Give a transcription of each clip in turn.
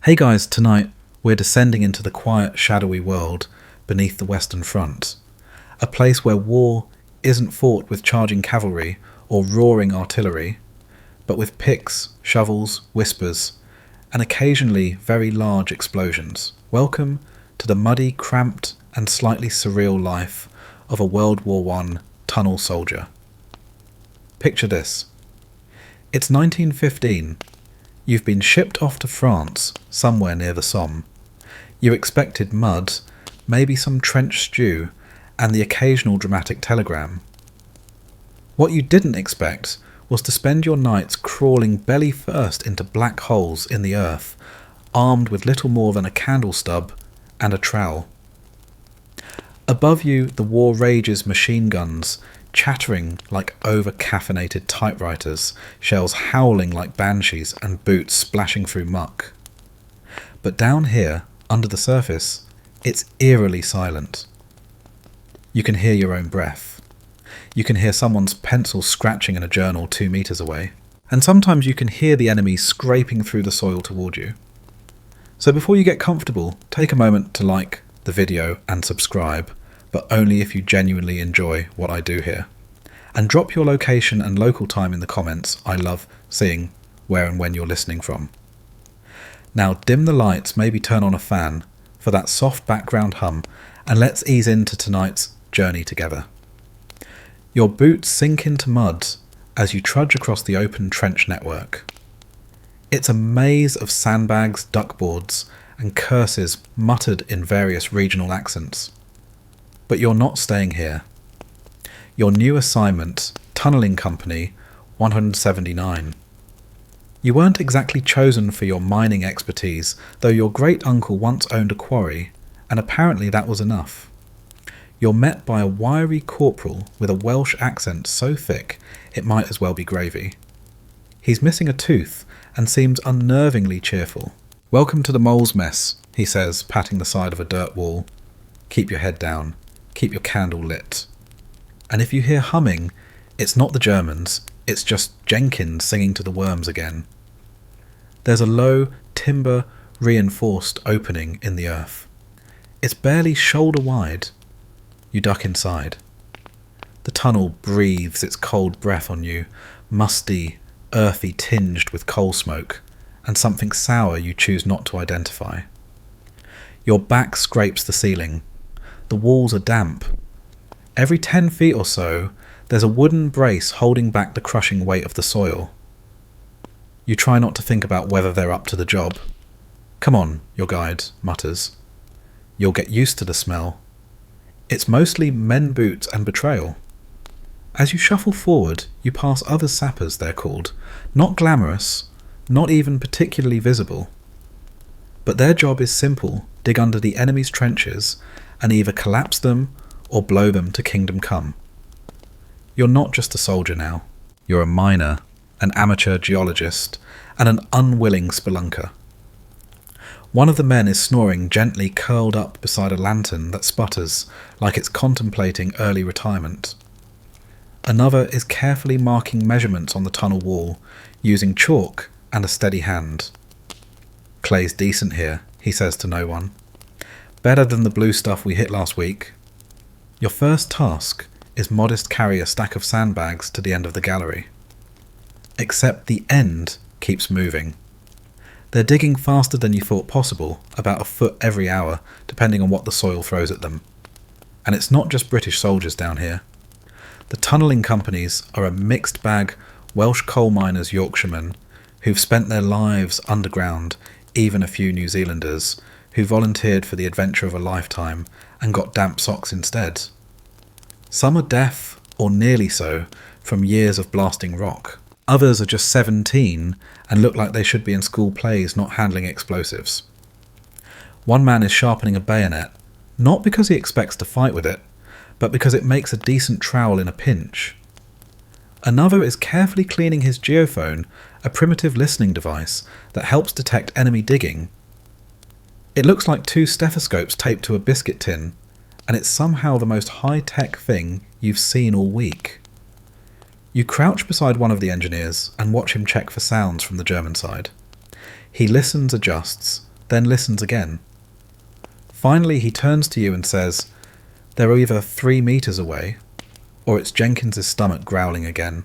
Hey guys, tonight we're descending into the quiet, shadowy world beneath the Western Front. A place where war isn't fought with charging cavalry or roaring artillery, but with picks, shovels, whispers, and occasionally very large explosions. Welcome to the muddy, cramped, and slightly surreal life of a World War I tunnel soldier. Picture this. It's 1915. You've been shipped off to France, somewhere near the Somme. You expected mud, maybe some trench stew, and the occasional dramatic telegram. What you didn't expect was to spend your nights crawling belly first into black holes in the earth, armed with little more than a candle stub and a trowel. Above you, the war rages machine guns, chattering like over-caffeinated typewriters, shells howling like banshees, and boots splashing through muck. But down here, under the surface, it's eerily silent. You can hear your own breath. You can hear someone's pencil scratching in a journal 2 meters away. And sometimes you can hear the enemy scraping through the soil toward you. So before you get comfortable, take a moment to like the video and subscribe, but only if you genuinely enjoy what I do here. And drop your location and local time in the comments. I love seeing where and when you're listening from. Now dim the lights, maybe turn on a fan for that soft background hum, and let's ease into tonight's journey together. Your boots sink into mud as you trudge across the open trench network. It's a maze of sandbags, duckboards, and curses muttered in various regional accents. But you're not staying here. Your new assignment, Tunnelling Company 179. You weren't exactly chosen for your mining expertise, though your great-uncle once owned a quarry, and apparently that was enough. You're met by a wiry corporal with a Welsh accent so thick it might as well be gravy. He's missing a tooth and seems unnervingly cheerful. "Welcome to the mole's mess," he says, patting the side of a dirt wall. "Keep your head down. Keep your candle lit." And if you hear humming, it's not the Germans, it's just Jenkins singing to the worms again. There's a low, timber-reinforced opening in the earth. It's barely shoulder wide. You duck inside. The tunnel breathes its cold breath on you, musty, earthy, tinged with coal smoke, and something sour you choose not to identify. Your back scrapes the ceiling. The walls are damp. Every 10 feet or so, there's a wooden brace holding back the crushing weight of the soil. You try not to think about whether they're up to the job. "Come on," your guide mutters. You'll get used to the smell. It's mostly men boots and betrayal. As you shuffle forward, you pass other sappers, they're called. Not glamorous, not even particularly visible. But their job is simple: dig under the enemy's trenches and either collapse them or blow them to kingdom come. You're not just a soldier now. You're a miner, an amateur geologist, and an unwilling spelunker. One of the men is snoring gently curled up beside a lantern that sputters like it's contemplating early retirement. Another is carefully marking measurements on the tunnel wall, using chalk and a steady hand. "Clay's decent here," he says to no one. "Better than the blue stuff we hit last week." Your first task is modest carry a stack of sandbags to the end of the gallery. Except the end keeps moving. They're digging faster than you thought possible, about a foot every hour, depending on what the soil throws at them. And it's not just British soldiers down here. The tunnelling companies are a mixed bag Welsh coal miners, Yorkshiremen, who've spent their lives underground, even a few New Zealanders, who volunteered for the adventure of a lifetime and got damp socks instead. Some are deaf, or nearly so, from years of blasting rock. Others are just 17 and look like they should be in school plays not handling explosives. One man is sharpening a bayonet, not because he expects to fight with it, but because it makes a decent trowel in a pinch. Another is carefully cleaning his geophone, a primitive listening device that helps detect enemy digging. It looks like 2 stethoscopes taped to a biscuit tin, and it's somehow the most high-tech thing you've seen all week. You crouch beside one of the engineers and watch him check for sounds from the German side. He listens, adjusts, then listens again. Finally, he turns to you and says, "They're either 3 meters away, or it's Jenkins's stomach growling again.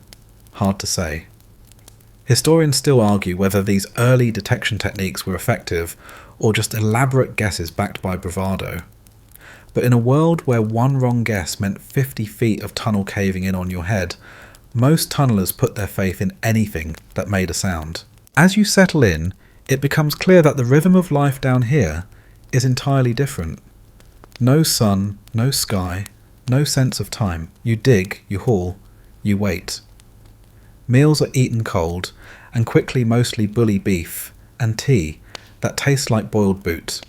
Hard to say." Historians still argue whether these early detection techniques were effective or just elaborate guesses backed by bravado. But in a world where one wrong guess meant 50 feet of tunnel caving in on your head, most tunnellers put their faith in anything that made a sound. As you settle in, it becomes clear that the rhythm of life down here is entirely different. No sun, no sky, no sense of time. You dig, you haul, you wait. Meals are eaten cold, and quickly mostly bully beef, and tea that tastes like boiled boot.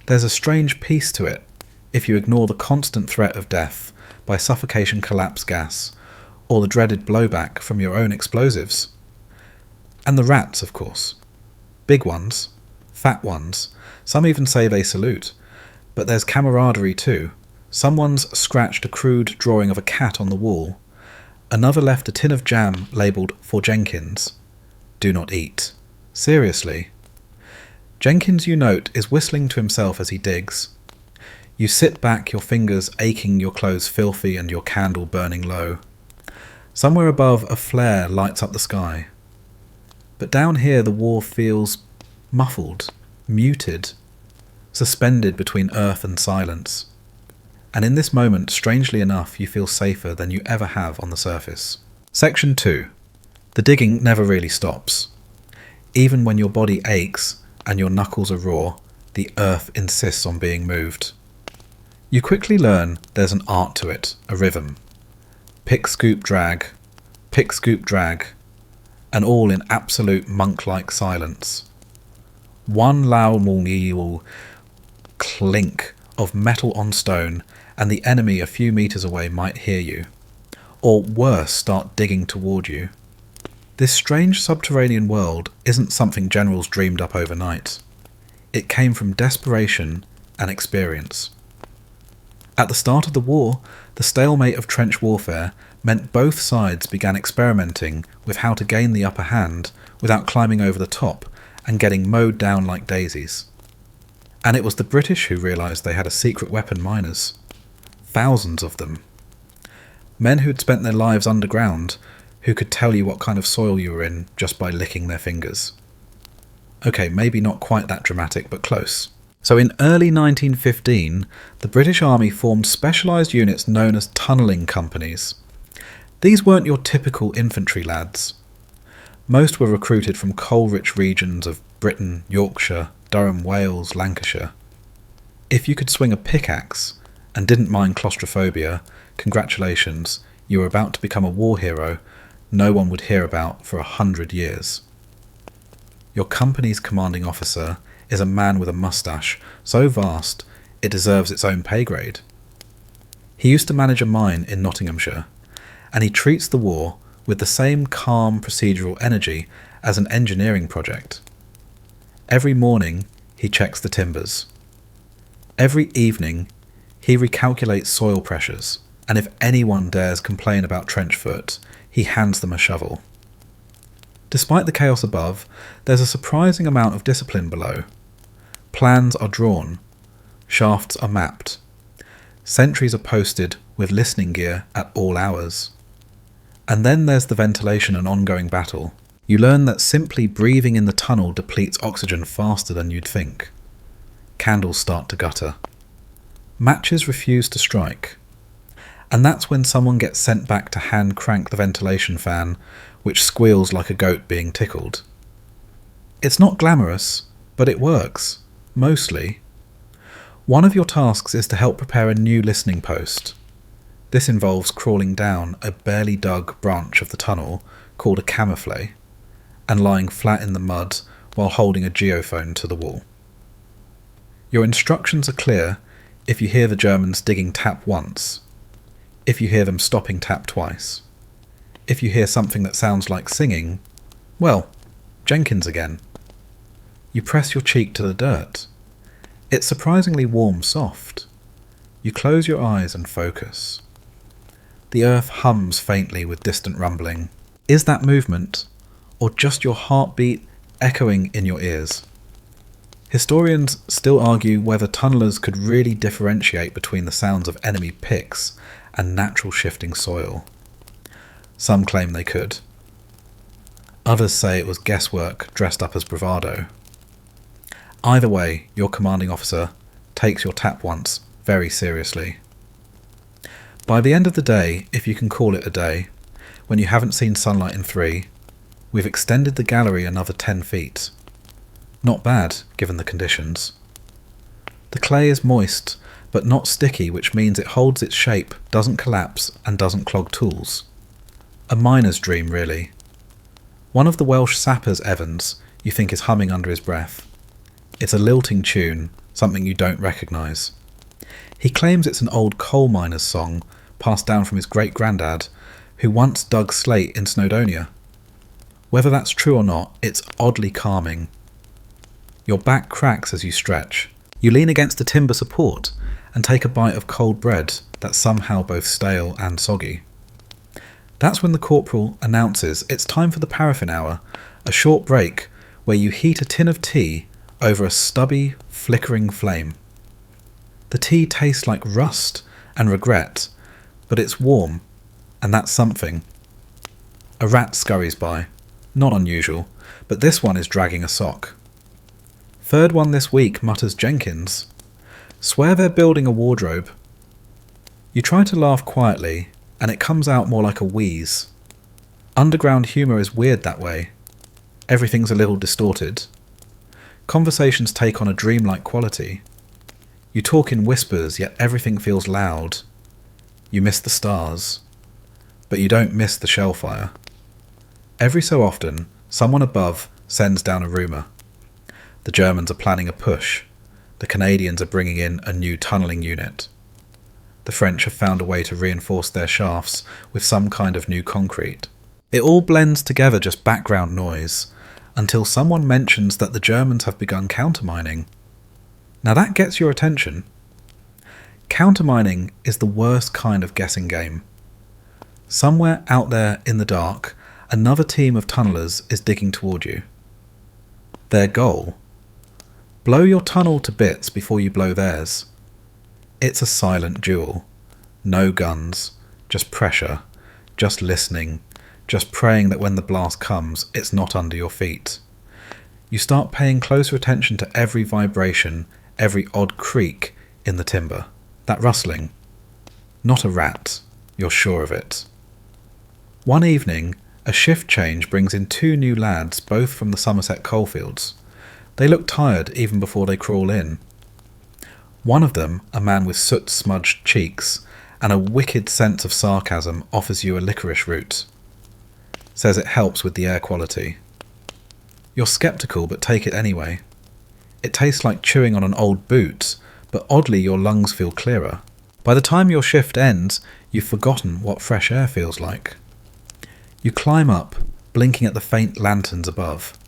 There's a strange peace to it, if you ignore the constant threat of death by suffocation collapse gas, or the dreaded blowback from your own explosives. And the rats, of course. Big ones, fat ones, some even say they salute. But there's camaraderie too. Someone's scratched a crude drawing of a cat on the wall. Another left a tin of jam labelled "For Jenkins." Do not eat. Seriously. Jenkins, you note, is whistling to himself as he digs. You sit back, your fingers aching, your clothes filthy, and your candle burning low. Somewhere above, a flare lights up the sky. But down here the war feels muffled, muted, suspended between earth and silence. And in this moment, strangely enough, you feel safer than you ever have on the surface. Section 2. The digging never really stops. Even when your body aches and your knuckles are raw, the earth insists on being moved. You quickly learn there's an art to it, a rhythm. Pick, scoop, drag, and all in absolute monk-like silence. One loud clink of metal on stone, and the enemy a few meters away might hear you, or worse, start digging toward you. This strange subterranean world isn't something generals dreamed up overnight. It came from desperation and experience. At the start of the war, the stalemate of trench warfare meant both sides began experimenting with how to gain the upper hand without climbing over the top and getting mowed down like daisies. And it was the British who realised they had a secret weapon: miners. Thousands of them. Men who'd spent their lives underground, who could tell you what kind of soil you were in just by licking their fingers. Okay, maybe not quite that dramatic, but close. So in early 1915, the British Army formed specialised units known as tunnelling companies. These weren't your typical infantry lads. Most were recruited from coal-rich regions of Britain, Yorkshire, Durham, Wales, Lancashire. If you could swing a pickaxe and didn't mind claustrophobia, congratulations, you were about to become a war hero no one would hear about for 100 years. Your company's commanding officer is a man with a moustache so vast it deserves its own pay grade. He used to manage a mine in Nottinghamshire, and he treats the war with the same calm procedural energy as an engineering project. Every morning he checks the timbers. Every evening he recalculates soil pressures, and if anyone dares complain about trench foot, he hands them a shovel. Despite the chaos above, there's a surprising amount of discipline below. Plans are drawn, shafts are mapped, sentries are posted with listening gear at all hours. And then there's the ventilation and ongoing battle. You learn that simply breathing in the tunnel depletes oxygen faster than you'd think. Candles start to gutter. Matches refuse to strike. And that's when someone gets sent back to hand crank the ventilation fan, which squeals like a goat being tickled. It's not glamorous, but it works. Mostly. One of your tasks is to help prepare a new listening post. This involves crawling down a barely dug branch of the tunnel called a camouflage and lying flat in the mud while holding a geophone to the wall. Your instructions are clear if you hear the Germans digging tap once, if you hear them stopping tap twice. If you hear something that sounds like singing, well, Jenkins again. You press your cheek to the dirt. It's surprisingly warm soft. You close your eyes and focus. The earth hums faintly with distant rumbling. Is that movement, or just your heartbeat echoing in your ears? Historians still argue whether tunnellers could really differentiate between the sounds of enemy picks and natural shifting soil. Some claim they could. Others say it was guesswork dressed up as bravado. Either way, your commanding officer takes your tap once very seriously. By the end of the day, if you can call it a day, when you haven't seen sunlight in 3, we've extended the gallery another 10 feet. Not bad, given the conditions. The clay is moist, but not sticky, which means it holds its shape, doesn't collapse, and doesn't clog tools. A miner's dream, really. One of the Welsh sappers, Evans, you think is humming under his breath. It's a lilting tune, something you don't recognise. He claims it's an old coal miner's song, passed down from his great-granddad, who once dug slate in Snowdonia. Whether that's true or not, it's oddly calming. Your back cracks as you stretch. You lean against a timber support and take a bite of cold bread that's somehow both stale and soggy. That's when the corporal announces it's time for the paraffin hour, a short break where you heat a tin of tea over a stubby, flickering flame. The tea tastes like rust and regret, but it's warm, and that's something. A rat scurries by. Not unusual, but this one is dragging a sock. Third one this week, mutters Jenkins. Swear they're building a wardrobe. You try to laugh quietly, and it comes out more like a wheeze. Underground humour is weird that way. Everything's a little distorted. Conversations take on a dreamlike quality. You talk in whispers, yet everything feels loud. You miss the stars, but you don't miss the shell fire. Every so often, someone above sends down a rumour. The Germans are planning a push. The Canadians are bringing in a new tunnelling unit. The French have found a way to reinforce their shafts with some kind of new concrete. It all blends together, just background noise, until someone mentions that the Germans have begun countermining. Now that gets your attention. Countermining is the worst kind of guessing game. Somewhere out there in the dark, another team of tunnellers is digging toward you. Their goal? Blow your tunnel to bits before you blow theirs. It's a silent duel. No guns, just pressure, just listening, just praying that when the blast comes, it's not under your feet. You start paying closer attention to every vibration, every odd creak in the timber. That rustling. Not a rat, you're sure of it. One evening, a shift change brings in 2 new lads, both from the Somerset coalfields. They look tired even before they crawl in. One of them, a man with soot-smudged cheeks and a wicked sense of sarcasm, offers you a licorice root. Says it helps with the air quality. You're sceptical, but take it anyway. It tastes like chewing on an old boot, but oddly your lungs feel clearer. By the time your shift ends, you've forgotten what fresh air feels like. You climb up, blinking at the faint lanterns above.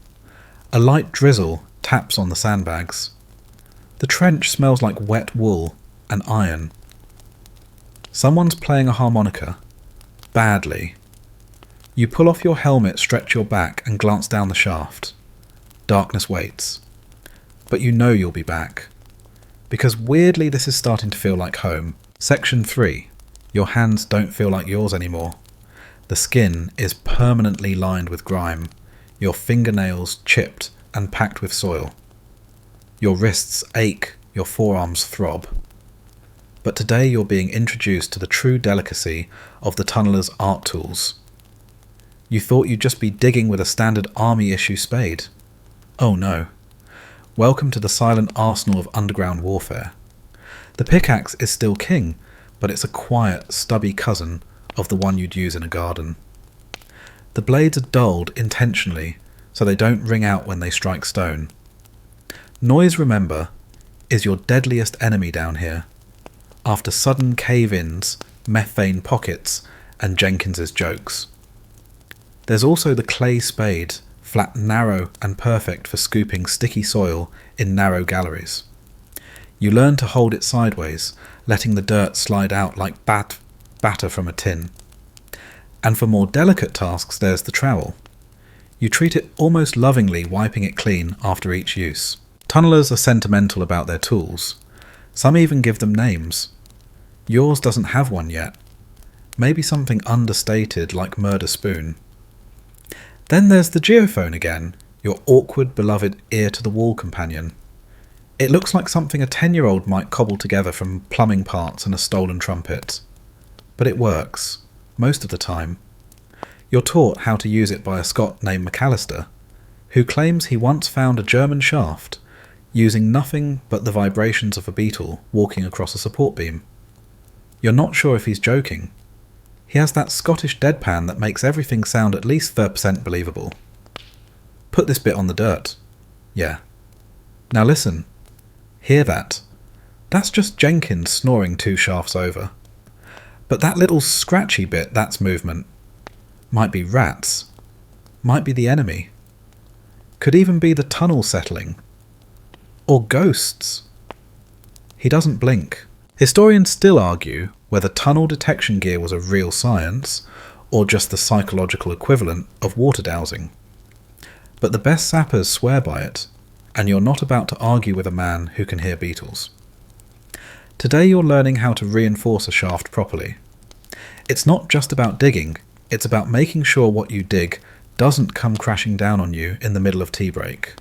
A light drizzle taps on the sandbags. The trench smells like wet wool and iron. Someone's playing a harmonica. Badly. You pull off your helmet, stretch your back, and glance down the shaft. Darkness waits. But you know you'll be back. Because weirdly this is starting to feel like home. Section 3. Your hands don't feel like yours anymore. The skin is permanently lined with grime. Your fingernails chipped and packed with soil. Your wrists ache, your forearms throb. But today you're being introduced to the true delicacy of the tunneller's art tools. You thought you'd just be digging with a standard army-issue spade. Oh no. Welcome to the silent arsenal of underground warfare. The pickaxe is still king, but it's a quiet, stubby cousin of the one you'd use in a garden. The blades are dulled intentionally, so they don't ring out when they strike stone. Noise, remember, is your deadliest enemy down here, after sudden cave-ins, methane pockets, and Jenkins's jokes. There's also the clay spade, flat, narrow, and perfect for scooping sticky soil in narrow galleries. You learn to hold it sideways, letting the dirt slide out like batter from a tin. And for more delicate tasks, there's the trowel. You treat it almost lovingly, wiping it clean after each use. Tunnelers are sentimental about their tools. Some even give them names. Yours doesn't have one yet. Maybe something understated like murder spoon. Then there's the geophone again, your awkward, beloved ear-to-the-wall companion. It looks like something a 10-year-old might cobble together from plumbing parts and a stolen trumpet. But it works, most of the time. You're taught how to use it by a Scot named McAllister, who claims he once found a German shaft using nothing but the vibrations of a beetle walking across a support beam. You're not sure if he's joking. He has that Scottish deadpan that makes everything sound at least 30% believable. Put this bit on the dirt. Yeah. Now listen. Hear that? That's just Jenkins snoring 2 shafts over. But that little scratchy bit, that's movement. Might be rats. Might be the enemy. Could even be the tunnel settling. Or ghosts. He doesn't blink. Historians still argue whether tunnel detection gear was a real science or just the psychological equivalent of water dowsing. But the best sappers swear by it, and you're not about to argue with a man who can hear beetles. Today you're learning how to reinforce a shaft properly. It's not just about digging, it's about making sure what you dig doesn't come crashing down on you in the middle of tea break.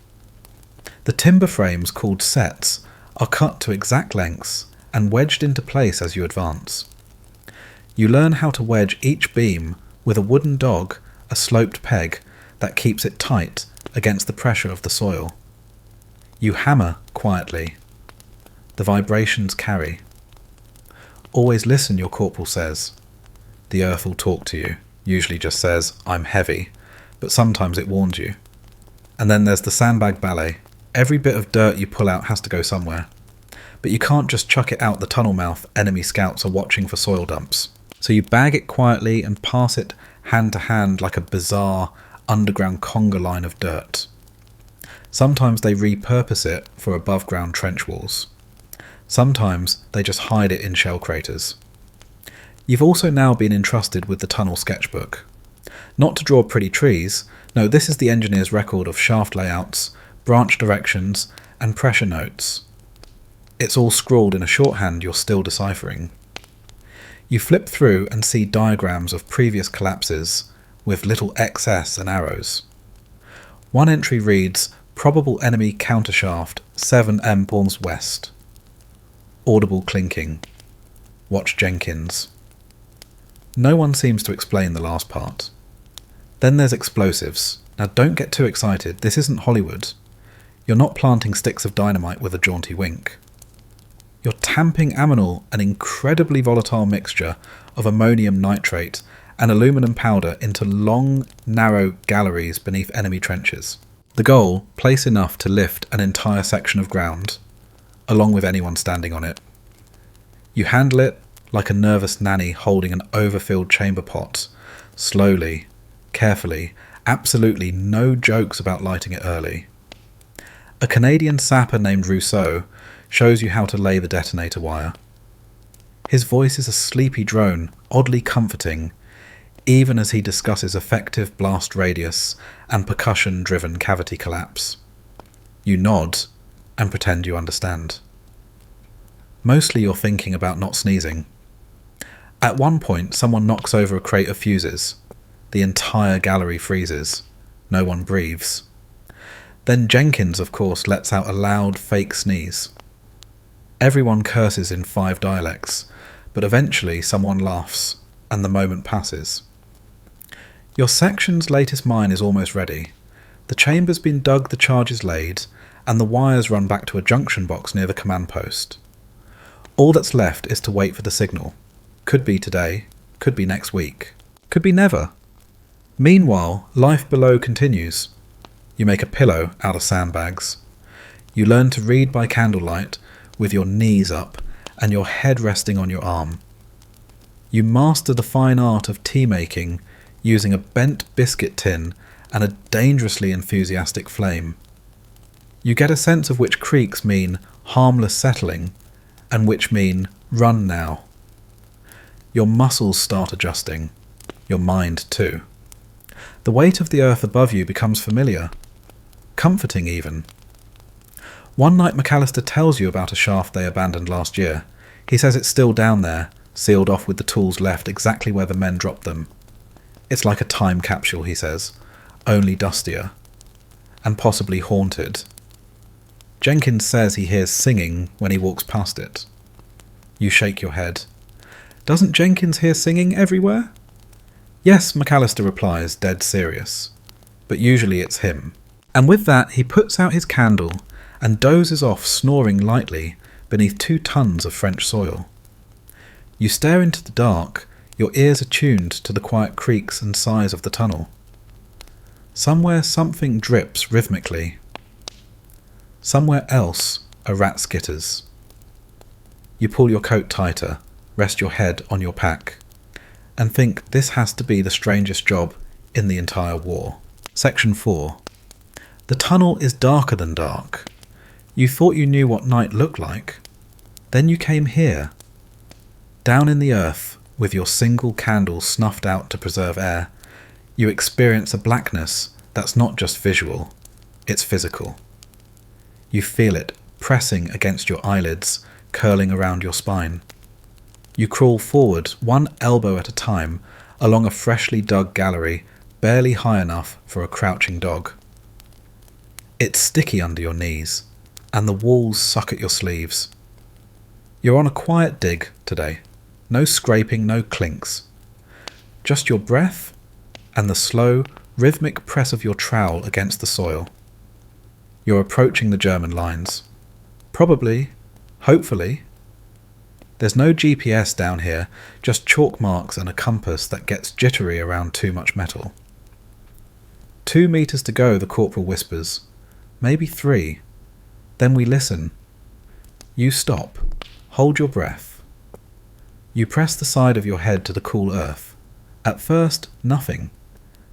The timber frames called sets are cut to exact lengths and wedged into place as you advance. You learn how to wedge each beam with a wooden dog, a sloped peg that keeps it tight against the pressure of the soil. You hammer quietly. The vibrations carry. Always listen, your corporal says. The earth will talk to you, usually just says, I'm heavy, but sometimes it warns you. And then there's the sandbag ballet. Every bit of dirt you pull out has to go somewhere. But you can't just chuck it out the tunnel mouth enemy scouts are watching for soil dumps. So you bag it quietly and pass it hand to hand like a bizarre underground conga line of dirt. Sometimes they repurpose it for above ground trench walls. Sometimes they just hide it in shell craters. You've also now been entrusted with the tunnel sketchbook. Not to draw pretty trees, no, this is the engineer's record of shaft layouts, branch directions, and pressure notes. It's all scrawled in a shorthand you're still deciphering. You flip through and see diagrams of previous collapses with little XS and arrows. One entry reads, probable enemy countershaft 7 empalms west. Audible clinking. Watch Jenkins. No one seems to explain the last part. Then there's explosives. Now don't get too excited, this isn't Hollywood. You're not planting sticks of dynamite with a jaunty wink. You're tamping aminal, an incredibly volatile mixture of ammonium nitrate and aluminum powder into long, narrow galleries beneath enemy trenches. The goal, place enough to lift an entire section of ground, along with anyone standing on it. You handle it like a nervous nanny holding an overfilled chamber pot, slowly, carefully, absolutely no jokes about lighting it early. A Canadian sapper named Rousseau shows you how to lay the detonator wire. His voice is a sleepy drone, oddly comforting, even as he discusses effective blast radius and percussion-driven cavity collapse. You nod and pretend you understand. Mostly you're thinking about not sneezing. At one point, someone knocks over a crate of fuses. The entire gallery freezes. No one breathes. Then Jenkins, of course, lets out a loud, fake sneeze. Everyone curses in 5 dialects, but eventually someone laughs, and the moment passes. Your section's latest mine is almost ready. The chamber's been dug, the charges laid, and the wires run back to a junction box near the command post. All that's left is to wait for the signal. Could be today, could be next week, could be never. Meanwhile, life below continues. You make a pillow out of sandbags. You learn to read by candlelight with your knees up and your head resting on your arm. You master the fine art of tea making using a bent biscuit tin and a dangerously enthusiastic flame. You get a sense of which creaks mean harmless settling and which mean run now. Your muscles start adjusting, your mind too. The weight of the earth above you becomes familiar, comforting even. One night McAllister tells you about a shaft they abandoned last year. He says it's still down there, sealed off with the tools left exactly where the men dropped them. It's like a time capsule, he says, only dustier, and possibly haunted. Jenkins says he hears singing when he walks past it. You shake your head. Doesn't Jenkins hear singing everywhere? Yes, McAllister replies, dead serious. But usually it's him. And with that, he puts out his candle and dozes off, snoring lightly beneath 2 tons of French soil. You stare into the dark, your ears attuned to the quiet creaks and sighs of the tunnel. Somewhere something drips rhythmically. Somewhere else a rat skitters. You pull your coat tighter, rest your head on your pack, and think this has to be the strangest job in the entire war. Section 4. The tunnel is darker than dark. You thought you knew what night looked like. Then you came here. Down in the earth, with your single candle snuffed out to preserve air, you experience a blackness that's not just visual, it's physical. You feel it pressing against your eyelids, curling around your spine. You crawl forward, one elbow at a time, along a freshly dug gallery, barely high enough for a crouching dog. It's sticky under your knees, and the walls suck at your sleeves. You're on a quiet dig today. No scraping, no clinks. Just your breath and the slow, rhythmic press of your trowel against the soil. You're approaching the German lines. Probably, hopefully. There's no GPS down here, just chalk marks and a compass that gets jittery around too much metal. 2 meters to go, the corporal whispers. Maybe 3. Then we listen. You stop. Hold your breath. You press the side of your head to the cool earth. At first, nothing.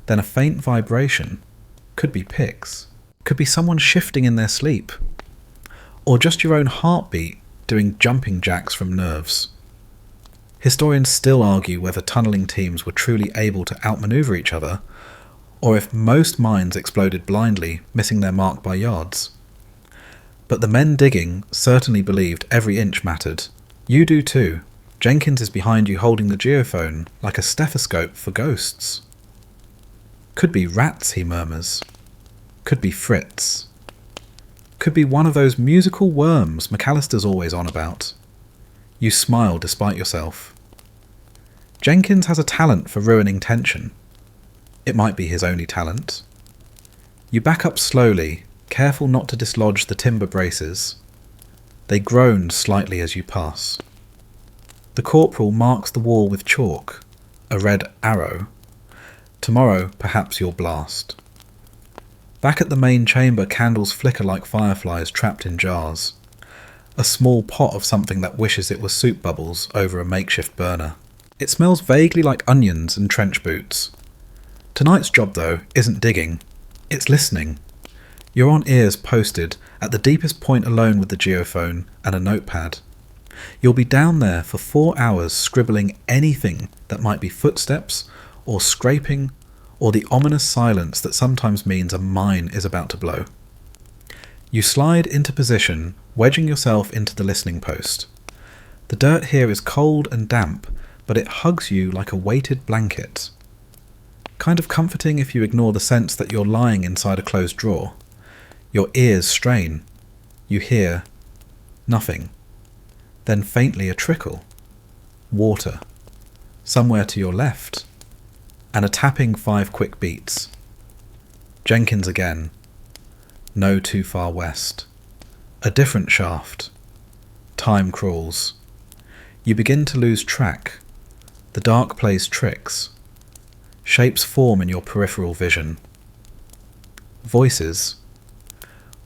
Then a faint vibration. Could be picks. Could be someone shifting in their sleep. Or just your own heartbeat doing jumping jacks from nerves. Historians still argue whether tunnelling teams were truly able to outmaneuver each other, or if most mines exploded blindly, missing their mark by yards. But the men digging certainly believed every inch mattered. You do too. Jenkins is behind you holding the geophone, like a stethoscope for ghosts. Could be rats, he murmurs. Could be Fritz. Could be one of those musical worms McAllister's always on about. You smile despite yourself. Jenkins has a talent for ruining tension. It might be his only talent. You back up slowly, careful not to dislodge the timber braces. They groan slightly as you pass. The corporal marks the wall with chalk, a red arrow. Tomorrow, perhaps you'll blast. Back at the main chamber, candles flicker like fireflies trapped in jars. A small pot of something that wishes it was soup bubbles over a makeshift burner. It smells vaguely like onions and trench boots. Tonight's job, though, isn't digging. It's listening. You're on ears posted, at the deepest point alone with the geophone and a notepad. You'll be down there for 4 hours scribbling anything that might be footsteps, or scraping, or the ominous silence that sometimes means a mine is about to blow. You slide into position, wedging yourself into the listening post. The dirt here is cold and damp, but it hugs you like a weighted blanket. Kind of comforting if you ignore the sense that you're lying inside a closed drawer. Your ears strain. You hear nothing. Then faintly a trickle. Water. Somewhere to your left. And a tapping 5 quick beats. Jenkins again. No too far west. A different shaft. Time crawls. You begin to lose track. The dark plays tricks. Shapes form in your peripheral vision. Voices.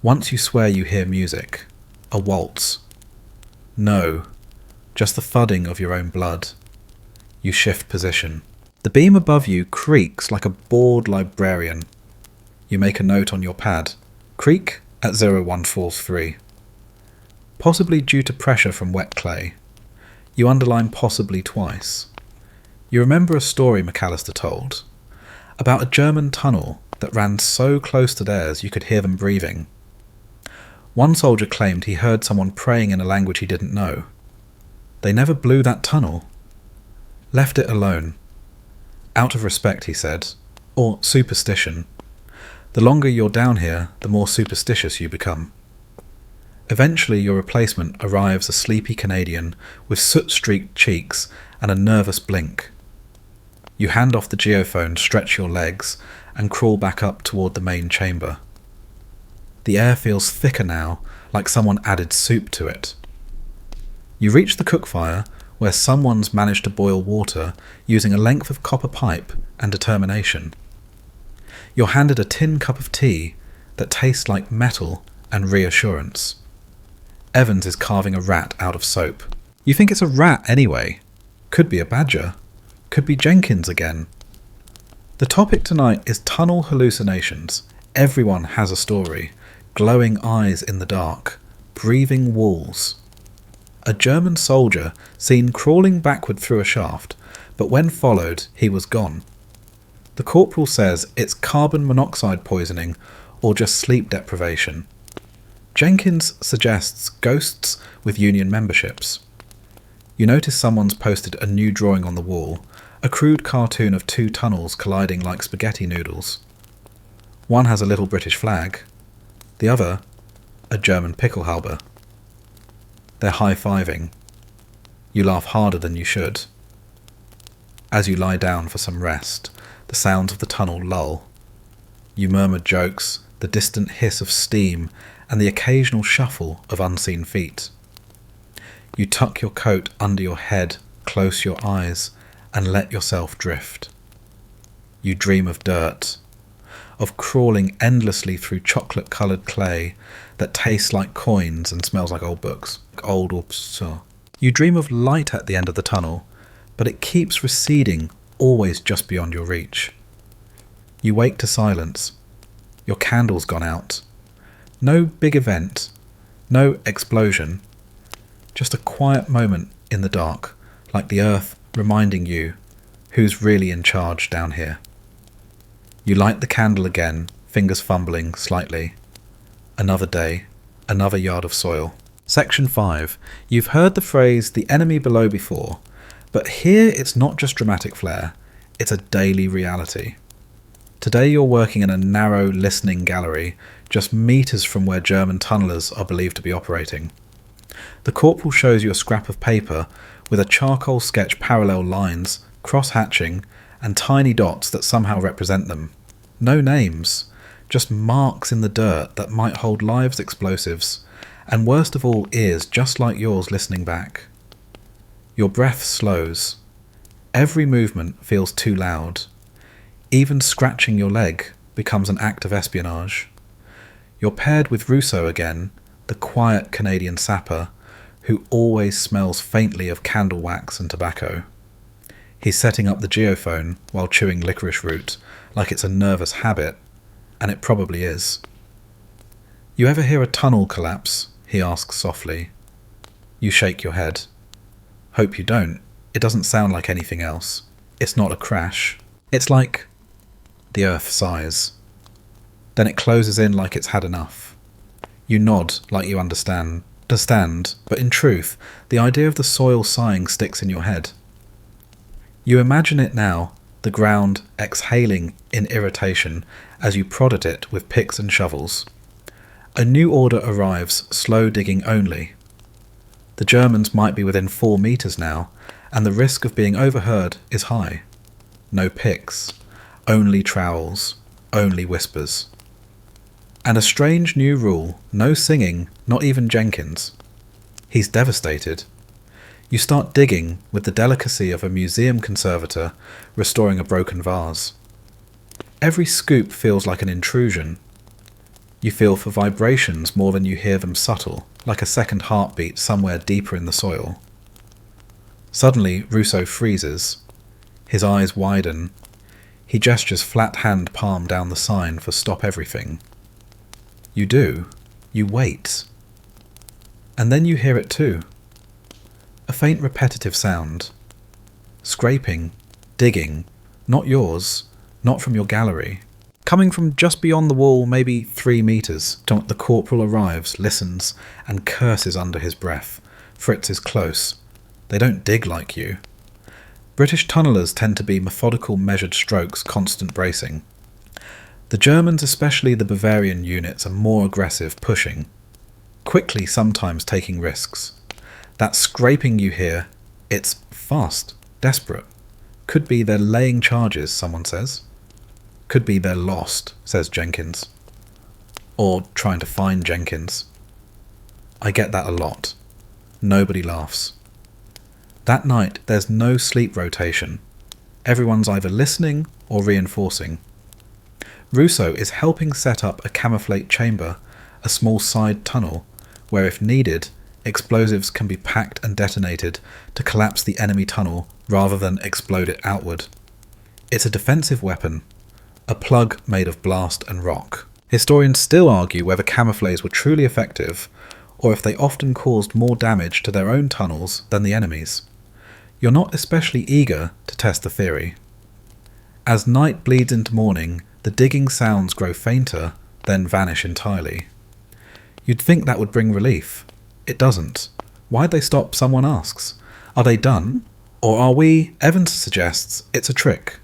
Once you swear you hear music. A waltz. No. Just the thudding of your own blood. You shift position. The beam above you creaks like a bored librarian. You make a note on your pad. Creak at 0143. Possibly due to pressure from wet clay. You underline possibly twice. You remember a story McAllister told about a German tunnel that ran so close to theirs you could hear them breathing. One soldier claimed he heard someone praying in a language he didn't know. They never blew that tunnel. Left it alone. Out of respect, he said, or superstition. The longer you're down here, the more superstitious you become. Eventually your replacement arrives a sleepy Canadian with soot-streaked cheeks and a nervous blink. You hand off the geophone, stretch your legs, and crawl back up toward the main chamber. The air feels thicker now, like someone added soup to it. You reach the cookfire, where someone's managed to boil water using a length of copper pipe and determination. You're handed a tin cup of tea that tastes like metal and reassurance. Evans is carving a rat out of soap. You think it's a rat anyway. Could be a badger. Could be Jenkins again. The topic tonight is tunnel hallucinations. Everyone has a story. Glowing eyes in the dark. Breathing walls. A German soldier seen crawling backward through a shaft, but when followed, he was gone. The corporal says it's carbon monoxide poisoning or just sleep deprivation. Jenkins suggests ghosts with union memberships. You notice someone's posted a new drawing on the wall, a crude cartoon of two tunnels colliding like spaghetti noodles. One has a little British flag, the other a German pickelhaube. They're high-fiving. You laugh harder than you should. As you lie down for some rest, the sounds of the tunnel lull. You murmur jokes, the distant hiss of steam, and the occasional shuffle of unseen feet. You tuck your coat under your head, close your eyes, and let yourself drift. You dream of dirt, of crawling endlessly through chocolate-coloured clay that tastes like coins and smells like old books. You dream of light at the end of the tunnel, but it keeps receding, always just beyond your reach. You wake to silence. Your candle's gone out. No big event, no explosion, just a quiet moment in the dark, like the earth reminding you who's really in charge down here. You light the candle again, fingers fumbling slightly. Another day, another yard of soil. Section 5. You've heard the phrase, the enemy below before, but here it's not just dramatic flair, it's a daily reality. Today you're working in a narrow listening gallery, just metres from where German tunnellers are believed to be operating. The corporal shows you a scrap of paper with a charcoal sketch parallel lines, cross-hatching, and tiny dots that somehow represent them. No names, just marks in the dirt that might hold lives explosives, and worst of all ears just like yours listening back. Your breath slows. Every movement feels too loud. Even scratching your leg becomes an act of espionage. You're paired with Rousseau again, the quiet Canadian sapper, who always smells faintly of candle wax and tobacco. He's setting up the geophone while chewing licorice root, like it's a nervous habit, and it probably is. You ever hear a tunnel collapse? He asks softly. You shake your head. Hope you don't. It doesn't sound like anything else. It's not a crash. It's like... The earth sighs. Then it closes in like it's had enough. You nod like you understand, but in truth, the idea of the soil sighing sticks in your head. You imagine it now, the ground exhaling in irritation as you prod at it with picks and shovels. A new order arrives, slow digging only. The Germans might be within 4 metres now, and the risk of being overheard is high. No picks. Only trowels, only whispers. And a strange new rule, no singing, not even Jenkins. He's devastated. You start digging with the delicacy of a museum conservator restoring a broken vase. Every scoop feels like an intrusion. You feel for vibrations more than you hear them subtle, like a second heartbeat somewhere deeper in the soil. Suddenly, Rousseau freezes. His eyes widen. He gestures flat hand palm down the sign for stop everything. You do. You wait. And then you hear it too. A faint repetitive sound. Scraping. Digging. Not yours. Not from your gallery. Coming from just beyond the wall, maybe 3 metres, the corporal arrives, listens, and curses under his breath. Fritz is close. They don't dig like you. British tunnellers tend to be methodical, measured strokes, constant bracing. The Germans, especially the Bavarian units, are more aggressive, pushing. Quickly, sometimes taking risks. That scraping you hear, it's fast, desperate. Could be they're laying charges, someone says. Could be they're lost, says Jenkins. Or trying to find Jenkins. I get that a lot. Nobody laughs. That night, there's no sleep rotation. Everyone's either listening or reinforcing. Rousseau is helping set up a camouflage chamber, a small side tunnel, where if needed, explosives can be packed and detonated to collapse the enemy tunnel rather than explode it outward. It's a defensive weapon, a plug made of blast and rock. Historians still argue whether camouflages were truly effective, or if they often caused more damage to their own tunnels than the enemy's. You're not especially eager to test the theory. As night bleeds into morning, the digging sounds grow fainter, then vanish entirely. You'd think that would bring relief. It doesn't. Why'd they stop, someone asks. Are they done? Or are we, Evans suggests, it's a trick.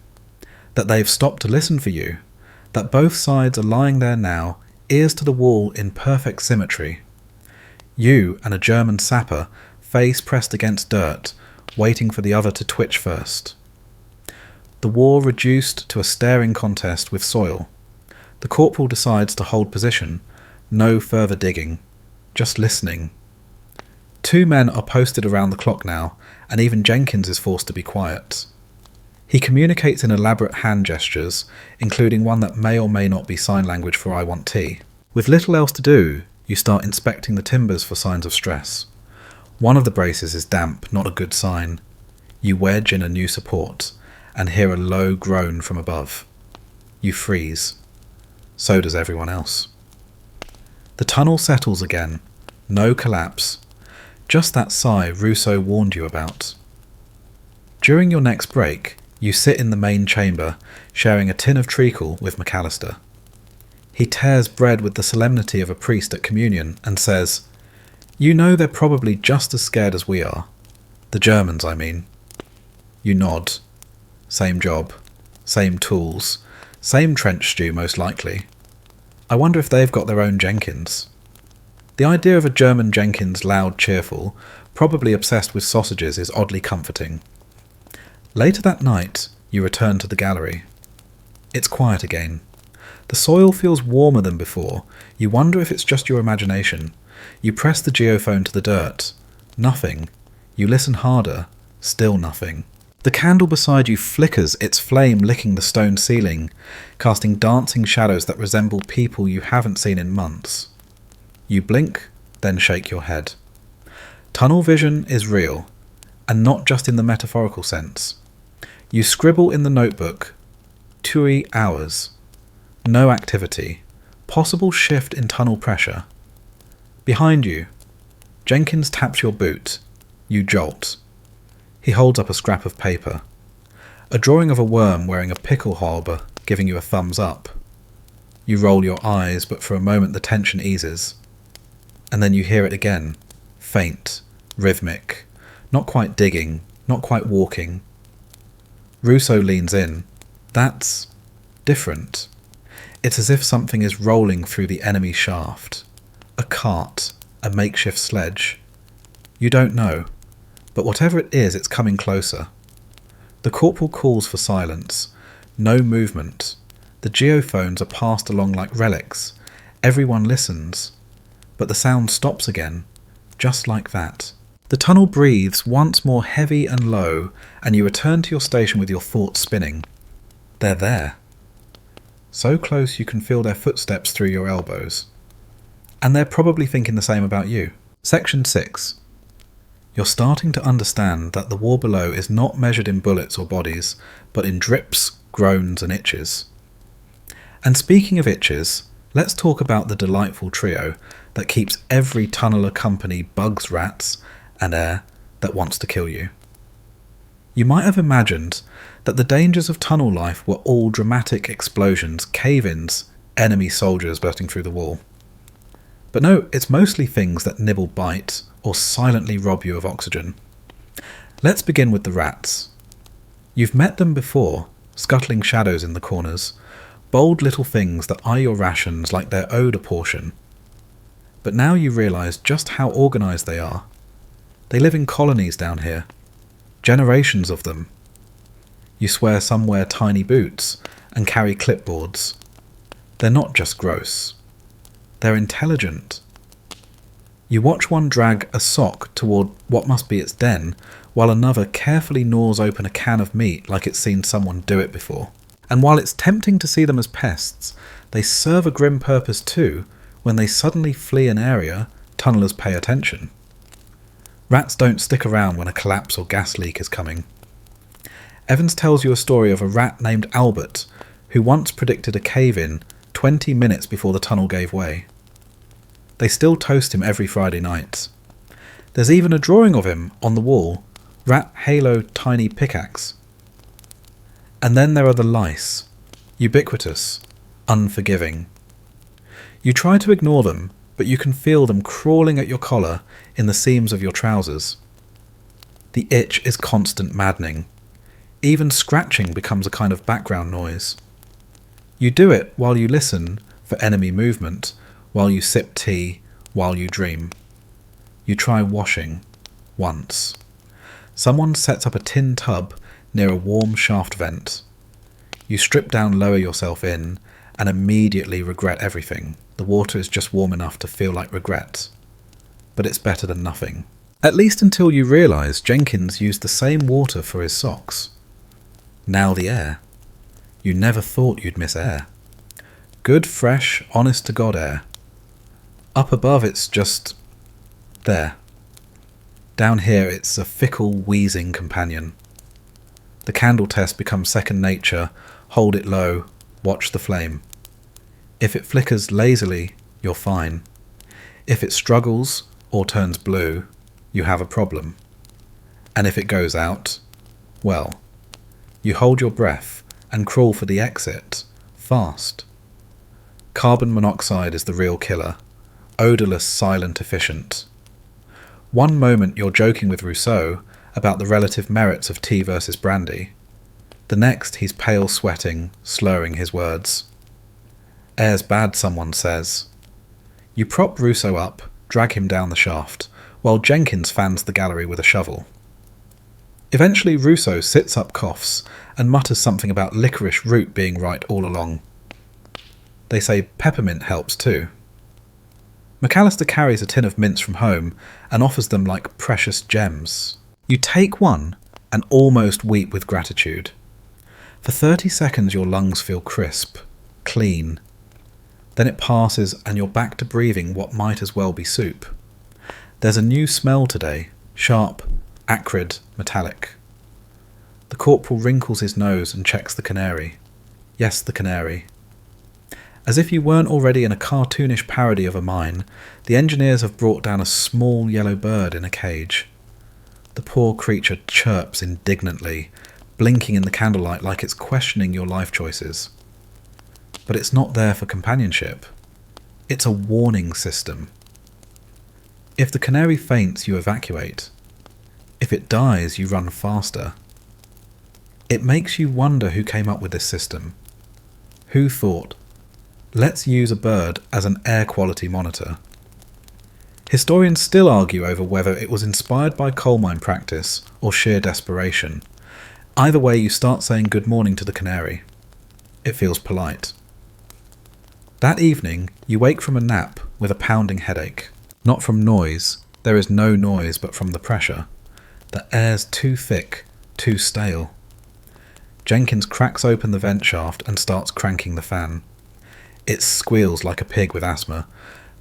That they've stopped to listen for you. That both sides are lying there now, ears to the wall in perfect symmetry. You and a German sapper, face pressed against dirt, waiting for the other to twitch first. The war reduced to a staring contest with soil. The corporal decides to hold position. No further digging. Just listening. 2 men are posted around the clock now, and even Jenkins is forced to be quiet. He communicates in elaborate hand gestures, including one that may or may not be sign language for "I want tea." With little else to do, you start inspecting the timbers for signs of stress. One of the braces is damp, not a good sign. You wedge in a new support, and hear a low groan from above. You freeze. So does everyone else. The tunnel settles again. No collapse. Just that sigh Rousseau warned you about. During your next break, you sit in the main chamber, sharing a tin of treacle with McAllister. He tears bread with the solemnity of a priest at communion and says, "You know they're probably just as scared as we are. The Germans, I mean." You nod. Same job. Same tools. Same trench stew, most likely. I wonder if they've got their own Jenkins. The idea of a German Jenkins, loud, cheerful, probably obsessed with sausages, is oddly comforting. Later that night, you return to the gallery. It's quiet again. The soil feels warmer than before. You wonder if it's just your imagination. You press the geophone to the dirt. Nothing. You listen harder. Still nothing. The candle beside you flickers, its flame licking the stone ceiling, casting dancing shadows that resemble people you haven't seen in months. You blink, then shake your head. Tunnel vision is real, and not just in the metaphorical sense. You scribble in the notebook, 2 hours. No activity. Possible shift in tunnel pressure. Behind you, Jenkins taps your boot. You jolt. He holds up a scrap of paper. A drawing of a worm wearing a pickle harbor, giving you a thumbs up. You roll your eyes, but for a moment the tension eases. And then you hear it again. Faint. Rhythmic. Not quite digging. Not quite walking. Rousseau leans in. That's different. It's as if something is rolling through the enemy shaft. A cart. A makeshift sledge. You don't know. But whatever it is, it's coming closer. The corporal calls for silence. No movement. The geophones are passed along like relics. Everyone listens. But the sound stops again. Just like that. The tunnel breathes once more heavy and low, and you return to your station with your thoughts spinning. They're there. So close you can feel their footsteps through your elbows. And they're probably thinking the same about you. Section 6. You're starting to understand that the war below is not measured in bullets or bodies, but in drips, groans and itches. And speaking of itches, let's talk about the delightful trio that keeps every tunneler company bugs, rats, and air that wants to kill you. You might have imagined that the dangers of tunnel life were all dramatic explosions, cave-ins, enemy soldiers bursting through the wall. But no, it's mostly things that nibble bite or silently rob you of oxygen. Let's begin with the rats. You've met them before, scuttling shadows in the corners, bold little things that eye your rations like they're owed a portion. But now you realise just how organised they are. They live in colonies down here. Generations of them. You swear some wear tiny boots and carry clipboards. They're not just gross. They're intelligent. You watch one drag a sock toward what must be its den, while another carefully gnaws open a can of meat like it's seen someone do it before. And while it's tempting to see them as pests, they serve a grim purpose too. When they suddenly flee an area, tunnellers pay attention. Rats don't stick around when a collapse or gas leak is coming. Evans tells you a story of a rat named Albert, who once predicted a cave-in 20 minutes before the tunnel gave way. They still toast him every Friday night. There's even a drawing of him on the wall, rat halo tiny pickaxe. And then there are the lice, ubiquitous, unforgiving. You try to ignore them, but you can feel them crawling at your collar in the seams of your trousers. The itch is constant maddening. Even scratching becomes a kind of background noise. You do it while you listen for enemy movement, while you sip tea, while you dream. You try washing, once. Someone sets up a tin tub near a warm shaft vent. You strip down, lower yourself in, and immediately regret everything. The water is just warm enough to feel like regret. But it's better than nothing. At least until you realise Jenkins used the same water for his socks. Now the air. You never thought you'd miss air. Good, fresh, honest-to-God air. Up above it's just there. Down here it's a fickle, wheezing companion. The candle test becomes second nature. Hold it low, watch the flame. If it flickers lazily, you're fine. If it struggles or turns blue, you have a problem. And if it goes out, well, you hold your breath and crawl for the exit, fast. Carbon monoxide is the real killer, odourless, silent, efficient. One moment you're joking with Rousseau about the relative merits of tea versus brandy. The next he's pale sweating, slurring his words. Air's bad, someone says. You prop Rousseau up, drag him down the shaft, while Jenkins fans the gallery with a shovel. Eventually Rousseau sits up, coughs, and mutters something about licorice root being right all along. They say peppermint helps too. McAllister carries a tin of mints from home and offers them like precious gems. You take one and almost weep with gratitude. For 30 seconds your lungs feel crisp, clean. Then it passes and you're back to breathing what might as well be soup. There's a new smell today, sharp, acrid, metallic. The corporal wrinkles his nose and checks the canary. Yes, the canary. As if you weren't already in a cartoonish parody of a mine, the engineers have brought down a small yellow bird in a cage. The poor creature chirps indignantly, blinking in the candlelight like it's questioning your life choices. But it's not there for companionship. It's a warning system. If the canary faints, you evacuate. If it dies, you run faster. It makes you wonder who came up with this system. Who thought, let's use a bird as an air quality monitor? Historians still argue over whether it was inspired by coal mine practice or sheer desperation. Either way, you start saying good morning to the canary. It feels polite. That evening, you wake from a nap with a pounding headache. Not from noise. There is no noise but from the pressure. The air's too thick, too stale. Jenkins cracks open the vent shaft and starts cranking the fan. It squeals like a pig with asthma,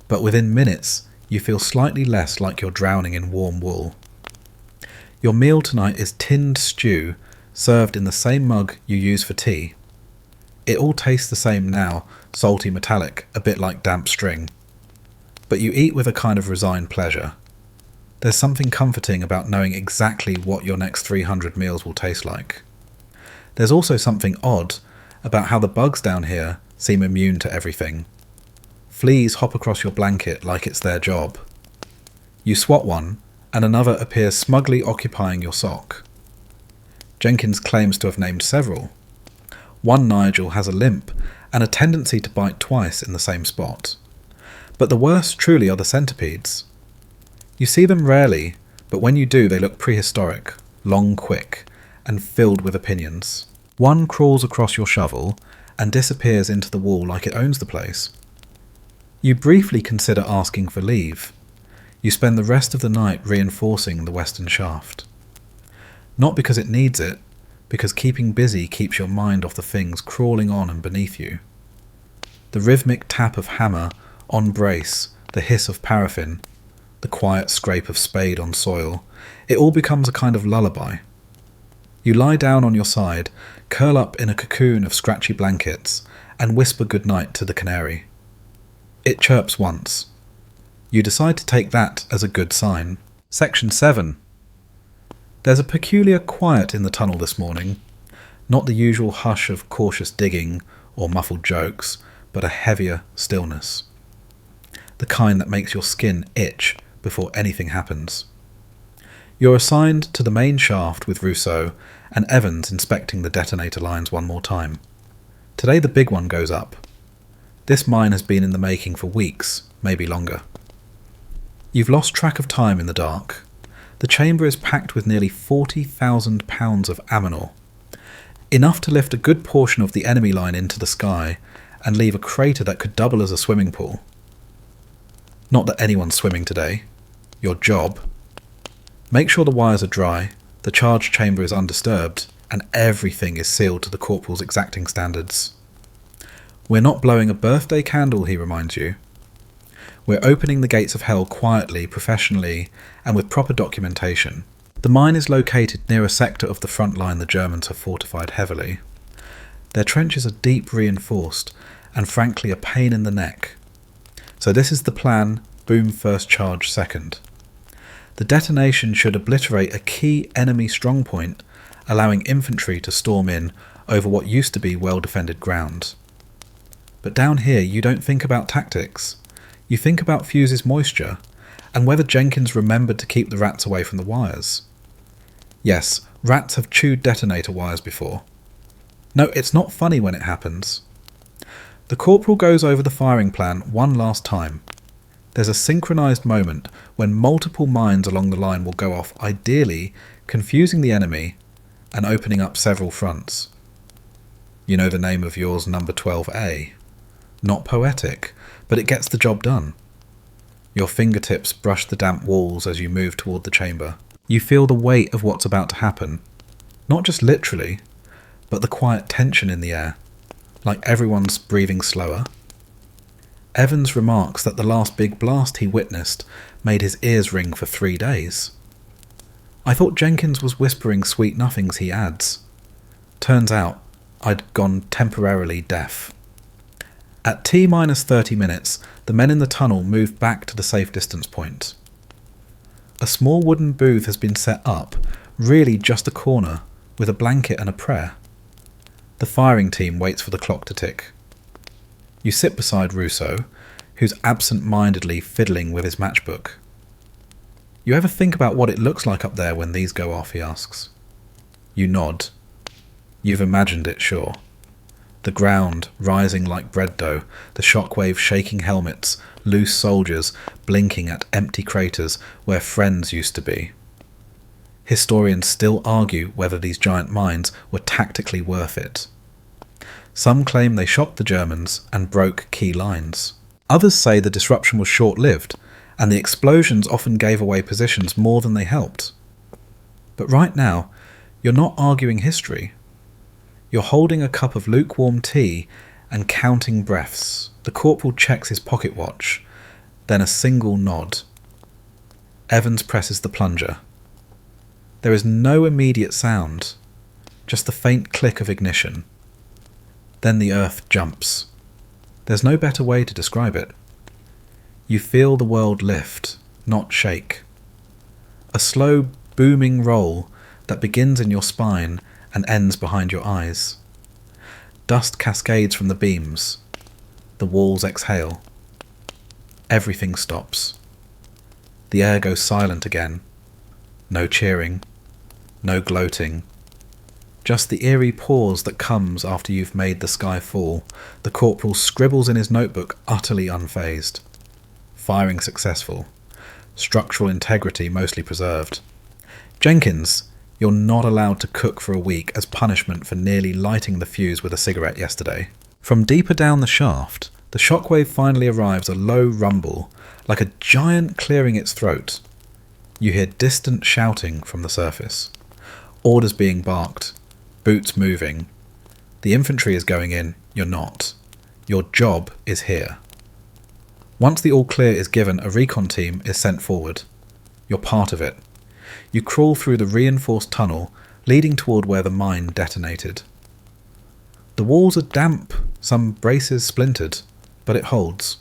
but within minutes you feel slightly less like you're drowning in warm wool. Your meal tonight is tinned stew, served in the same mug you use for tea. It all tastes the same now, salty metallic, a bit like damp string. But you eat with a kind of resigned pleasure. There's something comforting about knowing exactly what your next 300 meals will taste like. There's also something odd about how the bugs down here seem immune to everything. Fleas hop across your blanket like it's their job. You swat one, and another appears smugly occupying your sock. Jenkins claims to have named several. One Nigel has a limp and a tendency to bite twice in the same spot. But the worst truly are the centipedes. You see them rarely, but when you do they look prehistoric, long, quick, and filled with opinions. One crawls across your shovel and disappears into the wall like it owns the place. You briefly consider asking for leave. You spend the rest of the night reinforcing the western shaft. Not because it needs it, because keeping busy keeps your mind off the things crawling on and beneath you. The rhythmic tap of hammer on brace, the hiss of paraffin, the quiet scrape of spade on soil, it all becomes a kind of lullaby. You lie down on your side, curl up in a cocoon of scratchy blankets, and whisper goodnight to the canary. It chirps once. You decide to take that as a good sign. Section 7. There's a peculiar quiet in the tunnel this morning. Not the usual hush of cautious digging or muffled jokes, but a heavier stillness. The kind that makes your skin itch before anything happens. You're assigned to the main shaft with Rousseau and Evans inspecting the detonator lines one more time. Today the big one goes up. This mine has been in the making for weeks, maybe longer. You've lost track of time in the dark. The chamber is packed with nearly 40,000 pounds of ammonor, enough to lift a good portion of the enemy line into the sky and leave a crater that could double as a swimming pool. Not that anyone's swimming today. Your job. Make sure the wires are dry, the charge chamber is undisturbed, and everything is sealed to the corporal's exacting standards. We're not blowing a birthday candle, he reminds you. We're opening the gates of hell quietly, professionally, and with proper documentation. The mine is located near a sector of the front line the Germans have fortified heavily. Their trenches are deep reinforced, and frankly a pain in the neck. So this is the plan, boom first, charge second. The detonation should obliterate a key enemy strongpoint, allowing infantry to storm in over what used to be well-defended ground. But down here you don't think about tactics. You think about Fuse's moisture, and whether Jenkins remembered to keep the rats away from the wires. Yes, rats have chewed detonator wires before. No, it's not funny when it happens. The corporal goes over the firing plan one last time. There's a synchronized moment when multiple mines along the line will go off, ideally confusing the enemy and opening up several fronts. You know the name of yours, number 12A. Not poetic, but it gets the job done. Your fingertips brush the damp walls as you move toward the chamber. You feel the weight of what's about to happen. Not just literally, but the quiet tension in the air, like everyone's breathing slower. Evans remarks that the last big blast he witnessed made his ears ring for 3 days. I thought Jenkins was whispering sweet nothings, he adds. Turns out I'd gone temporarily deaf. At T-30 minutes, the men in the tunnel moved back to the safe distance point. A small wooden booth has been set up, really just a corner, with a blanket and a prayer. The firing team waits for the clock to tick. You sit beside Rousseau, who's absent-mindedly fiddling with his matchbook. You ever think about what it looks like up there when these go off, he asks. You nod. You've imagined it, sure. The ground rising like bread dough, the shockwave shaking helmets, loose soldiers blinking at empty craters where friends used to be. Historians still argue whether these giant mines were tactically worth it. Some claim they shocked the Germans and broke key lines. Others say the disruption was short-lived, and the explosions often gave away positions more than they helped. But right now, you're not arguing history. You're holding a cup of lukewarm tea and counting breaths. The corporal checks his pocket watch, then a single nod. Evans presses the plunger. There is no immediate sound, just the faint click of ignition. Then the earth jumps. There's no better way to describe it. You feel the world lift, not shake. a slow, booming roll that begins in your spine and ends behind your eyes. Dust cascades from the beams. The walls exhale. Everything stops. The air goes silent again. No cheering. No gloating. Just the eerie pause that comes after you've made the sky fall. The corporal scribbles in his notebook, utterly unfazed. Firing successful. Structural integrity mostly preserved. Jenkins, you're not allowed to cook for a week as punishment for nearly lighting the fuse with a cigarette yesterday. From deeper down the shaft, the shockwave finally arrives, a low rumble, like a giant clearing its throat. You hear distant shouting from the surface. Orders being barked. Boots moving. The infantry is going in, you're not. Your job is here. Once the all clear is given, a recon team is sent forward. You're part of it. You crawl through the reinforced tunnel, leading toward where the mine detonated. The walls are damp, some braces splintered, but it holds.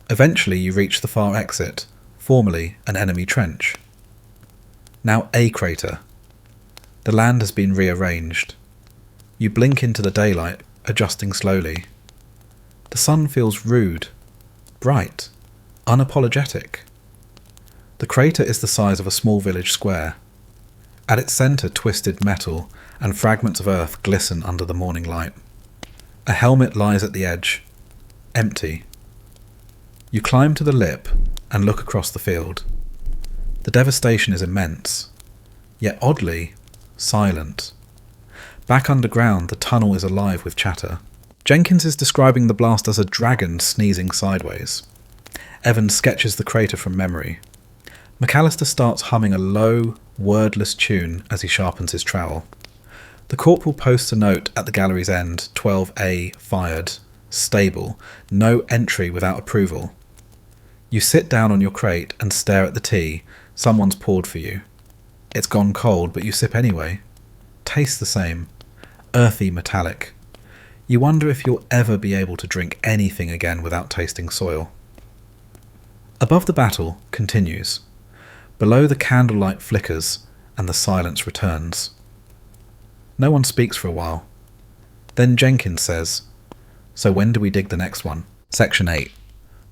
Eventually you reach the far exit, formerly an enemy trench. Now a crater. The land has been rearranged. You blink into the daylight, adjusting slowly. The sun feels rude, bright, unapologetic. The crater is the size of a small village square. At its centre, twisted metal and fragments of earth glisten under the morning light. A helmet lies at the edge, empty. You climb to the lip and look across the field. The devastation is immense, yet oddly silent. Back underground, the tunnel is alive with chatter. Jenkins is describing the blast as a dragon sneezing sideways. Evans sketches the crater from memory. McAllister starts humming a low, wordless tune as he sharpens his trowel. The corporal posts a note at the gallery's end, 12A fired, stable, no entry without approval. You sit down on your crate and stare at the tea someone's poured for you. It's gone cold, but you sip anyway. Tastes the same. Earthy, metallic. You wonder if you'll ever be able to drink anything again without tasting soil. Above the battle continues. Below the candlelight flickers and the silence returns. No one speaks for a while. Then Jenkins says, "So when do we dig the next one?" Section 8.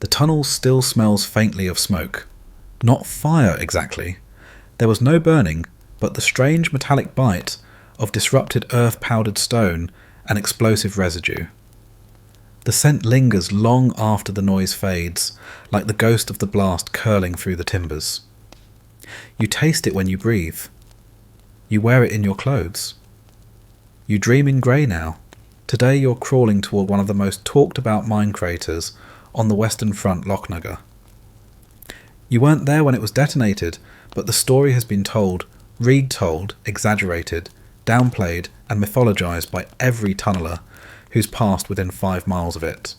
The tunnel still smells faintly of smoke. Not fire exactly. There was no burning, but the strange metallic bite of disrupted earth-powdered stone and explosive residue. The scent lingers long after the noise fades, like the ghost of the blast curling through the timbers. You taste it when you breathe. You wear it in your clothes. You dream in grey now. Today you're crawling toward one of the most talked about mine craters on the Western Front, Lochnagar. You weren't there when it was detonated, but the story has been told, retold, exaggerated, downplayed and mythologized by every tunneler who's passed within 5 miles of it.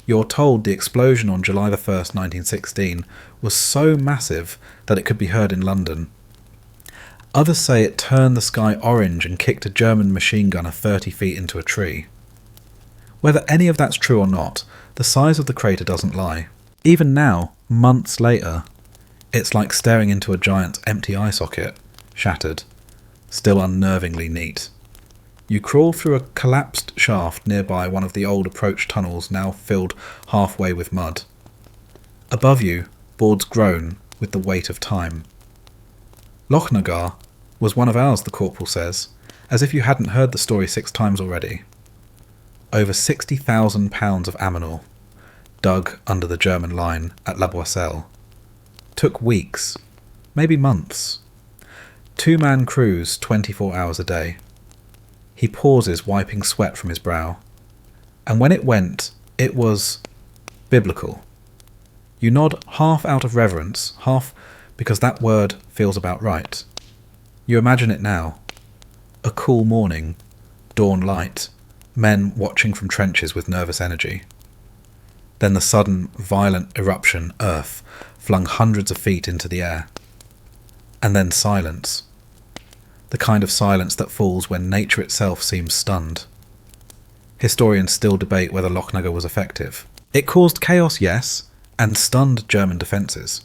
You're told the explosion on July the 1st, 1916 was so massive that it could be heard in London. Others say it turned the sky orange and kicked a German machine gunner 30 feet into a tree. Whether any of that's true or not, the size of the crater doesn't lie. Even now, months later, it's like staring into a giant empty eye socket, shattered, still unnervingly neat. You crawl through a collapsed shaft nearby one of the old approach tunnels now filled halfway with mud. Above you, boards groan with the weight of time. Lochnagar was one of ours, the corporal says, as if you hadn't heard the story 6 times already. Over 60,000 pounds of aminal, dug under the German line at La Boisselle. Took weeks, maybe months. 2-man crews 24 hours a day. He pauses, wiping sweat from his brow. And when it went, it was biblical. You nod half out of reverence, half because that word feels about right. You imagine it now. A cool morning, dawn light, men watching from trenches with nervous energy. Then the sudden, violent eruption, earth, flung hundreds of feet into the air. And then silence. The kind of silence that falls when nature itself seems stunned. Historians still debate whether Lochnagar was effective. It caused chaos, yes, and stunned German defences.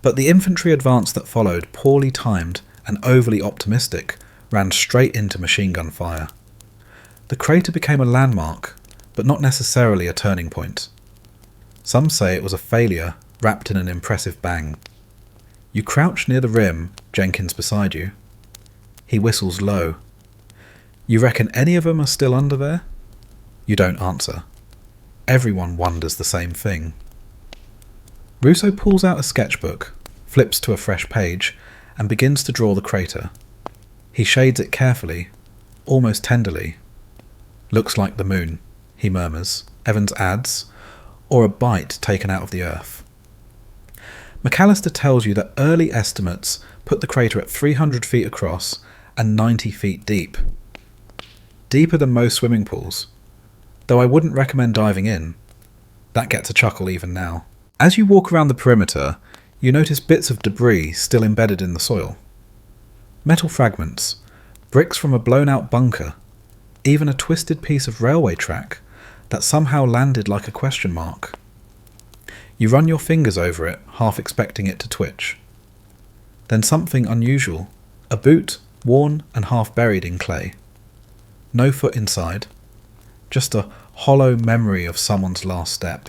But the infantry advance that followed, poorly timed and overly optimistic, ran straight into machine gun fire. The crater became a landmark, but not necessarily a turning point. Some say it was a failure wrapped in an impressive bang. You crouch near the rim, Jenkins beside you. He whistles low. You reckon any of them are still under there? You don't answer. Everyone wonders the same thing. Russo pulls out a sketchbook, flips to a fresh page, and begins to draw the crater. He shades it carefully, almost tenderly. Looks like the moon, he murmurs. Evans adds, or a bite taken out of the earth. McAllister tells you that early estimates put the crater at 300 feet across and 90 feet deep. Deeper than most swimming pools, though I wouldn't recommend diving in. That gets a chuckle even now. As you walk around the perimeter, you notice bits of debris still embedded in the soil. Metal fragments, bricks from a blown-out bunker, even a twisted piece of railway track that somehow landed like a question mark. You run your fingers over it, half expecting it to twitch. Then something unusual, a boot worn and half buried in clay. No foot inside, just a hollow memory of someone's last step.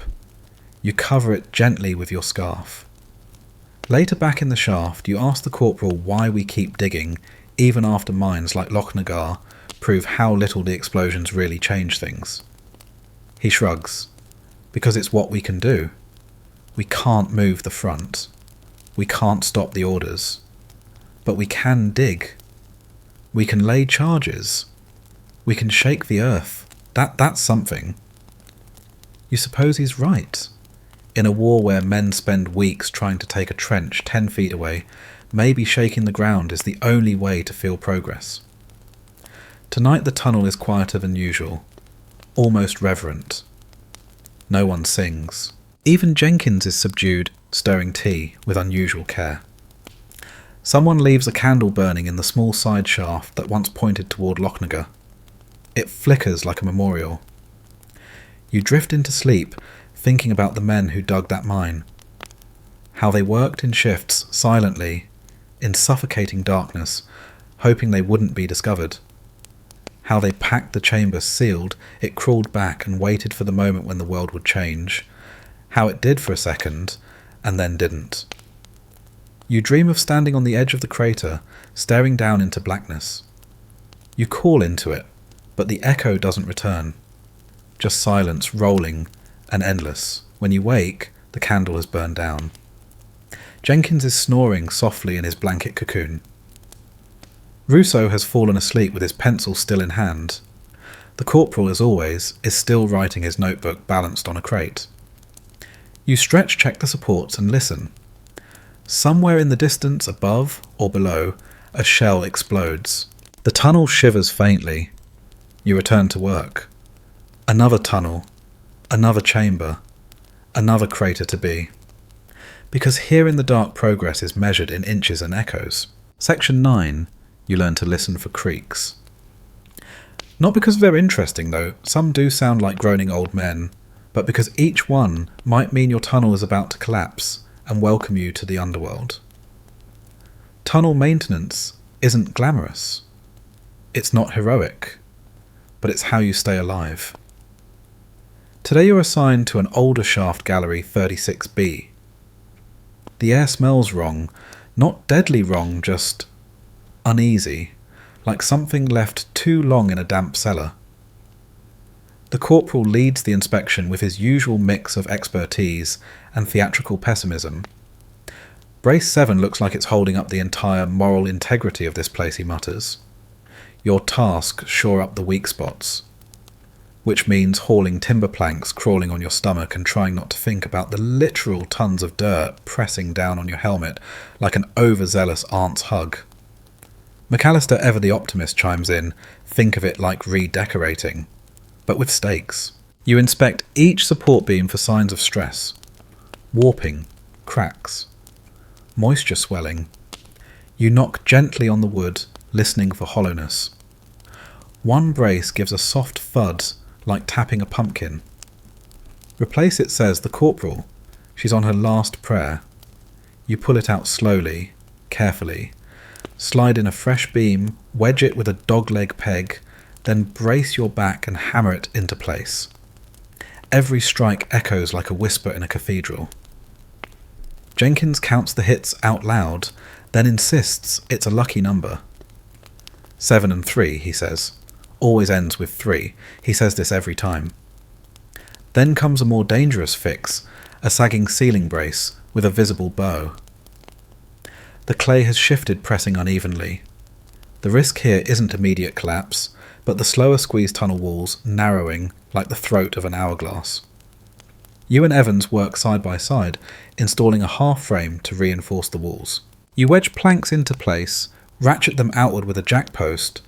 You cover it gently with your scarf. Later back in the shaft, you ask the corporal why we keep digging, even after mines like Lochnagar prove how little the explosions really change things. He shrugs. Because it's what we can do. We can't move the front. We can't stop the orders. But we can dig. We can lay charges. We can shake the earth. That's something. You suppose he's right? In a war where men spend weeks trying to take a trench 10 feet away, maybe shaking the ground is the only way to feel progress. Tonight the tunnel is quieter than usual, almost reverent. No one sings. Even Jenkins is subdued, stirring tea with unusual care. Someone leaves a candle burning in the small side shaft that once pointed toward Lochnagar. It flickers like a memorial. You drift into sleep, thinking about the men who dug that mine. How they worked in shifts, silently, in suffocating darkness, hoping they wouldn't be discovered. How they packed the chamber sealed, it crawled back and waited for the moment when the world would change. How it did for a second, and then didn't. You dream of standing on the edge of the crater, staring down into blackness. You call into it, but the echo doesn't return. Just silence, rolling and endless. When you wake, the candle has burned down. Jenkins is snoring softly in his blanket cocoon. Russo has fallen asleep with his pencil still in hand. The corporal, as always, is still writing his notebook balanced on a crate. You stretch check the supports and listen. Somewhere in the distance, above or below, a shell explodes. The tunnel shivers faintly. You return to work. Another tunnel, another chamber, another crater to be. Because here in the dark progress is measured in inches and echoes. Section 9, you learn to listen for creaks. Not because they're interesting though, some do sound like groaning old men, but because each one might mean your tunnel is about to collapse and welcome you to the underworld. Tunnel maintenance isn't glamorous. It's not heroic, but it's how you stay alive. Today you're assigned to an older shaft gallery 36B. The air smells wrong, not deadly wrong, just uneasy, like something left too long in a damp cellar. The corporal leads the inspection with his usual mix of expertise and theatrical pessimism. Brace 7 looks like it's holding up the entire moral integrity of this place, he mutters. Your task, shore up the weak spots. Which means hauling timber planks, crawling on your stomach and trying not to think about the literal tons of dirt pressing down on your helmet like an overzealous aunt's hug. McAllister, ever the optimist, chimes in, think of it like redecorating, but with stakes. You inspect each support beam for signs of stress. Warping, cracks, moisture swelling. You knock gently on the wood, listening for hollowness. One brace gives a soft thud like tapping a pumpkin. Replace it, says the corporal. She's on her last prayer. You pull it out slowly, carefully, slide in a fresh beam, wedge it with a dogleg peg, then brace your back and hammer it into place. Every strike echoes like a whisper in a cathedral. Jenkins counts the hits out loud, then insists it's a lucky number. 7 and 3, he says. Always ends with 3. He says this every time. Then comes a more dangerous fix, a sagging ceiling brace with a visible bow. The clay has shifted, pressing unevenly. The risk here isn't immediate collapse, but the slower squeeze tunnel walls narrowing like the throat of an hourglass. You and Evans work side by side, installing a half frame to reinforce the walls. You wedge planks into place, ratchet them outward with a jack post,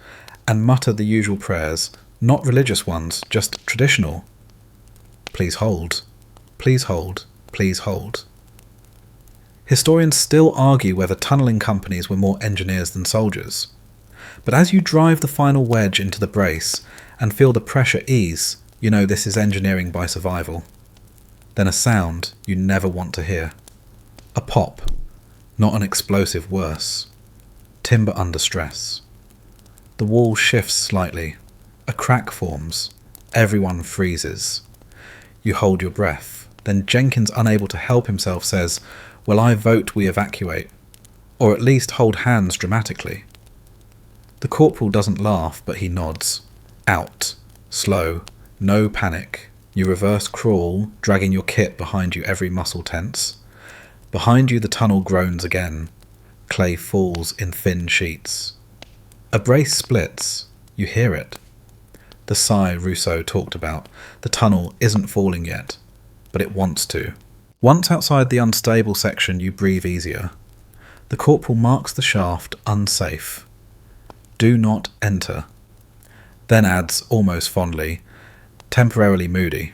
and mutter the usual prayers, not religious ones, just traditional. Please hold. Please hold. Please hold. Historians still argue whether tunnelling companies were more engineers than soldiers. But as you drive the final wedge into the brace and feel the pressure ease, you know this is engineering by survival. Then a sound you never want to hear. A pop, not an explosive worse. Timber under stress. The wall shifts slightly. A crack forms. Everyone freezes. You hold your breath. Then Jenkins, unable to help himself, says, "Well, I vote we evacuate. Or at least hold hands dramatically." The corporal doesn't laugh, but he nods. Out. Slow. No panic. You reverse crawl, dragging your kit behind you, every muscle tense. Behind you the tunnel groans again. Clay falls in thin sheets. A brace splits. You hear it. The sigh Rousseau talked about. The tunnel isn't falling yet, but it wants to. Once outside the unstable section, you breathe easier. The corporal marks the shaft unsafe. Do not enter. Then adds, almost fondly, temporarily moody.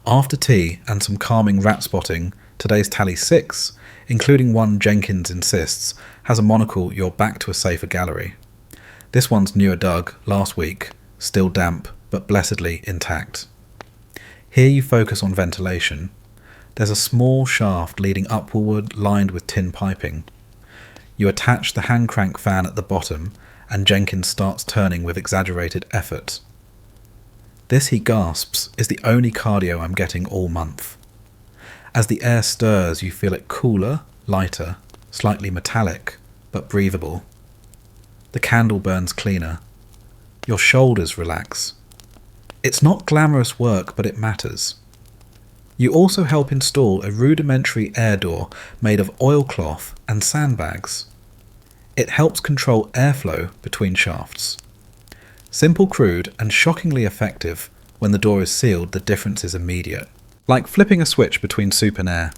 After tea and some calming rat spotting, today's tally 6, including one Jenkins insists, has a monocle "You're back to a safer gallery." This one's newer dug, last week, still damp, but blessedly intact. Here you focus on ventilation. There's a small shaft leading upward, lined with tin piping. You attach the hand crank fan at the bottom, and Jenkins starts turning with exaggerated effort. This, he gasps, is the only cardio I'm getting all month. As the air stirs, you feel it cooler, lighter, slightly metallic, but breathable. The candle burns cleaner. Your shoulders relax. It's not glamorous work, but it matters. You also help install a rudimentary air door made of oilcloth and sandbags. It helps control airflow between shafts. Simple, crude, and shockingly effective. When the door is sealed, the difference is immediate. Like flipping a switch between soup and air.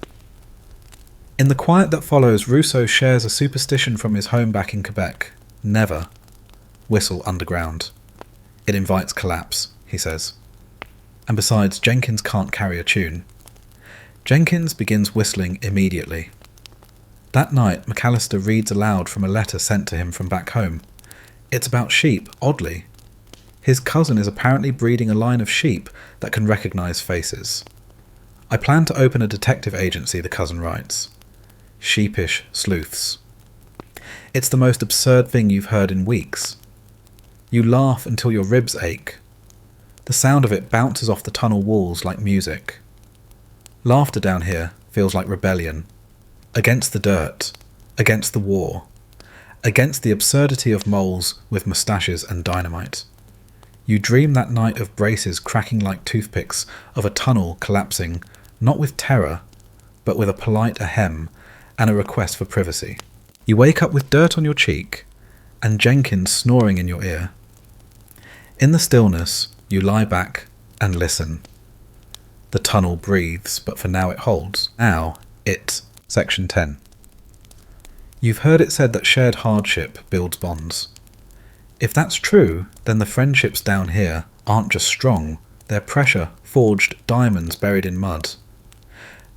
In the quiet that follows, Rousseau shares a superstition from his home back in Quebec. Never whistle underground. It invites collapse, he says. And besides, Jenkins can't carry a tune. Jenkins begins whistling immediately. That night, McAllister reads aloud from a letter sent to him from back home. It's about sheep, oddly. His cousin is apparently breeding a line of sheep that can recognise faces. I plan to open a detective agency, the cousin writes. Sheepish sleuths. It's the most absurd thing you've heard in weeks. You laugh until your ribs ache. The sound of it bounces off the tunnel walls like music. Laughter down here feels like rebellion. Against the dirt. Against the war. Against the absurdity of moles with moustaches and dynamite. You dream that night of braces cracking like toothpicks, of a tunnel collapsing, not with terror, but with a polite ahem and a request for privacy. You wake up with dirt on your cheek and Jenkins snoring in your ear. In the stillness, you lie back and listen. The tunnel breathes, but for now it holds. Now, it. Section 10. You've heard it said that shared hardship builds bonds. If that's true, then the friendships down here aren't just strong, they're pressure-forged diamonds buried in mud.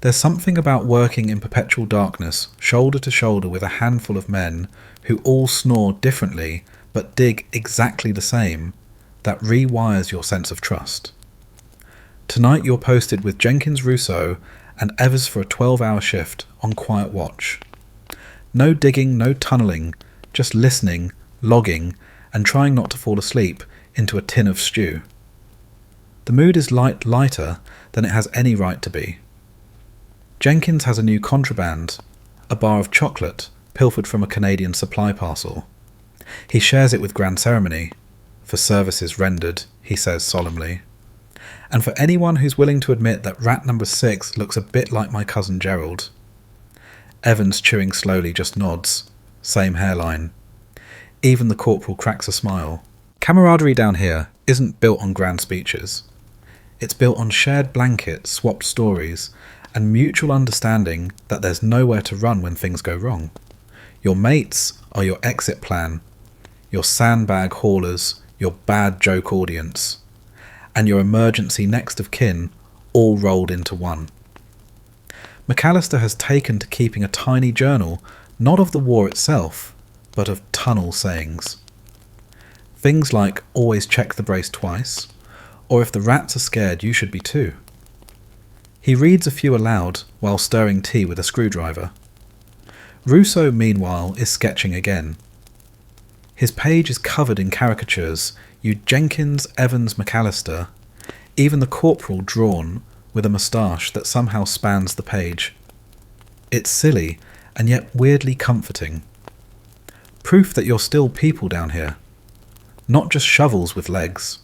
There's something about working in perpetual darkness, shoulder to shoulder with a handful of men who all snore differently but dig exactly the same, that rewires your sense of trust. Tonight you're posted with Jenkins Rousseau and Evers for a 12-hour shift on quiet watch. No digging, no tunnelling, just listening, logging, and trying not to fall asleep into a tin of stew. The mood is lighter than it has any right to be. Jenkins has a new contraband, a bar of chocolate pilfered from a Canadian supply parcel. He shares it with grand ceremony, for services rendered, he says solemnly. And for anyone who's willing to admit that rat number 6 looks a bit like my cousin Gerald. Evans, chewing slowly, just nods. Same hairline. Even the corporal cracks a smile. Camaraderie down here isn't built on grand speeches. It's built on shared blankets, swapped stories, and mutual understanding that there's nowhere to run when things go wrong. Your mates are your exit plan, your sandbag haulers, your bad joke audience, and your emergency next of kin all rolled into one. McAllister has taken to keeping a tiny journal, not of the war itself, but of tunnel sayings. Things like always check the brace twice, or if the rats are scared you should be too. He reads a few aloud while stirring tea with a screwdriver. Rousseau, meanwhile, is sketching again. His page is covered in caricatures, you Jenkins, Evans, McAllister, even the corporal drawn with a moustache that somehow spans the page. It's silly, and yet weirdly comforting. Proof that you're still people down here, not just shovels with legs.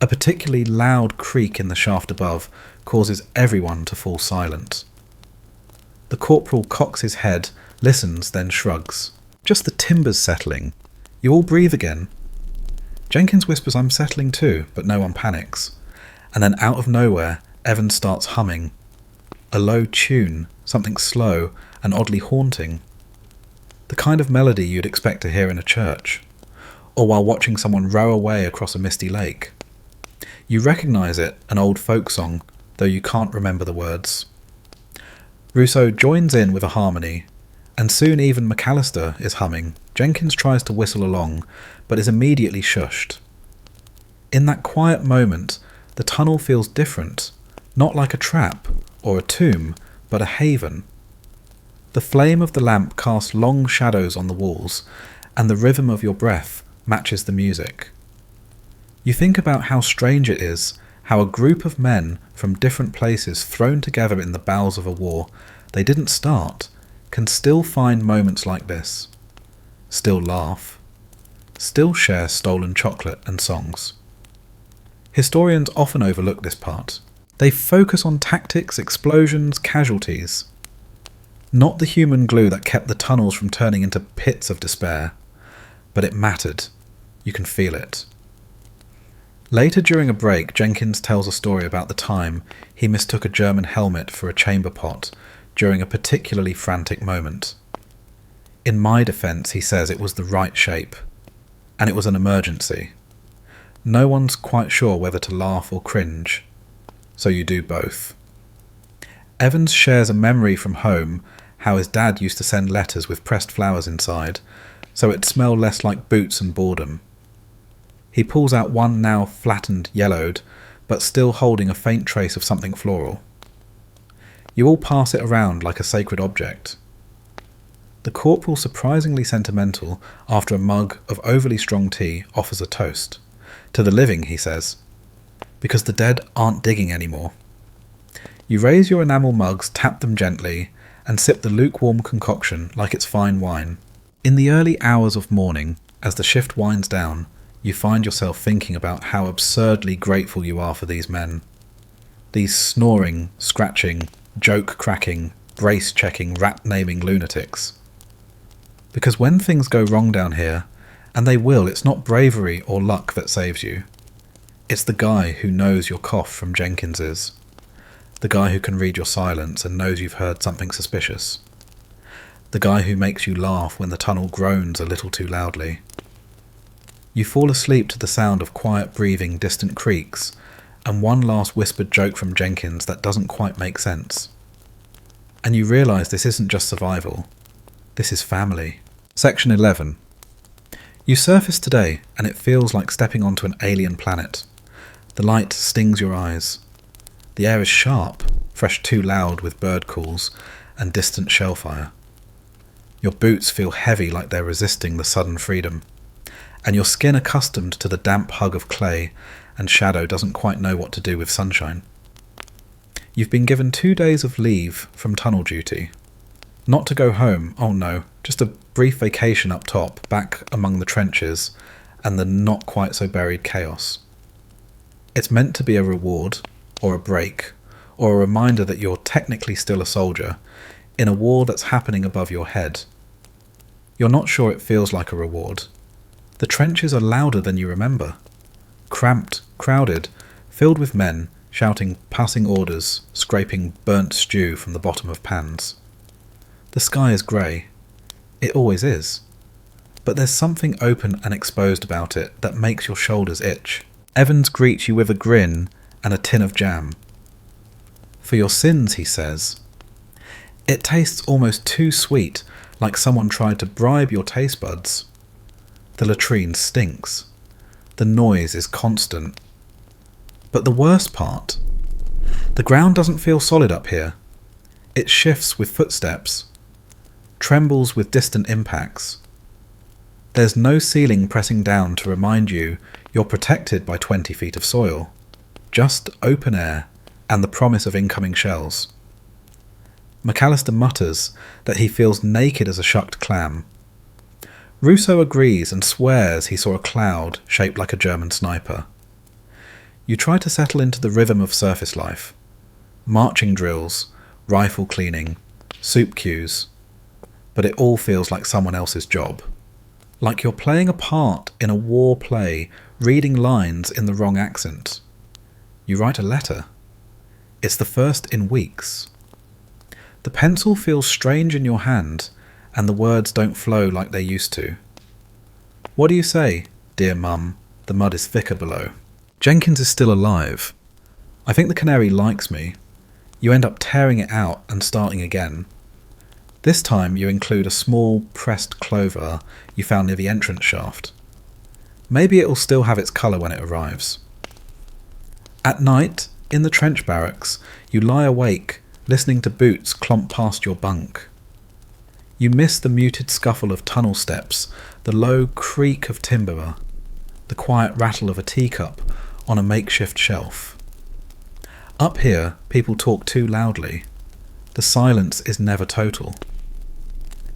A particularly loud creak in the shaft above causes everyone to fall silent. The corporal cocks his head, listens, then shrugs. Just the timbers settling. You all breathe again. Jenkins whispers, I'm settling too, but no one panics. And then out of nowhere, Evans starts humming. A low tune, something slow and oddly haunting. The kind of melody you'd expect to hear in a church, or while watching someone row away across a misty lake. You recognise it, an old folk song, though you can't remember the words. Rousseau joins in with a harmony, and soon even McAllister is humming. Jenkins tries to whistle along, but is immediately shushed. In that quiet moment, the tunnel feels different, not like a trap or a tomb, but a haven. The flame of the lamp casts long shadows on the walls, and the rhythm of your breath matches the music. You think about how strange it is, how a group of men from different places thrown together in the bowels of a war they didn't start, can still find moments like this. Still laugh. Still share stolen chocolate and songs. Historians often overlook this part. They focus on tactics, explosions, casualties. Not the human glue that kept the tunnels from turning into pits of despair. But it mattered. You can feel it. Later during a break, Jenkins tells a story about the time he mistook a German helmet for a chamber pot during a particularly frantic moment. In my defence, he says it was the right shape, and it was an emergency. No one's quite sure whether to laugh or cringe, so you do both. Evans shares a memory from home how his dad used to send letters with pressed flowers inside, so it smelled less like boots and boredom. He pulls out one now flattened, yellowed, but still holding a faint trace of something floral. You all pass it around like a sacred object. The corporal, surprisingly sentimental, after a mug of overly strong tea, offers a toast. To the living, he says, because the dead aren't digging anymore. You raise your enamel mugs, tap them gently, and sip the lukewarm concoction like it's fine wine. In the early hours of morning, as the shift winds down, you find yourself thinking about how absurdly grateful you are for these men. These snoring, scratching, joke-cracking, brace-checking, rat-naming lunatics. Because when things go wrong down here, and they will, it's not bravery or luck that saves you. It's the guy who knows your cough from Jenkins's. The guy who can read your silence and knows you've heard something suspicious. The guy who makes you laugh when the tunnel groans a little too loudly. You fall asleep to the sound of quiet breathing, distant creaks, and one last whispered joke from Jenkins that doesn't quite make sense. And you realise this isn't just survival. This is family. Section 11. You surface today, and it feels like stepping onto an alien planet. The light stings your eyes. The air is sharp, fresh too loud with bird calls and distant shell fire. Your boots feel heavy like they're resisting the sudden freedom, and your skin accustomed to the damp hug of clay and shadow doesn't quite know what to do with sunshine. You've been given 2 days of leave from tunnel duty. Not to go home, oh no, just a brief vacation up top, back among the trenches and the not quite so buried chaos. It's meant to be a reward, or a break, or a reminder that you're technically still a soldier in a war that's happening above your head. You're not sure it feels like a reward. The trenches are louder than you remember. Cramped, crowded, filled with men shouting passing orders, scraping burnt stew from the bottom of pans. The sky is grey. It always is. But there's something open and exposed about it that makes your shoulders itch. Evans greets you with a grin and a tin of jam. For your sins, he says. It tastes almost too sweet, like someone tried to bribe your taste buds. The latrine stinks. The noise is constant. But the worst part, the ground doesn't feel solid up here. It shifts with footsteps, trembles with distant impacts. There's no ceiling pressing down to remind you you're protected by 20 feet of soil. Just open air and the promise of incoming shells. McAllister mutters that he feels naked as a shucked clam. Russo agrees and swears he saw a cloud shaped like a German sniper. You try to settle into the rhythm of surface life. Marching drills, rifle cleaning, soup queues. But it all feels like someone else's job. Like you're playing a part in a war play, reading lines in the wrong accent. You write a letter. It's the first in weeks. The pencil feels strange in your hand, and the words don't flow like they used to. What do you say, dear mum? The mud is thicker below. Jenkins is still alive. I think the canary likes me. You end up tearing it out and starting again. This time you include a small pressed clover you found near the entrance shaft. Maybe it'll still have its colour when it arrives. At night, in the trench barracks, you lie awake, listening to boots clomp past your bunk. You miss the muted scuffle of tunnel steps, the low creak of timber, the quiet rattle of a teacup on a makeshift shelf. Up here, people talk too loudly. The silence is never total.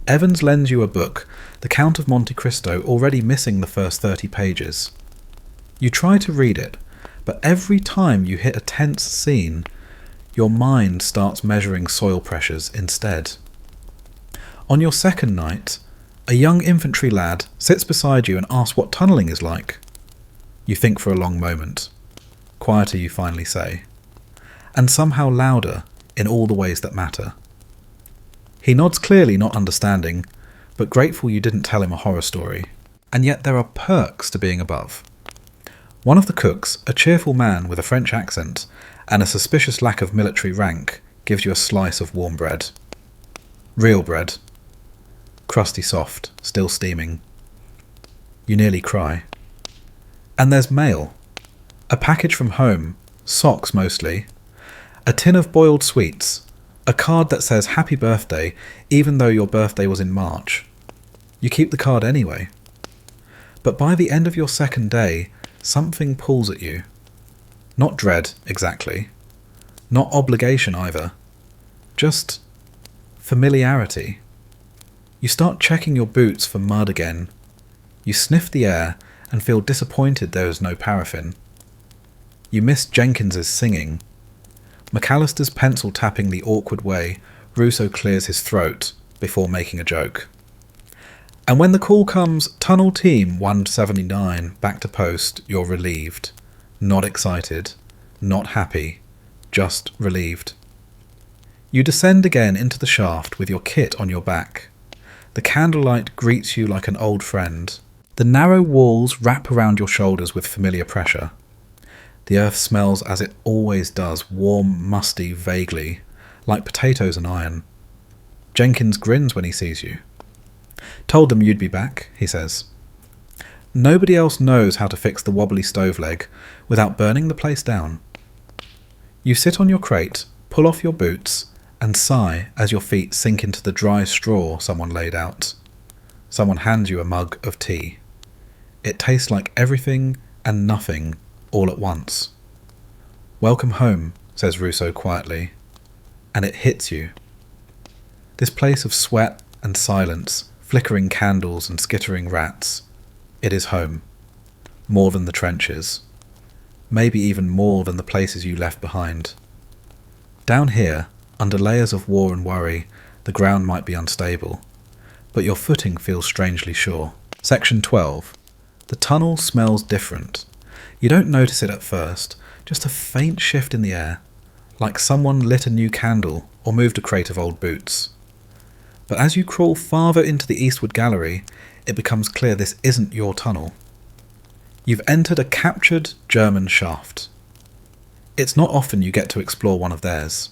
Evans lends you a book, The Count of Monte Cristo, already missing the first 30 pages. You try to read it, but every time you hit a tense scene, your mind starts measuring soil pressures instead. On your second night, a young infantry lad sits beside you and asks what tunnelling is like. You think for a long moment. Quieter, you finally say. And somehow louder in all the ways that matter. He nods clearly, not understanding, but grateful you didn't tell him a horror story. And yet there are perks to being above. One of the cooks, a cheerful man with a French accent and a suspicious lack of military rank, gives you a slice of warm bread. Real bread. Crusty soft, still steaming. You nearly cry. And there's mail. A package from home, socks mostly, a tin of boiled sweets, a card that says happy birthday even though your birthday was in March. You keep the card anyway. But by the end of your second day, something pulls at you. Not dread, exactly. Not obligation either. Just familiarity. You start checking your boots for mud again. You sniff the air and feel disappointed there is no paraffin. You miss Jenkins's singing. McAllister's pencil tapping the awkward way Russo clears his throat before making a joke. And when the call comes, Tunnel Team 179, back to post, you're relieved. Not excited. Not happy. Just relieved. You descend again into the shaft with your kit on your back. The candlelight greets you like an old friend. The narrow walls wrap around your shoulders with familiar pressure. The earth smells as it always does, warm, musty, vaguely, like potatoes and iron. Jenkins grins when he sees you. Told them you'd be back, he says. Nobody else knows how to fix the wobbly stove leg without burning the place down. You sit on your crate, pull off your boots and sigh as your feet sink into the dry straw someone laid out. Someone hands you a mug of tea. It tastes like everything and nothing all at once. "Welcome home," says Rousseau quietly, and it hits you. This place of sweat and silence, flickering candles and skittering rats, it is home. More than the trenches. Maybe even more than the places you left behind. Down here, under layers of war and worry, the ground might be unstable, but your footing feels strangely sure. Section 12. The tunnel smells different. You don't notice it at first, just a faint shift in the air, like someone lit a new candle or moved a crate of old boots. But as you crawl farther into the eastward gallery, it becomes clear this isn't your tunnel. You've entered a captured German shaft. It's not often you get to explore one of theirs.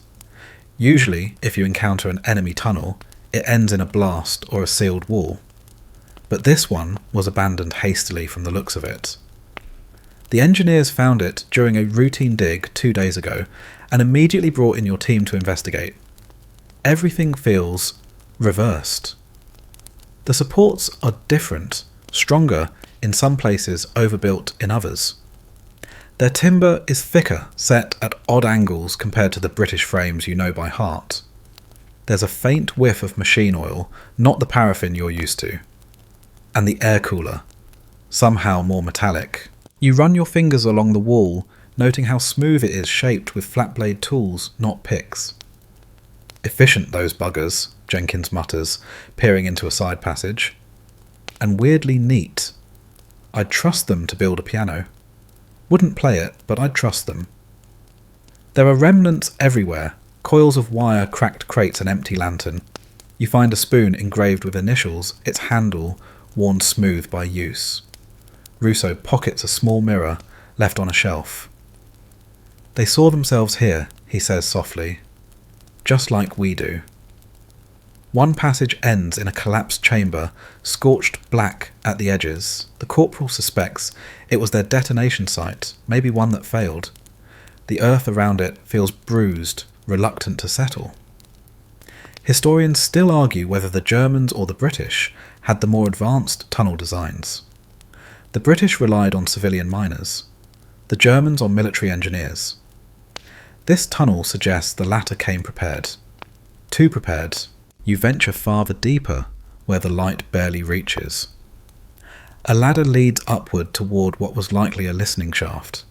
Usually, if you encounter an enemy tunnel, it ends in a blast or a sealed wall. But this one was abandoned hastily from the looks of it. The engineers found it during a routine dig 2 days ago and immediately brought in your team to investigate. Everything feels reversed. The supports are different, stronger in some places, overbuilt in others. Their timber is thicker, set at odd angles compared to the British frames you know by heart. There's a faint whiff of machine oil, not the paraffin you're used to. And the air cooler, somehow more metallic. You run your fingers along the wall, noting how smooth it is shaped with flat blade tools, not picks. "Efficient, those buggers," Jenkins mutters, peering into a side passage. "And weirdly neat. I'd trust them to build a piano. Wouldn't play it, but I'd trust them." There are remnants everywhere, coils of wire, cracked crates, an empty lantern. You find a spoon engraved with initials, its handle worn smooth by use. Rousseau pockets a small mirror left on a shelf. "They saw themselves here," he says softly, "just like we do." One passage ends in a collapsed chamber, scorched black at the edges. The corporal suspects it was their detonation site, maybe one that failed. The earth around it feels bruised, reluctant to settle. Historians still argue whether the Germans or the British had the more advanced tunnel designs. The British relied on civilian miners, the Germans on military engineers. This tunnel suggests the latter came prepared. Too prepared. You venture farther deeper, where the light barely reaches. A ladder leads upward toward what was likely a listening shaft.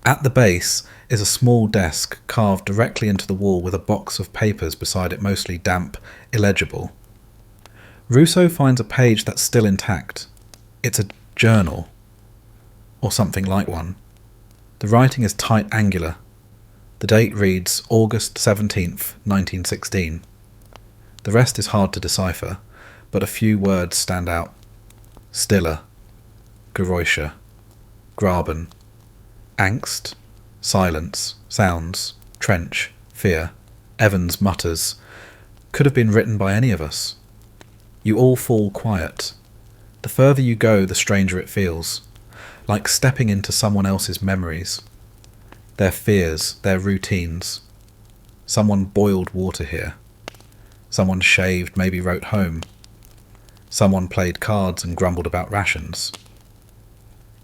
At the base is a small desk carved directly into the wall with a box of papers beside it, mostly damp, illegible. Rousseau finds a page that's still intact. It's a journal, or something like one. The writing is tight angular. The date reads August 17th, 1916. The rest is hard to decipher, but a few words stand out. Stiller, Geräusche, Graben, Angst, silence, sounds, trench, fear. Evans mutters, "Could have been written by any of us." You all fall quiet. The further you go, the stranger it feels, like stepping into someone else's memories, their fears, their routines. Someone boiled water here. Someone shaved, maybe wrote home. Someone played cards and grumbled about rations.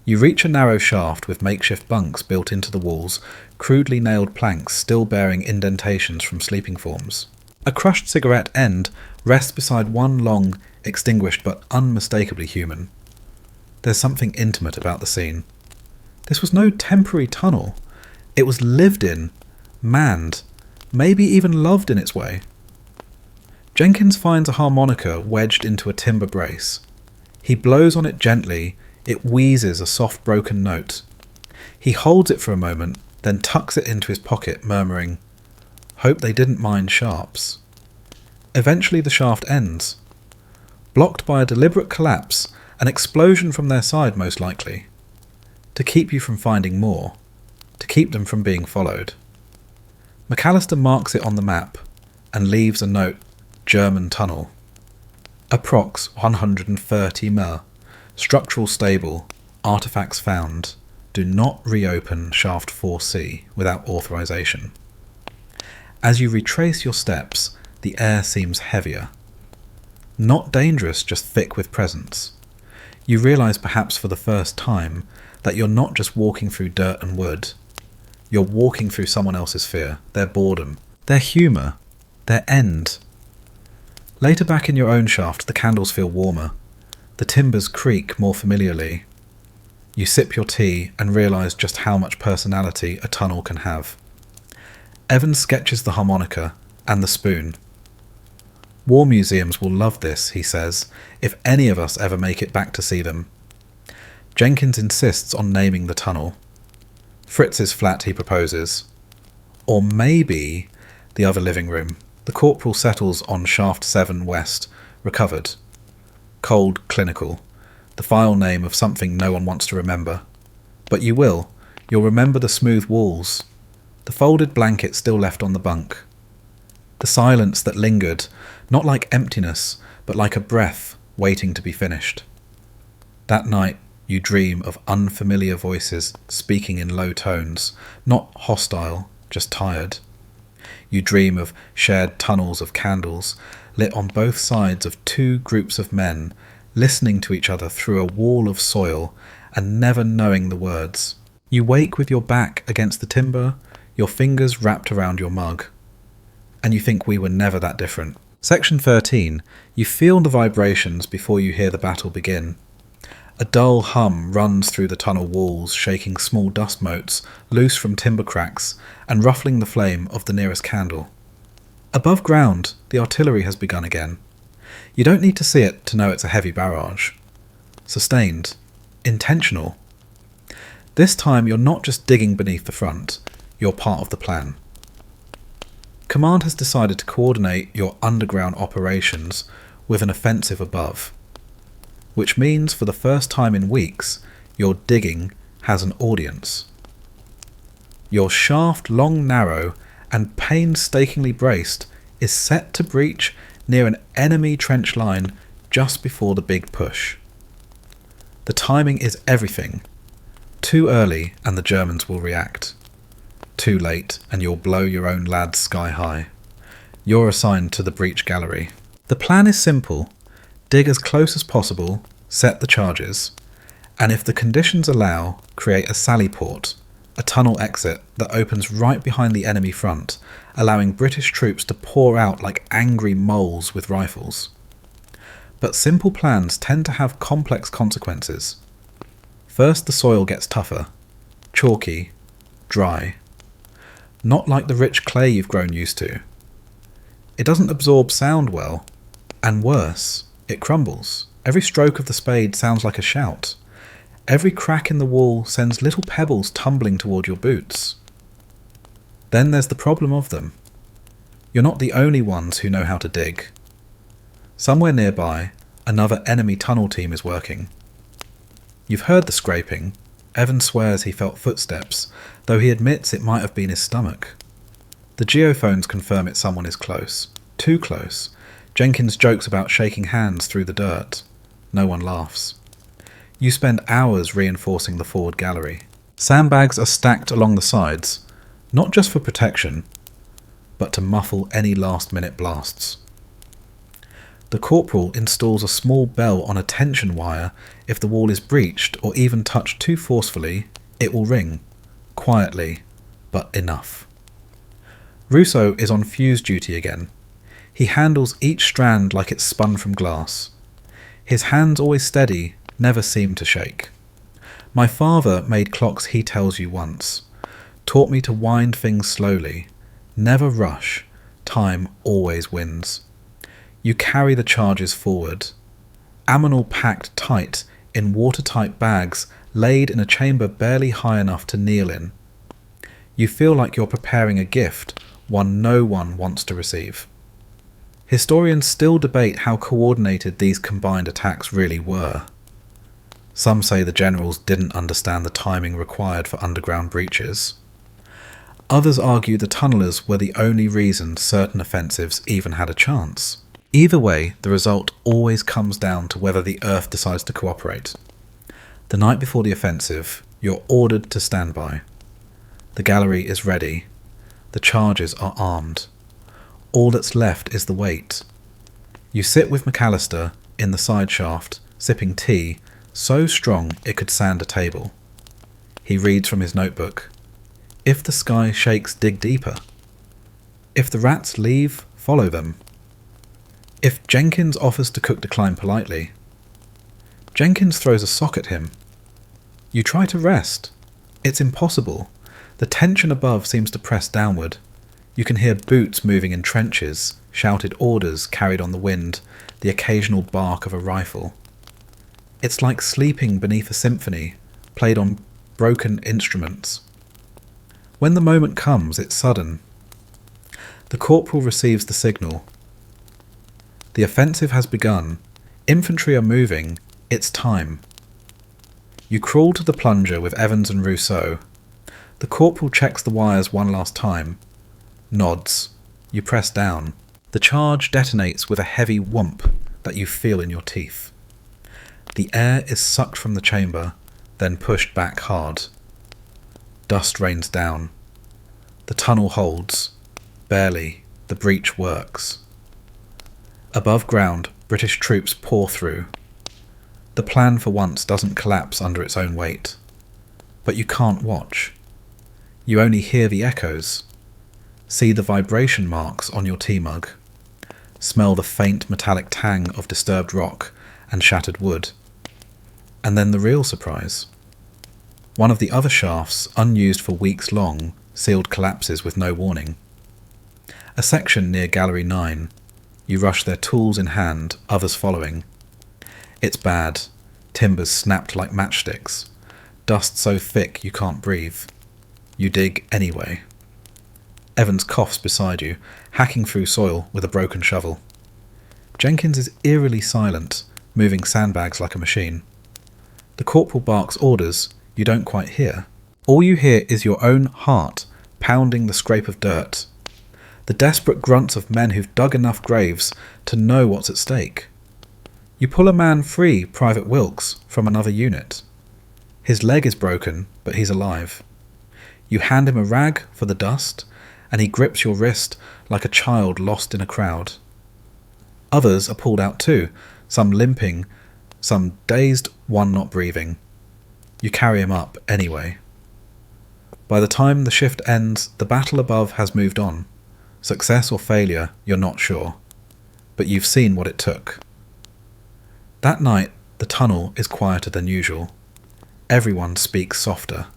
You reach a narrow shaft with makeshift bunks built into the walls, crudely nailed planks still bearing indentations from sleeping forms. A crushed cigarette end rests beside one long, extinguished but unmistakably human. There's something intimate about the scene. This was no temporary tunnel. It was lived in, manned, maybe even loved in its way. Jenkins finds a harmonica wedged into a timber brace. He blows on it gently. It wheezes a soft broken note. He holds it for a moment, then tucks it into his pocket, murmuring, "Hope they didn't mind sharps." Eventually the shaft ends. Blocked by a deliberate collapse, an explosion from their side most likely. To keep you from finding more. To keep them from being followed. McAllister marks it on the map and leaves a note, German tunnel. Approx 130 m. Structural stable. Artifacts found. Do not reopen shaft 4C without authorization. As you retrace your steps, the air seems heavier. Not dangerous, just thick with presence. You realise perhaps for the first time that you're not just walking through dirt and wood. You're walking through someone else's fear, their boredom, their humour, their end. Later back in your own shaft, the candles feel warmer. The timbers creak more familiarly. You sip your tea and realise just how much personality a tunnel can have. Evan sketches the harmonica and the spoon. War museums will love this, he says, if any of us ever make it back to see them. Jenkins insists on naming the tunnel. Fritz's flat, he proposes. Or maybe the other living room. The corporal settles on shaft 7 west, recovered. Cold, clinical. The file name of something no one wants to remember. But you will. You'll remember the smooth walls. The folded blanket still left on the bunk. The silence that lingered, not like emptiness, but like a breath waiting to be finished. That night, you dream of unfamiliar voices speaking in low tones, not hostile, just tired. You dream of shared tunnels of candles, lit on both sides of 2 groups of men, listening to each other through a wall of soil and never knowing the words. You wake with your back against the timber, your fingers wrapped around your mug. And you think we were never that different. Section 13. You feel the vibrations before you hear the battle begin. A dull hum runs through the tunnel walls, shaking small dust motes loose from timber cracks and ruffling the flame of the nearest candle. Above ground, the artillery has begun again. You don't need to see it to know it's a heavy barrage. Sustained. Intentional. This time you're not just digging beneath the front, you're part of the plan. Command has decided to coordinate your underground operations with an offensive above, which means for the first time in weeks, your digging has an audience. Your shaft, long, narrow, and painstakingly braced, is set to breach near an enemy trench line just before the big push. The timing is everything. Too early and the Germans will react. Too late and you'll blow your own lads sky high. You're assigned to the breach gallery. The plan is simple. Dig as close as possible, set the charges, and if the conditions allow, create a sally port, a tunnel exit that opens right behind the enemy front, allowing British troops to pour out like angry moles with rifles. But simple plans tend to have complex consequences. First, the soil gets tougher, chalky, dry. Not like the rich clay you've grown used to. It doesn't absorb sound well, and worse, it crumbles. Every stroke of the spade sounds like a shout. Every crack in the wall sends little pebbles tumbling toward your boots. Then there's the problem of them. You're not the only ones who know how to dig. Somewhere nearby, another enemy tunnel team is working. You've heard the scraping. Evan swears he felt footsteps, though he admits it might have been his stomach. The geophones confirm someone is close. Too close. Jenkins jokes about shaking hands through the dirt. No one laughs. You spend hours reinforcing the forward gallery. Sandbags are stacked along the sides, not just for protection, but to muffle any last-minute blasts. The corporal installs a small bell on a tension wire. If the wall is breached or even touched too forcefully, it will ring, quietly, but enough. Rousseau is on fuse duty again. He handles each strand like it's spun from glass. His hands always steady, never seem to shake. My father made clocks he tells you once, taught me to wind things slowly, never rush, time always wins. You carry the charges forward. Ammonal packed tight in watertight bags laid in a chamber barely high enough to kneel in. You feel like you're preparing a gift, one no one wants to receive. Historians still debate how coordinated these combined attacks really were. Some say the generals didn't understand the timing required for underground breaches. Others argue the tunnellers were the only reason certain offensives even had a chance. Either way, the result always comes down to whether the earth decides to cooperate. The night before the offensive, you're ordered to stand by. The gallery is ready. The charges are armed. All that's left is the weight. You sit with McAllister in the side shaft, sipping tea, so strong it could sand a table. He reads from his notebook. If the sky shakes, dig deeper. If the rats leave, follow them. If Jenkins offers to cook, decline politely. Jenkins throws a sock at him. You try to rest. It's impossible. The tension above seems to press downward. You can hear boots moving in trenches, shouted orders carried on the wind, the occasional bark of a rifle. It's like sleeping beneath a symphony, played on broken instruments. When the moment comes, it's sudden. The corporal receives the signal. The offensive has begun. Infantry are moving. It's time. You crawl to the plunger with Evans and Rousseau. The corporal checks the wires one last time. Nods. You press down. The charge detonates with a heavy whomp that you feel in your teeth. The air is sucked from the chamber, then pushed back hard. Dust rains down. The tunnel holds. Barely. The breach works. Above ground, British troops pour through. The plan for once doesn't collapse under its own weight. But you can't watch. You only hear the echoes. See the vibration marks on your tea mug. Smell the faint metallic tang of disturbed rock and shattered wood. And then the real surprise. One of the other shafts, unused for weeks long, sealed collapses with no warning. A section near Gallery 9. You rush their tools in hand, others following. It's bad. Timbers snapped like matchsticks. Dust so thick you can't breathe. You dig anyway. Evans coughs beside you, hacking through soil with a broken shovel. Jenkins is eerily silent, moving sandbags like a machine. The corporal barks orders you don't quite hear. All you hear is your own heart pounding the scrape of dirt. The desperate grunts of men who've dug enough graves to know what's at stake. You pull a man free, Private Wilkes, from another unit. His leg is broken, but he's alive. You hand him a rag for the dust, and he grips your wrist like a child lost in a crowd. Others are pulled out too, some limping, some dazed, one not breathing. You carry him up anyway. By the time the shift ends, the battle above has moved on. Success or failure, you're not sure. But you've seen what it took. That night, the tunnel is quieter than usual. Everyone speaks softer,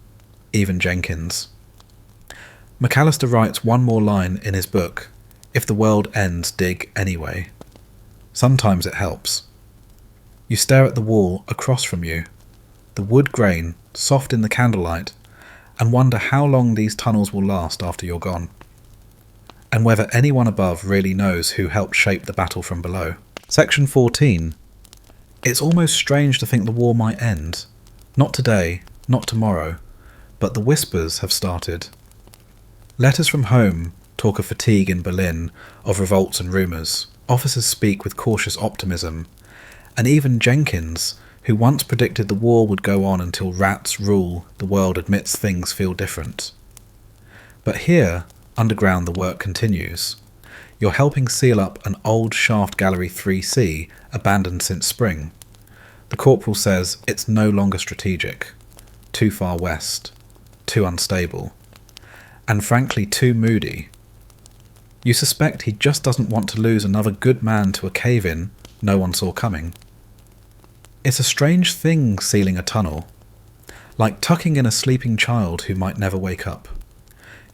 even Jenkins. McAllister writes one more line in his book, "If the world ends, dig anyway." Sometimes it helps. You stare at the wall across from you, the wood grain soft in the candlelight, and wonder how long these tunnels will last after you're gone. And whether anyone above really knows who helped shape the battle from below. Section 14. It's almost strange to think the war might end. Not today, not tomorrow, but the whispers have started. Letters from home talk of fatigue in Berlin, of revolts and rumours. Officers speak with cautious optimism. And even Jenkins, who once predicted the war would go on until rats rule, the world admits things feel different. But here, underground, the work continues. You're helping seal up an old shaft gallery 3C, abandoned since spring. The corporal says it's no longer strategic. Too far west. Too unstable. And frankly too moody. You suspect he just doesn't want to lose another good man to a cave-in no one saw coming. It's a strange thing sealing a tunnel. Like tucking in a sleeping child who might never wake up.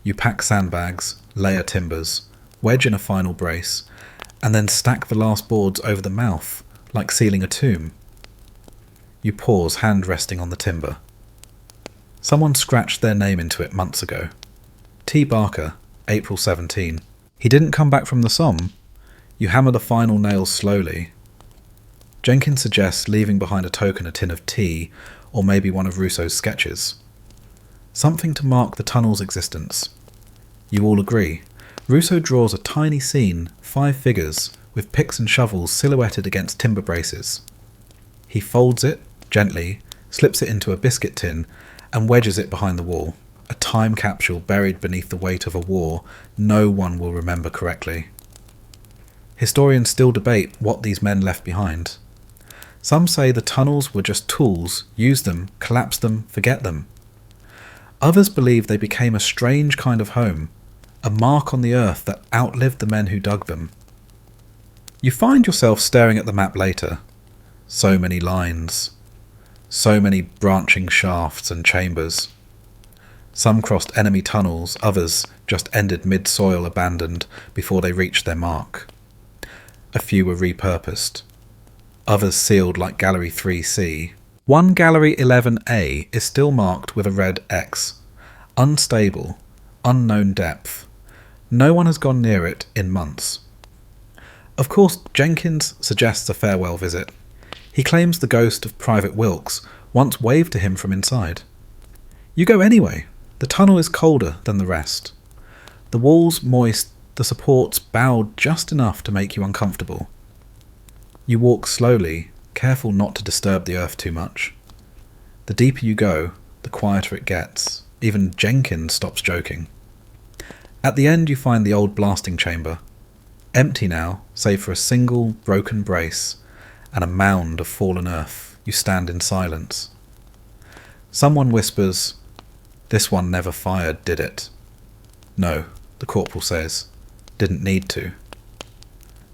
You pack sandbags, layer timbers, wedge in a final brace, and then stack the last boards over the mouth, like sealing a tomb. You pause, hand resting on the timber. Someone scratched their name into it months ago. T. Barker, April 17. He didn't come back from the Somme. You hammer the final nails slowly. Jenkins suggests leaving behind a token, a tin of tea, or maybe one of Rousseau's sketches. Something to mark the tunnel's existence. You all agree. Rousseau draws a tiny scene, 5 figures, with picks and shovels silhouetted against timber braces. He folds it, gently, slips it into a biscuit tin, and wedges it behind the wall. A time capsule buried beneath the weight of a war no one will remember correctly. Historians still debate what these men left behind. Some say the tunnels were just tools, use them, collapse them, forget them. Others believe they became a strange kind of home, a mark on the earth that outlived the men who dug them. You find yourself staring at the map later. So many lines. So many branching shafts and chambers. Some crossed enemy tunnels, others just ended mid-soil abandoned before they reached their mark. A few were repurposed. Others sealed like Gallery 3C. One Gallery 11A is still marked with a red X. Unstable, unknown depth. No one has gone near it in months. Of course, Jenkins suggests a farewell visit. He claims the ghost of Private Wilkes once waved to him from inside. You go anyway. The tunnel is colder than the rest. The walls moist, the supports bowed just enough to make you uncomfortable. You walk slowly, careful not to disturb the earth too much. The deeper you go, the quieter it gets. Even Jenkins stops joking. At the end you find the old blasting chamber. Empty now, save for a single broken brace and a mound of fallen earth. You stand in silence. Someone whispers, "This one never fired, did it?" "No," the corporal says. "Didn't need to."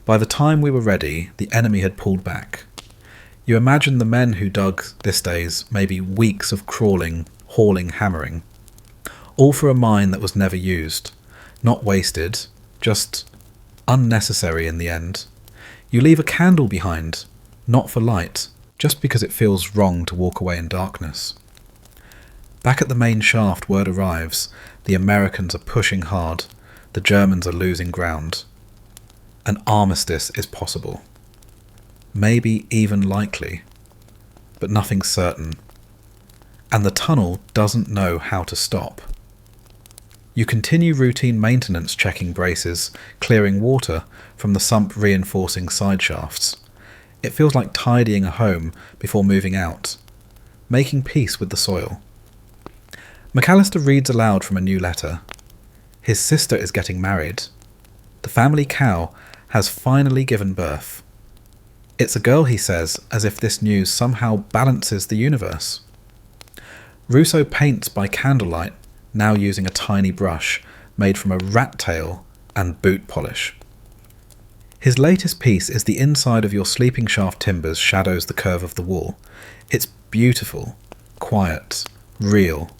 By the time we were ready, the enemy had pulled back. You imagine the men who dug this day's maybe weeks of crawling, hauling, hammering. All for a mine that was never used. Not wasted, just unnecessary in the end. You leave a candle behind, not for light, just because it feels wrong to walk away in darkness. Back at the main shaft, word arrives. The Americans are pushing hard. The Germans are losing ground. An armistice is possible. Maybe even likely. But nothing's certain. And the tunnel doesn't know how to stop. You continue routine maintenance, checking braces, clearing water from the sump reinforcing side shafts. It feels like tidying a home before moving out, making peace with the soil. McAllister reads aloud from a new letter. His sister is getting married. The family cow has finally given birth. It's a girl, he says, as if this news somehow balances the universe. Rousseau paints by candlelight, now using a tiny brush made from a rat tail and boot polish. His latest piece is the inside of your sleeping shaft timbers shadows the curve of the wall. It's beautiful, quiet, real.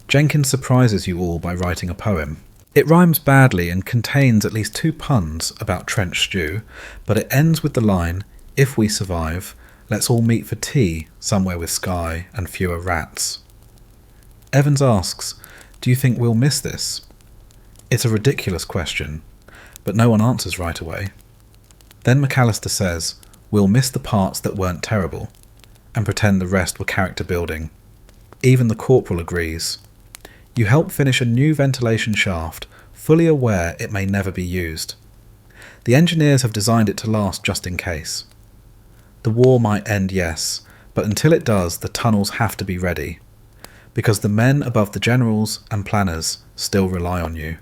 Jenkins surprises you all by writing a poem. It rhymes badly and contains at least 2 puns about trench stew, but it ends with the line, "If we survive, let's all meet for tea somewhere with sky and fewer rats." Evans asks, "Do you think we'll miss this?" It's a ridiculous question, but no one answers right away. Then McAllister says, "We'll miss the parts that weren't terrible," and pretend the rest were character building. Even the corporal agrees. You help finish a new ventilation shaft, fully aware it may never be used. The engineers have designed it to last just in case. The war might end, yes, but until it does, the tunnels have to be ready, because the men above the generals and planners still rely on you,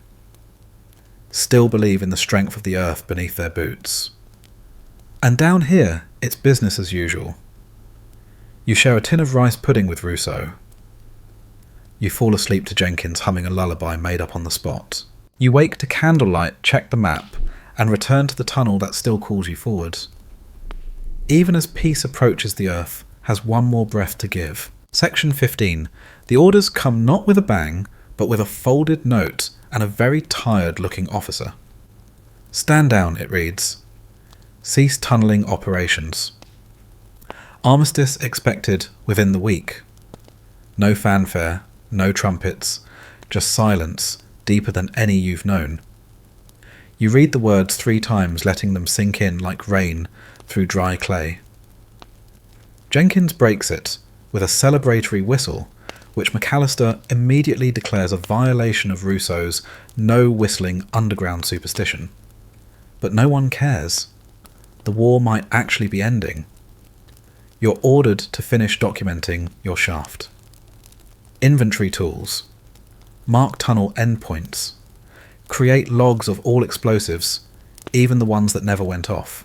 still believe in the strength of the earth beneath their boots. And down here, it's business as usual. You share a tin of rice pudding with Rousseau. You fall asleep to Jenkins humming a lullaby made up on the spot. You wake to candlelight, check the map, and return to the tunnel that still calls you forward. Even as peace approaches, the earth has one more breath to give. Section 15. The orders come not with a bang, but with a folded note and a very tired-looking officer. "Stand down," it reads. "Cease tunnelling operations. Armistice expected within the week. No fanfare, no trumpets, just silence deeper than any you've known." You read the words 3 times, letting them sink in like rain through dry clay. Jenkins breaks it with a celebratory whistle, which McAllister immediately declares a violation of Rousseau's no-whistling underground superstition. But no one cares. The war might actually be ending. You're ordered to finish documenting your shaft. Inventory tools. Mark tunnel endpoints. Create logs of all explosives. even the ones that never went off.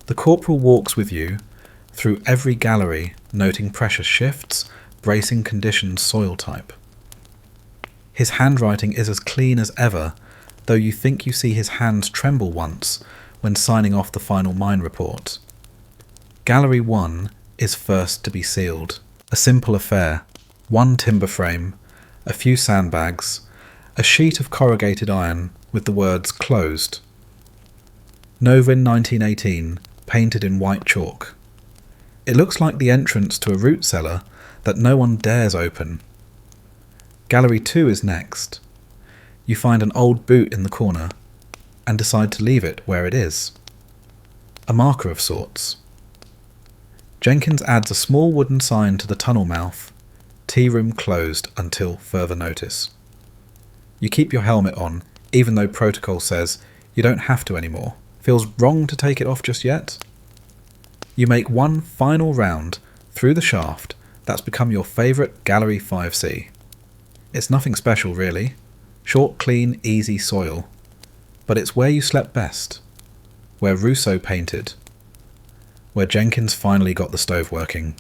The corporal walks with you through every gallery, noting pressure shifts, bracing conditions, soil type. His handwriting is as clean as ever, though you think you see his hands tremble once when signing off the final mine report. Gallery 1 is first to be sealed. A simple affair. 1 timber frame, a few sandbags, a sheet of corrugated iron with the words closed. Novin 1918, painted in white chalk. It looks like the entrance to a root cellar that no one dares open. Gallery 2 is next. You find an old boot in the corner and decide to leave it where it is. A marker of sorts. Jenkins adds a small wooden sign to the tunnel mouth. Tea room closed until further notice. You keep your helmet on, even though protocol says you don't have to anymore. Feels wrong to take it off just yet? You make one final round through the shaft that's become your favourite Gallery 5C. It's nothing special really. Short, clean, easy soil. But it's where you slept best. Where Rousseau painted. Where Jenkins finally got the stove working.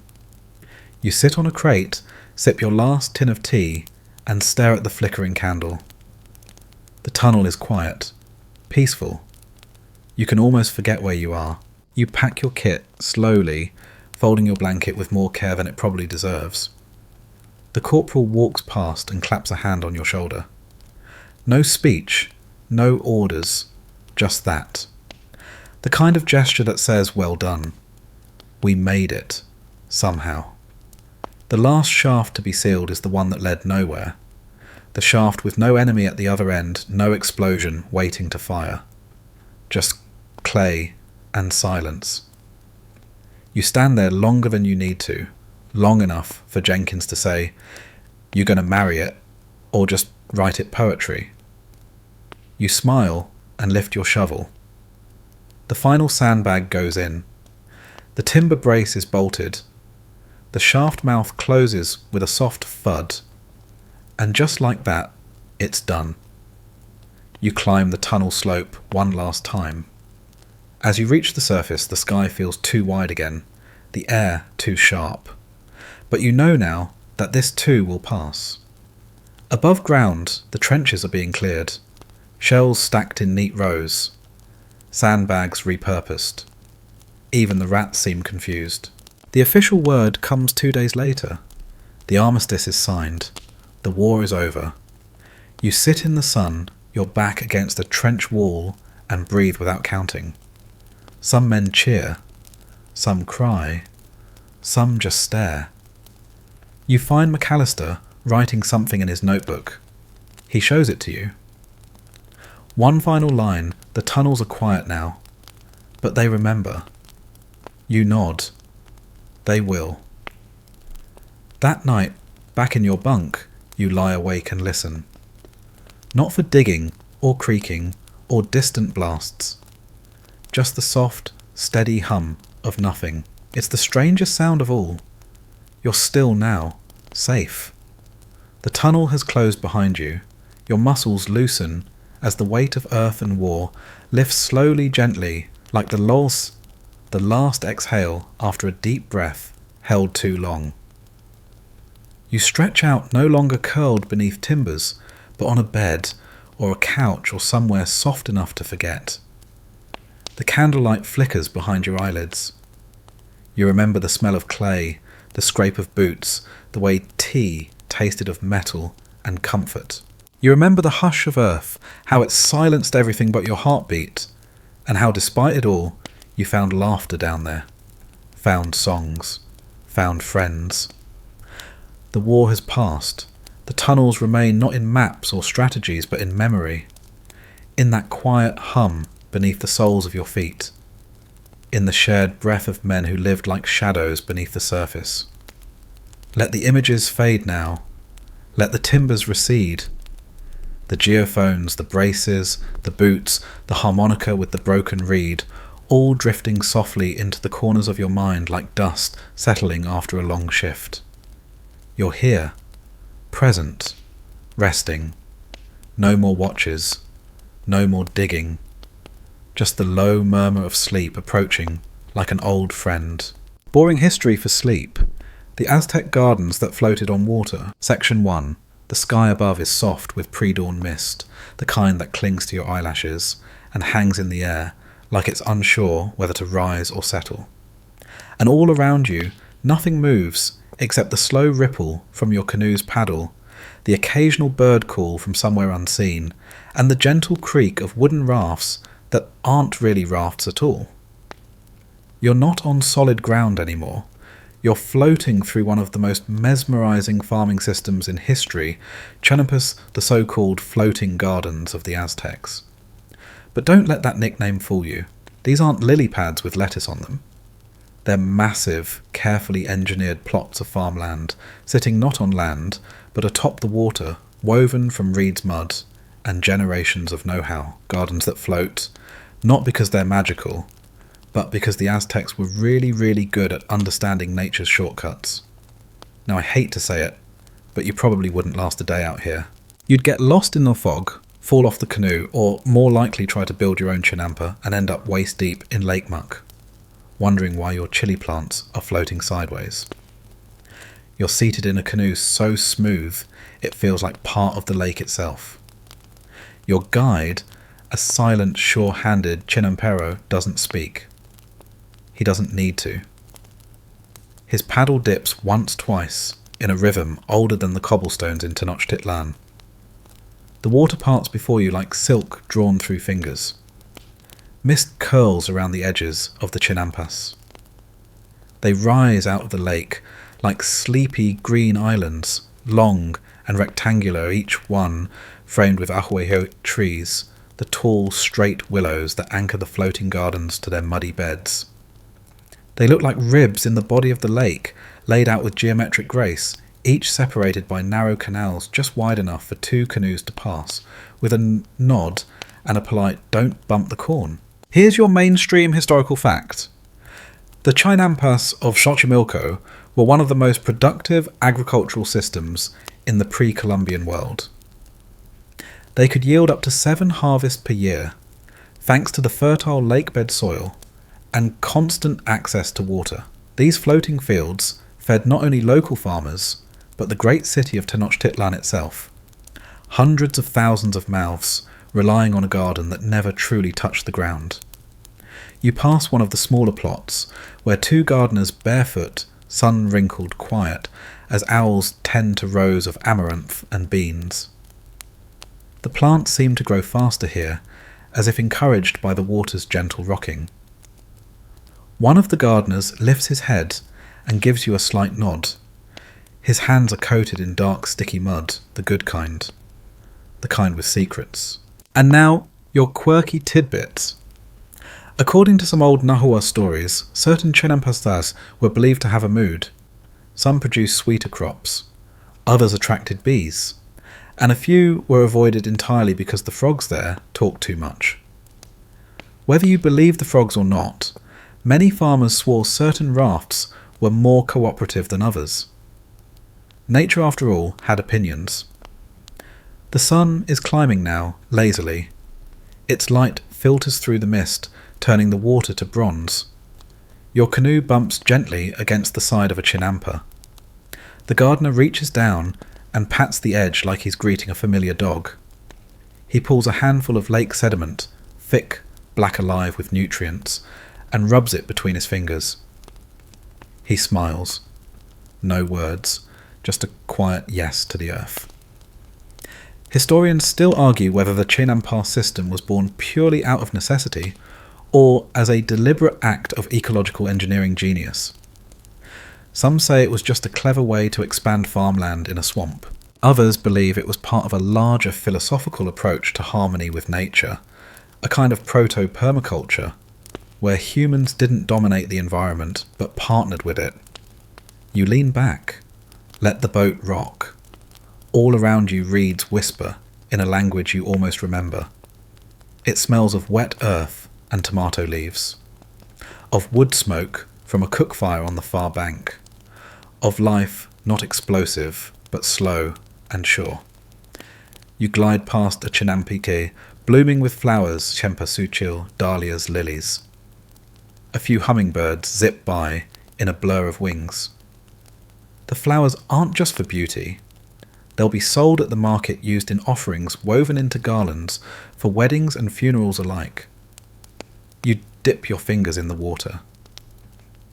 You sit on a crate, sip your last tin of tea, and stare at the flickering candle. The tunnel is quiet, peaceful. You can almost forget where you are. You pack your kit slowly, folding your blanket with more care than it probably deserves. The corporal walks past and claps a hand on your shoulder. No speech, no orders, just that. The kind of gesture that says, well done. We made it, somehow. The last shaft to be sealed is the one that led nowhere. The shaft with no enemy at the other end, no explosion waiting to fire. Just clay and silence. You stand there longer than you need to, long enough for Jenkins to say, "You gonna marry it, or just write it poetry?" You smile and lift your shovel. The final sandbag goes in. The timber brace is bolted. The shaft mouth closes with a soft thud. And just like that, it's done. You climb the tunnel slope one last time. As you reach the surface, the sky feels too wide again, the air too sharp. But you know now that this too will pass. Above ground, the trenches are being cleared. Shells stacked in neat rows. Sandbags repurposed. Even the rats seem confused. The official word comes 2 days later. The armistice is signed. The war is over. You sit in the sun, your back against a trench wall, and breathe without counting. Some men cheer. Some cry. Some just stare. You find McAllister writing something in his notebook. He shows it to you. One final line, the tunnels are quiet now. But they remember. You nod. They will. That night, back in your bunk, you lie awake and listen. Not for digging, or creaking, or distant blasts. Just the soft, steady hum of nothing. It's the strangest sound of all. You're still now, safe. The tunnel has closed behind you. Your muscles loosen as the weight of earth and war lifts slowly, gently, like the last exhale after a deep breath held too long. You stretch out, no longer curled beneath timbers, but on a bed or a couch or somewhere soft enough to forget. The candlelight flickers behind your eyelids. You remember the smell of clay, the scrape of boots, the way tea tasted of metal and comfort. You remember the hush of earth, how it silenced everything but your heartbeat, and how despite it all, you found laughter down there, found songs, found friends. The war has passed. The tunnels remain not in maps or strategies, but in memory, in that quiet hum beneath the soles of your feet, in the shared breath of men who lived like shadows beneath the surface. Let the images fade now. Let the timbers recede. The geophones, the braces, the boots, the harmonica with the broken reed, all drifting softly into the corners of your mind like dust settling after a long shift. You're here, present, resting. No more watches, no more digging, just the low murmur of sleep approaching like an old friend. Boring history for sleep. The Aztec gardens that floated on water. Section 1. The sky above is soft with pre-dawn mist, the kind that clings to your eyelashes and hangs in the air like it's unsure whether to rise or settle. And all around you, nothing moves except the slow ripple from your canoe's paddle, the occasional bird call from somewhere unseen, and the gentle creak of wooden rafts that aren't really rafts at all. You're not on solid ground anymore. You're floating through one of the most mesmerizing farming systems in history, Chinampus, the so-called floating gardens of the Aztecs. But don't let that nickname fool you. These aren't lily pads with lettuce on them. They're massive, carefully engineered plots of farmland, sitting not on land, but atop the water, woven from reed's mud and generations of know-how. Gardens that float, not because they're magical, but because the Aztecs were really, really good at understanding nature's shortcuts. Now, I hate to say it, but you probably wouldn't last a day out here. You'd get lost in the fog, fall off the canoe, or more likely try to build your own chinampa and end up waist deep in lake muck, wondering why your chili plants are floating sideways. You're seated in a canoe so smooth it feels like part of the lake itself. Your guide, a silent, sure-handed chinampero, doesn't speak. He doesn't need to. His paddle dips once-twice in a rhythm older than the cobblestones in Tenochtitlan. The water parts before you like silk drawn through fingers. Mist curls around the edges of the chinampas. They rise out of the lake like sleepy green islands, long and rectangular, each one framed with ahuejo trees, the tall, straight willows that anchor the floating gardens to their muddy beds. They look like ribs in the body of the lake, laid out with geometric grace, each separated by narrow canals just wide enough for two canoes to pass, with a nod and a polite "don't bump the corn." Here's your mainstream historical fact. The Chinampas of Xochimilco were one of the most productive agricultural systems in the pre-Columbian world. They could yield up to 7 harvests per year, thanks to the fertile lakebed soil and constant access to water. These floating fields fed not only local farmers, but the great city of Tenochtitlan itself. Hundreds of thousands of mouths relying on a garden that never truly touched the ground. You pass one of the smaller plots, where 2 gardeners barefoot, sun-wrinkled, quiet, as owls tend to rows of amaranth and beans. The plants seem to grow faster here, as if encouraged by the water's gentle rocking. One of the gardeners lifts his head and gives you a slight nod. His hands are coated in dark, sticky mud, the good kind. The kind with secrets. And now, your quirky tidbits. According to some old Nahua stories, certain chinampastas were believed to have a mood. Some produced sweeter crops, others attracted bees, and a few were avoided entirely because the frogs there talked too much. Whether you believe the frogs or not, many farmers swore certain rafts were more cooperative than others. Nature, after all, had opinions. The sun is climbing now, lazily. Its light filters through the mist, turning the water to bronze. Your canoe bumps gently against the side of a chinampa. The gardener reaches down and pats the edge like he's greeting a familiar dog. He pulls a handful of lake sediment, thick, black alive with nutrients, and rubs it between his fingers. He smiles. No words, just a quiet yes to the earth. Historians still argue whether the Chinampa system was born purely out of necessity or as a deliberate act of ecological engineering genius. Some say it was just a clever way to expand farmland in a swamp. Others believe it was part of a larger philosophical approach to harmony with nature, a kind of proto-permaculture, where humans didn't dominate the environment but partnered with it. You lean back, let the boat rock. All around you reeds whisper in a language you almost remember. It smells of wet earth and tomato leaves, of wood smoke from a cook fire on the far bank, of life not explosive but slow and sure. You glide past a chinampique blooming with flowers, cempasúchil, dahlias, lilies. A few hummingbirds zip by in a blur of wings. The flowers aren't just for beauty. They'll be sold at the market used in offerings woven into garlands for weddings and funerals alike. You dip your fingers in the water.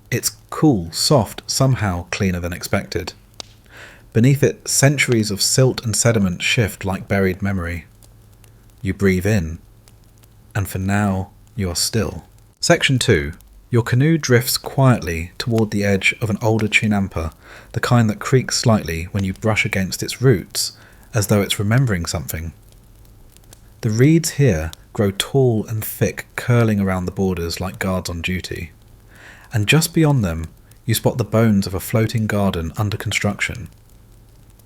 It's cool, soft, somehow cleaner than expected. Beneath it, centuries of silt and sediment shift like buried memory. You breathe in, and for now, you are still. Section 2. Your canoe drifts quietly toward the edge of an older chinampa, the kind that creaks slightly when you brush against its roots, as though it's remembering something. The reeds here grow tall and thick, curling around the borders like guards on duty. And just beyond them, you spot the bones of a floating garden under construction.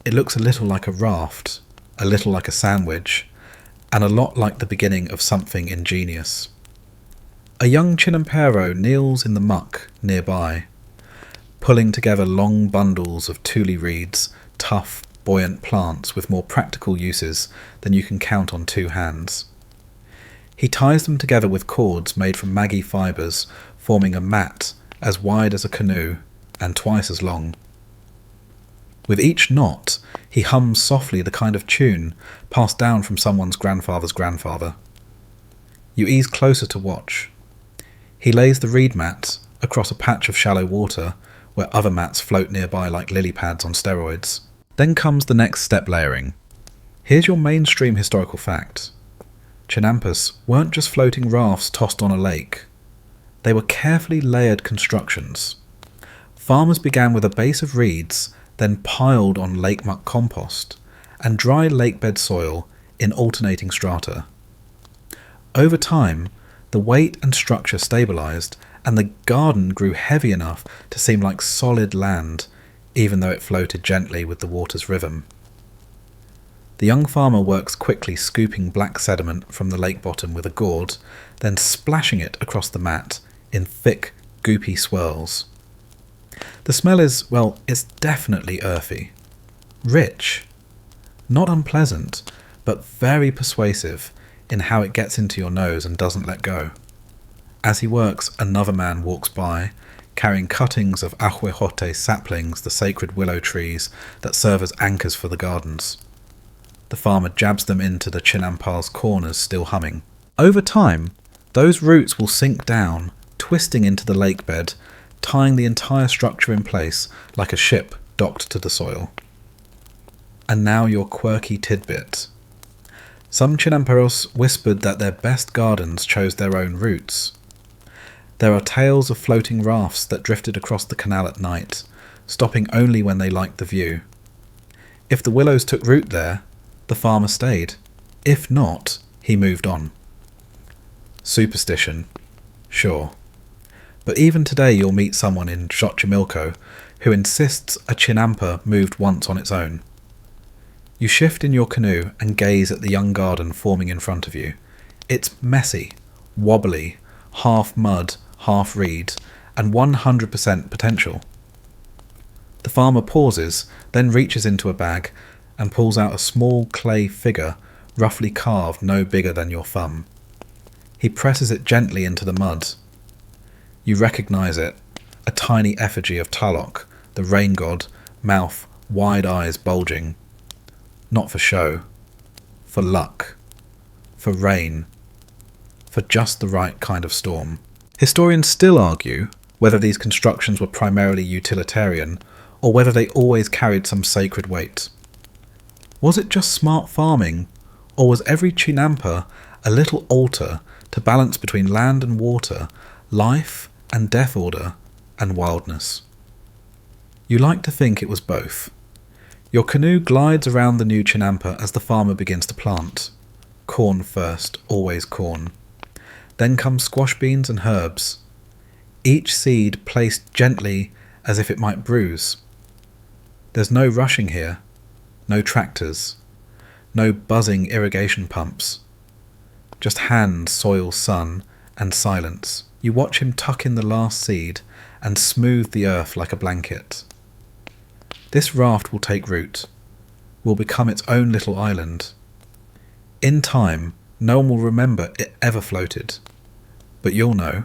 It looks a little like a raft, a little like a sandwich, and a lot like the beginning of something ingenious. A young chinampero kneels in the muck nearby, pulling together long bundles of tule reeds, tough, buoyant plants with more practical uses than you can count on two hands. He ties them together with cords made from maggie fibres, forming a mat as wide as a canoe and twice as long. With each knot, he hums softly the kind of tune passed down from someone's grandfather's grandfather. You ease closer to watch. He lays the reed mat across a patch of shallow water where other mats float nearby like lily pads on steroids. Then comes the next step layering. Here's your mainstream historical fact. Chinampas weren't just floating rafts tossed on a lake. They were carefully layered constructions. Farmers began with a base of reeds, then piled on lake muck compost, and dry lakebed soil in alternating strata. Over time, the weight and structure stabilised, and the garden grew heavy enough to seem like solid land, even though it floated gently with the water's rhythm. The young farmer works quickly scooping black sediment from the lake bottom with a gourd, then splashing it across the mat in thick, goopy swirls. The smell is, well, it's definitely earthy. Rich. Not unpleasant, but very persuasive in how it gets into your nose and doesn't let go. As he works, another man walks by, carrying cuttings of ahuejote saplings, the sacred willow trees that serve as anchors for the gardens. The farmer jabs them into the chinampa's corners, still humming. Over time, those roots will sink down, twisting into the lake bed, tying the entire structure in place like a ship docked to the soil. And now your quirky tidbit. Some chinamperos whispered that their best gardens chose their own routes. There are tales of floating rafts that drifted across the canal at night, stopping only when they liked the view. If the willows took root there, the farmer stayed. If not, he moved on. Superstition. Sure. But even today you'll meet someone in Xochimilco who insists a chinampa moved once on its own. You shift in your canoe and gaze at the young garden forming in front of you. It's messy, wobbly, half mud, half reed, and 100% potential. The farmer pauses, then reaches into a bag and pulls out a small clay figure, roughly carved no bigger than your thumb. He presses it gently into the mud. You recognise it, a tiny effigy of Tlaloc, the rain god, mouth, wide eyes bulging. Not for show, for luck, for rain, for just the right kind of storm. Historians still argue whether these constructions were primarily utilitarian or whether they always carried some sacred weight. Was it just smart farming, or was every chinampa a little altar to balance between land and water, life and death order, and wildness? You like to think it was both. Your canoe glides around the new chinampa as the farmer begins to plant. Corn first, always corn. Then come squash beans and herbs. Each seed placed gently as if it might bruise. There's no rushing here, no tractors, no buzzing irrigation pumps. Just hand, soil, sun, and silence. You watch him tuck in the last seed and smooth the earth like a blanket. This raft will take root, will become its own little island. In time, No one will remember it ever floated. But you'll know.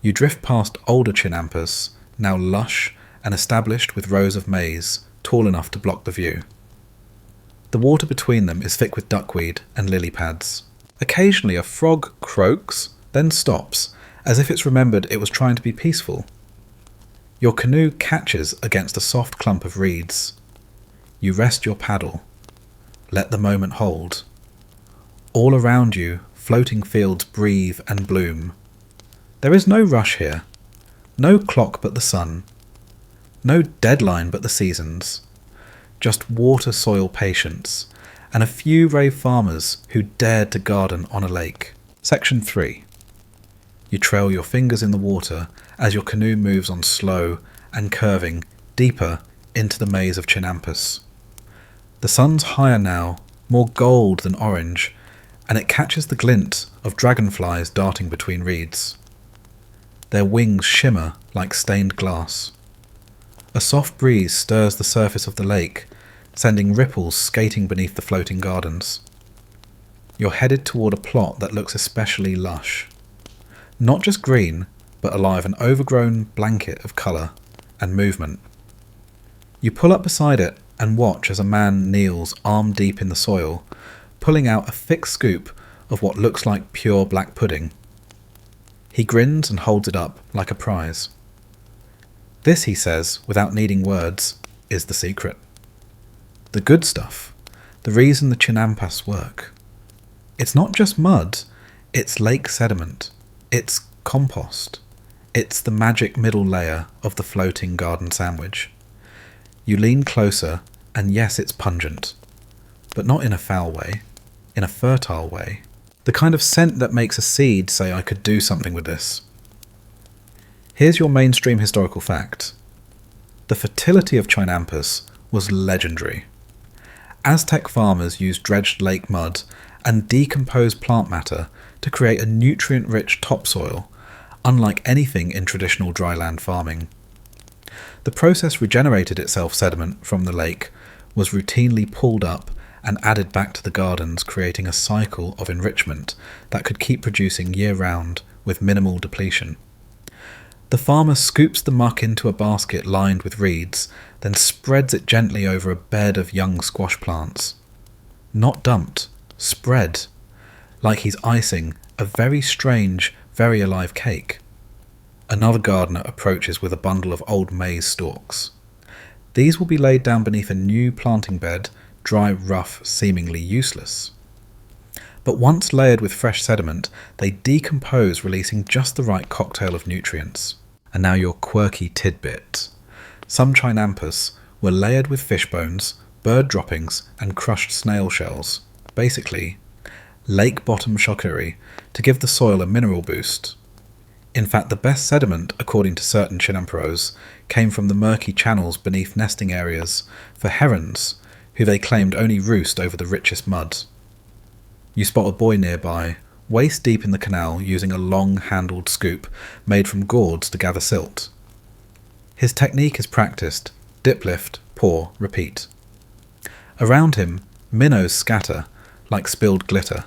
You drift past older chinampas, now lush and established with rows of maize, tall enough to block the view. The water between them is thick with duckweed and lily pads. Occasionally a frog croaks, then stops, as if it's remembered it was trying to be peaceful. Your canoe catches against a soft clump of reeds. You rest your paddle. Let the moment hold. All around you, floating fields breathe and bloom. There is no rush here. No clock but the sun. No deadline but the seasons. Just water-soil patience, and a few brave farmers who dared to garden on a lake. Section 3. You trail your fingers in the water as your canoe moves on slow and curving deeper into the maze of chinampas. The sun's higher now, more gold than orange, and it catches the glint of dragonflies darting between reeds. Their wings shimmer like stained glass. A soft breeze stirs the surface of the lake, sending ripples skating beneath the floating gardens. You're headed toward a plot that looks especially lush. Not just green, but alive an overgrown blanket of colour and movement. You pull up beside it and watch as a man kneels arm deep in the soil, pulling out a thick scoop of what looks like pure black pudding. He grins and holds it up like a prize. This, he says, without needing words, is the secret. The good stuff, the reason the chinampas work. It's not just mud, it's lake sediment, it's compost, it's the magic middle layer of the floating garden sandwich. You lean closer, and yes, it's pungent, but not in a foul way, in a fertile way. The kind of scent that makes a seed say, I could do something with this. Here's your mainstream historical fact. The fertility of chinampas was legendary. Aztec farmers used dredged lake mud and decomposed plant matter to create a nutrient-rich topsoil, unlike anything in traditional dryland farming. The process regenerated itself sediment from the lake, was routinely pulled up and added back to the gardens, creating a cycle of enrichment that could keep producing year-round with minimal depletion. The farmer scoops the muck into a basket lined with reeds, then spreads it gently over a bed of young squash plants. Not dumped, spread, like he's icing a very strange, very alive cake. Another gardener approaches with a bundle of old maize stalks. These will be laid down beneath a new planting bed, dry, rough, seemingly useless. But once layered with fresh sediment, they decompose, releasing just the right cocktail of nutrients. And now your quirky tidbit. Some chinampas were layered with fish bones, bird droppings, and crushed snail shells. Basically, lake bottom chocolate to give the soil a mineral boost. In fact, the best sediment, according to certain chinamperos, came from the murky channels beneath nesting areas for herons, who they claimed only roost over the richest mud. You spot a boy nearby, waist deep in the canal, using a long-handled scoop made from gourds to gather silt. His technique is practiced: dip, lift, pour, repeat. Around him, minnows scatter like spilled glitter.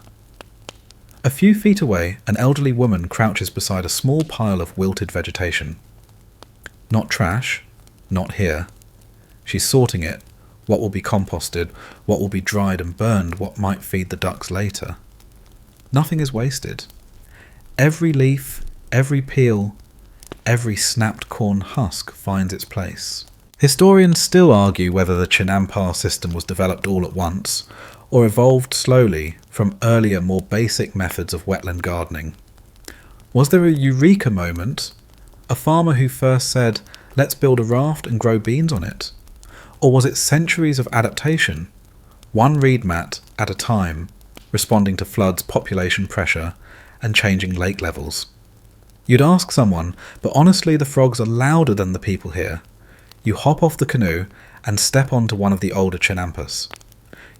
A few feet away, an elderly woman crouches beside a small pile of wilted vegetation. Not trash, not here. She's sorting it. What will be composted, what will be dried and burned, what might feed the ducks later. Nothing is wasted. Every leaf, every peel, every snapped corn husk finds its place. Historians still argue whether the Chinampa system was developed all at once, or evolved slowly from earlier, more basic methods of wetland gardening. Was there a eureka moment? A farmer who first said, let's build a raft and grow beans on it? Or was it centuries of adaptation, one reed mat at a time, responding to floods, population pressure, and changing lake levels? You'd ask someone, but honestly the frogs are louder than the people here. You hop off the canoe and step onto one of the older chinampas.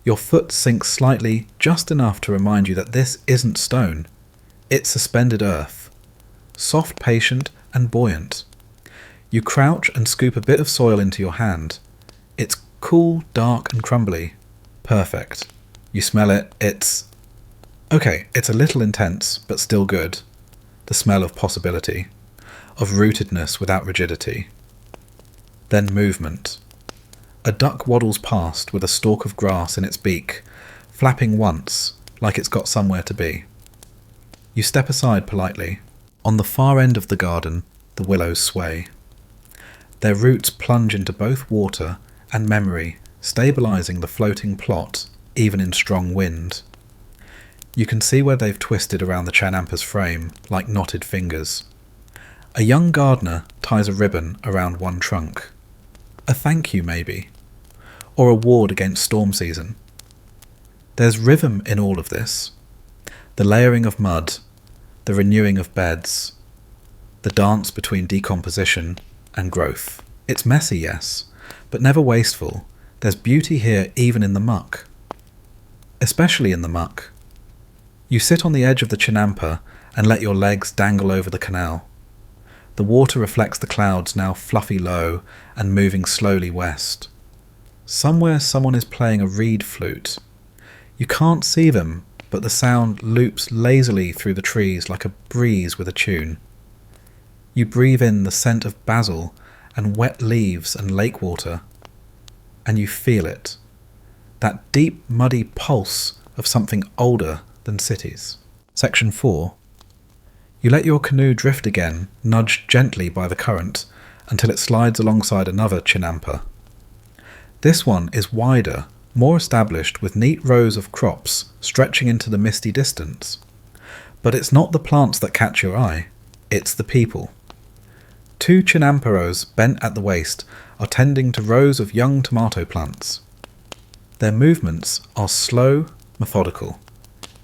Your foot sinks slightly, just enough to remind you that this isn't stone. It's suspended earth. Soft, patient, and buoyant. You crouch and scoop a bit of soil into your hand. It's cool, dark, and crumbly. Perfect. You smell it, it's... Okay, it's a little intense, but still good. The smell of possibility, of rootedness without rigidity. Then movement. A duck waddles past with a stalk of grass in its beak, flapping once, like it's got somewhere to be. You step aside politely. On the far end of the garden, the willows sway. Their roots plunge into both water and memory, stabilising the floating plot, even in strong wind. You can see where they've twisted around the chanampa's frame, like knotted fingers. A young gardener ties a ribbon around one trunk. A thank you, maybe. Or a ward against storm season. There's rhythm in all of this. The layering of mud, the renewing of beds, the dance between decomposition and growth. It's messy, yes, but never wasteful. There's beauty here even in the muck. Especially in the muck. You sit on the edge of the chinampa and let your legs dangle over the canal. The water reflects the clouds now fluffy low and moving slowly west. Somewhere someone is playing a reed flute. You can't see them, but the sound loops lazily through the trees like a breeze with a tune. You breathe in the scent of basil and wet leaves and lake water, and you feel it. That deep, muddy pulse of something older than cities. Section 4. You let your canoe drift again, nudged gently by the current, until it slides alongside another chinampa. This one is wider, more established, with neat rows of crops stretching into the misty distance. But it's not the plants that catch your eye, it's the people. 2 chinamperos bent at the waist are tending to rows of young tomato plants. Their movements are slow, methodical,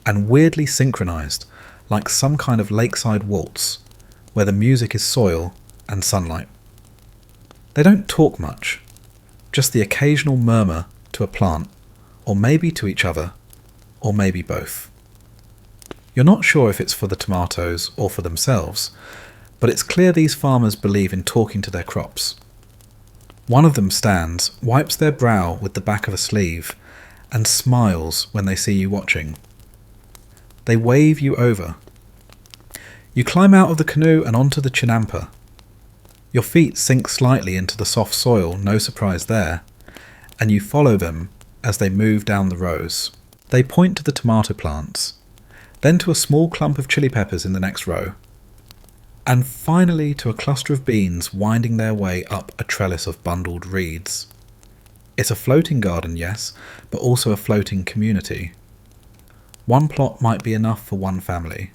and weirdly synchronized, like some kind of lakeside waltz, where the music is soil and sunlight. They don't talk much, just the occasional murmur to a plant, or maybe to each other, or maybe both. You're not sure if it's for the tomatoes or for themselves, but it's clear these farmers believe in talking to their crops. One of them stands, wipes their brow with the back of a sleeve, and smiles when they see you watching. They wave you over. You climb out of the canoe and onto the chinampa. Your feet sink slightly into the soft soil, no surprise there, and you follow them as they move down the rows. They point to the tomato plants, then to a small clump of chili peppers in the next row, and finally to a cluster of beans winding their way up a trellis of bundled reeds. It's a floating garden, yes, but also a floating community. One plot might be enough for one family.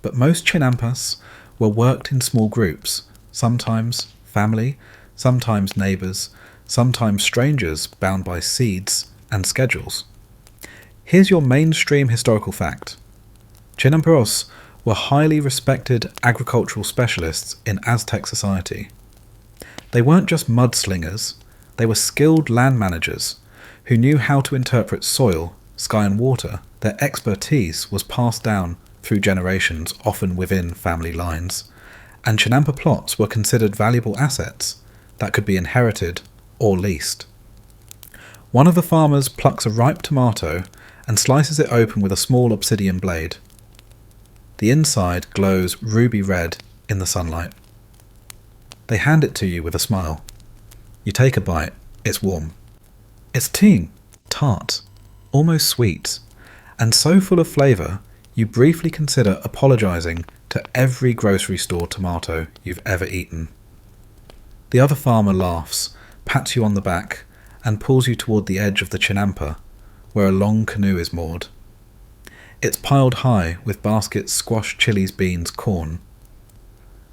But most chinampas were worked in small groups, sometimes family, sometimes neighbours, sometimes strangers bound by seeds and schedules. Here's your mainstream historical fact. Chinamperos were highly respected agricultural specialists in Aztec society. They weren't just mudslingers, they were skilled land managers who knew how to interpret soil, sky and water. Their expertise was passed down through generations, often within family lines, and chinampa plots were considered valuable assets that could be inherited or leased. One of the farmers plucks a ripe tomato and slices it open with a small obsidian blade. The inside glows ruby red in the sunlight. They hand it to you with a smile. You take a bite. It's warm. It's tea, tart, almost sweet, and so full of flavour you briefly consider apologising to every grocery store tomato you've ever eaten. The other farmer laughs, pats you on the back, and pulls you toward the edge of the chinampa, where a long canoe is moored. It's piled high with baskets squash, chilies, beans, corn.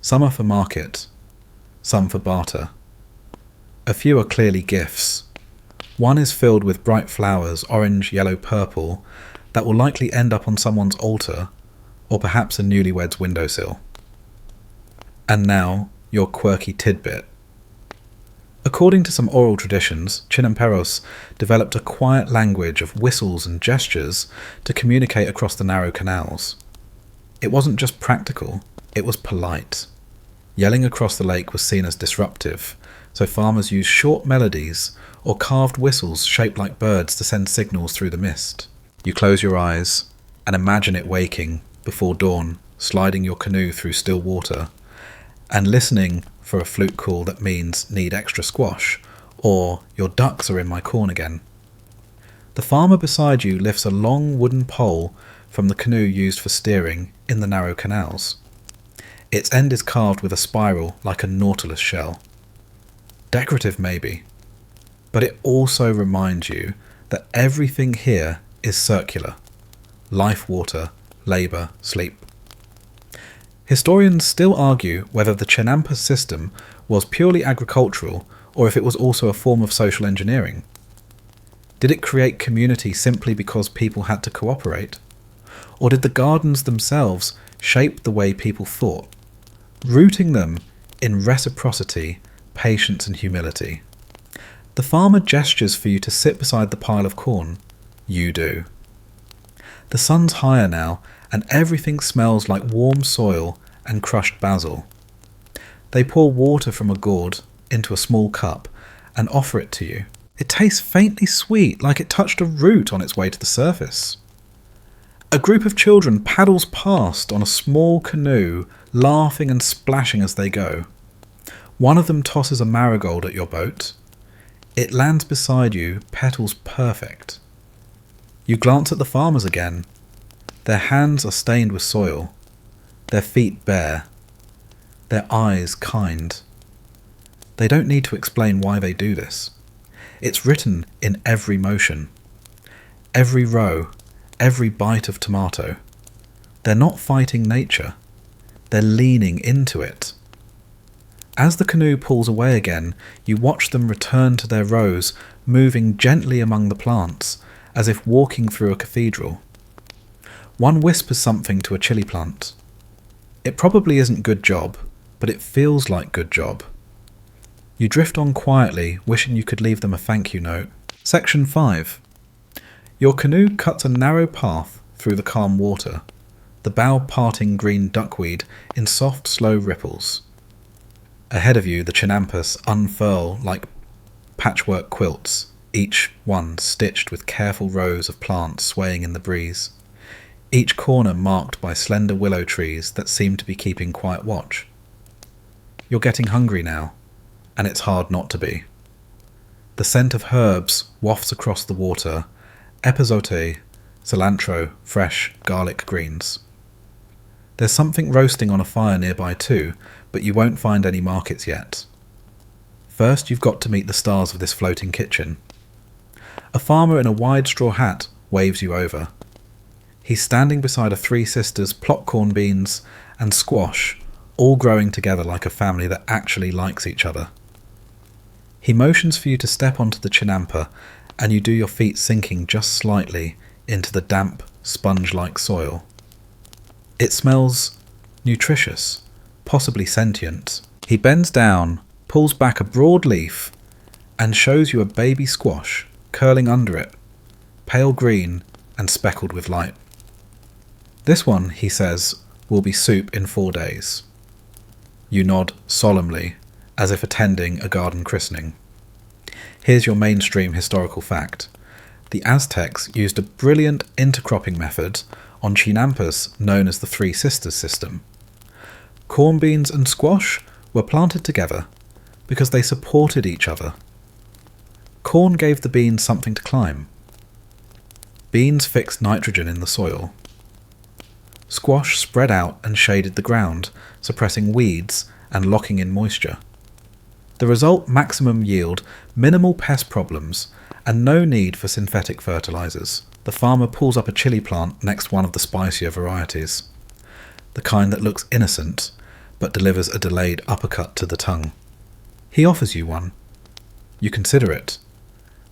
Some are for market, some for barter. A few are clearly gifts. One is filled with bright flowers, orange, yellow, purple, that will likely end up on someone's altar, or perhaps a newlywed's windowsill. And now, your quirky tidbit. According to some oral traditions, Chinamperos developed a quiet language of whistles and gestures to communicate across the narrow canals. It wasn't just practical, it was polite. Yelling across the lake was seen as disruptive, so farmers used short melodies or carved whistles shaped like birds to send signals through the mist. You close your eyes, and imagine it waking before dawn, sliding your canoe through still water, and listening for a flute call that means need extra squash, or your ducks are in my corn again. The farmer beside you lifts a long wooden pole from the canoe used for steering in the narrow canals. Its end is carved with a spiral like a nautilus shell. Decorative maybe, but it also reminds you that everything here is circular. Life, water, labour, sleep. Historians still argue whether the Chinampa system was purely agricultural or if it was also a form of social engineering. Did it create community simply because people had to cooperate? Or did the gardens themselves shape the way people thought, rooting them in reciprocity, patience and humility? The farmer gestures for you to sit beside the pile of corn. You do. The sun's higher now, and everything smells like warm soil and crushed basil. They pour water from a gourd into a small cup and offer it to you. It tastes faintly sweet, like it touched a root on its way to the surface. A group of children paddles past on a small canoe, laughing and splashing as they go. One of them tosses a marigold at your boat. It lands beside you, petals perfect. You glance at the farmers again. Their hands are stained with soil, their feet bare, their eyes kind. They don't need to explain why they do this. It's written in every motion, every row, every bite of tomato. They're not fighting nature, they're leaning into it. As the canoe pulls away again, you watch them return to their rows, moving gently among the plants, as if walking through a cathedral. One whispers something to a chili plant. It probably isn't good job, but it feels like good job. You drift on quietly, wishing you could leave them a thank you note. Section 5. Your canoe cuts a narrow path through the calm water, the bow parting green duckweed in soft, slow ripples. Ahead of you, the Chinampas unfurl like patchwork quilts, each one stitched with careful rows of plants swaying in the breeze, each corner marked by slender willow trees that seem to be keeping quiet watch. You're getting hungry now, and it's hard not to be. The scent of herbs wafts across the water, epazote, cilantro, fresh garlic greens. There's something roasting on a fire nearby too, but you won't find any markets yet. First, you've got to meet the stars of this floating kitchen. A farmer in a wide straw hat waves you over. He's standing beside a Three Sisters popcorn beans and squash, all growing together like a family that actually likes each other. He motions for you to step onto the Chinampa, and you do your feet sinking just slightly into the damp, sponge-like soil. It smells nutritious, possibly sentient. He bends down, pulls back a broad leaf, and shows you a baby squash curling under it, pale green and speckled with light. This one, he says, will be soup in 4 days. You nod solemnly, as if attending a garden christening. Here's your mainstream historical fact. The Aztecs used a brilliant intercropping method on Chinampas known as the Three Sisters system. Corn beans and squash were planted together because they supported each other. Corn gave the beans something to climb. Beans fixed nitrogen in the soil. Squash spread out and shaded the ground, suppressing weeds and locking in moisture. The result: maximum yield, minimal pest problems, and no need for synthetic fertilizers. The farmer pulls up a chili plant next one of the spicier varieties, the kind that looks innocent but delivers a delayed uppercut to the tongue. He offers you one. You consider it,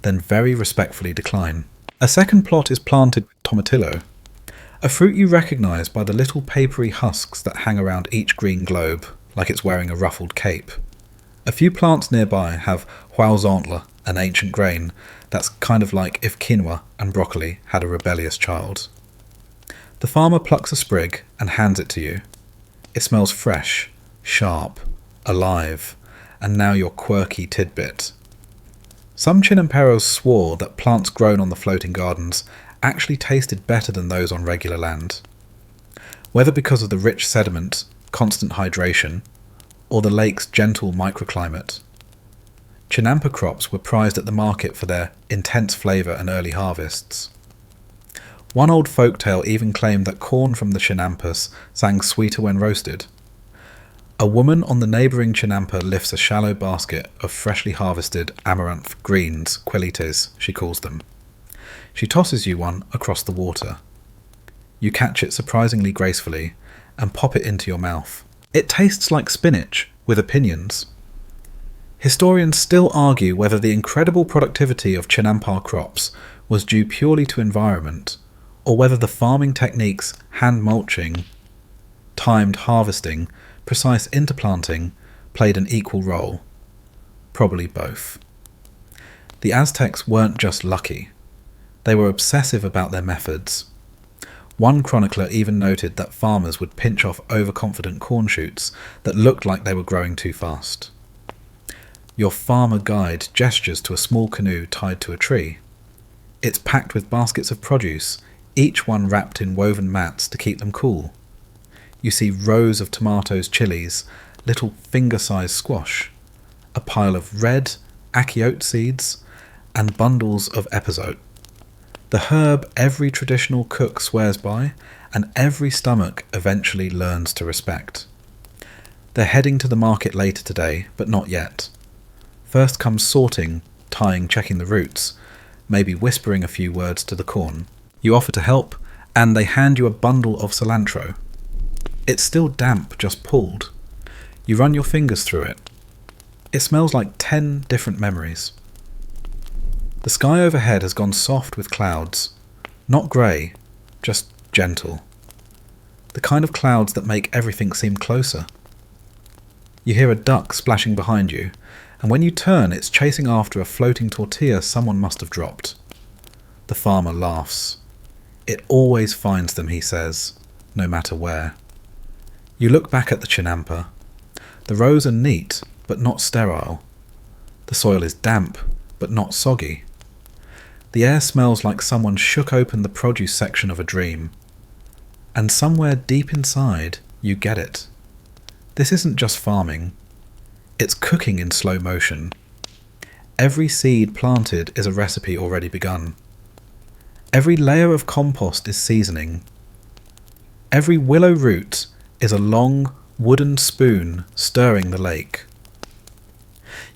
then very respectfully decline. A second plot is planted with tomatillo, a fruit you recognise by the little papery husks that hang around each green globe, like it's wearing a ruffled cape. A few plants nearby have huaozontle, an ancient grain that's kind of like if quinoa and broccoli had a rebellious child. The farmer plucks a sprig and hands it to you. It smells fresh, sharp, alive, and now your quirky tidbit. Some Chinamperos swore that plants grown on the floating gardens actually tasted better than those on regular land. Whether because of the rich sediment, constant hydration, or the lake's gentle microclimate, Chinampa crops were prized at the market for their intense flavour and early harvests. One old folktale even claimed that corn from the Chinampas sang sweeter when roasted. A woman on the neighbouring Chinampa lifts a shallow basket of freshly harvested amaranth greens, quelites, she calls them. She tosses you one across the water. You catch it surprisingly gracefully and pop it into your mouth. It tastes like spinach, with opinions. Historians still argue whether the incredible productivity of Chinampa crops was due purely to environment, or whether the farming techniques, hand mulching, timed harvesting, precise interplanting, played an equal role. Probably both. The Aztecs weren't just lucky. They were obsessive about their methods. One chronicler even noted that farmers would pinch off overconfident corn shoots that looked like they were growing too fast. Your farmer guide gestures to a small canoe tied to a tree. It's packed with baskets of produce, each one wrapped in woven mats to keep them cool. You see rows of tomatoes, chilies, little finger-sized squash, a pile of red achiote seeds, and bundles of epazote. The herb every traditional cook swears by, and every stomach eventually learns to respect. They're heading to the market later today, but not yet. First comes sorting, tying, checking the roots, maybe whispering a few words to the corn. You offer to help, and they hand you a bundle of cilantro. It's still damp, just pulled. You run your fingers through it. It smells like 10 different memories. The sky overhead has gone soft with clouds. Not grey, just gentle. The kind of clouds that make everything seem closer. You hear a duck splashing behind you, and when you turn, it's chasing after a floating tortilla someone must have dropped. The farmer laughs. It always finds them, he says, no matter where. You look back at the Chinampa. The rows are neat, but not sterile. The soil is damp, but not soggy. The air smells like someone shook open the produce section of a dream. And somewhere deep inside, you get it. This isn't just farming. It's cooking in slow motion. Every seed planted is a recipe already begun. Every layer of compost is seasoning. Every willow root is a long wooden spoon stirring the lake.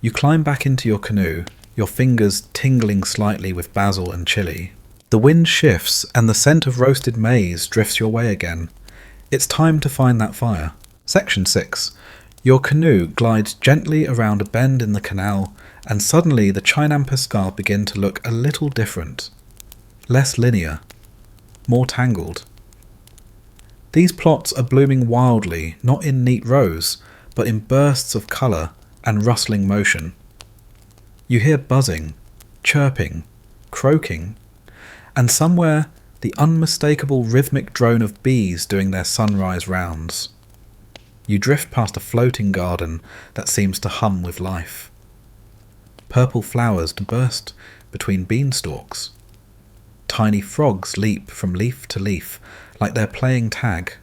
You climb back into your canoe, your fingers tingling slightly with basil and chili. The wind shifts and the scent of roasted maize drifts your way again. It's time to find that fire. Section 6. Your canoe glides gently around a bend in the canal, and suddenly the Chinampa scarp begin to look a little different. Less linear. More tangled. These plots are blooming wildly, not in neat rows, but in bursts of colour and rustling motion. You hear buzzing, chirping, croaking, and somewhere the unmistakable rhythmic drone of bees doing their sunrise rounds. You drift past a floating garden that seems to hum with life. Purple flowers burst between beanstalks. Tiny frogs leap from leaf to leaf like they're playing tag.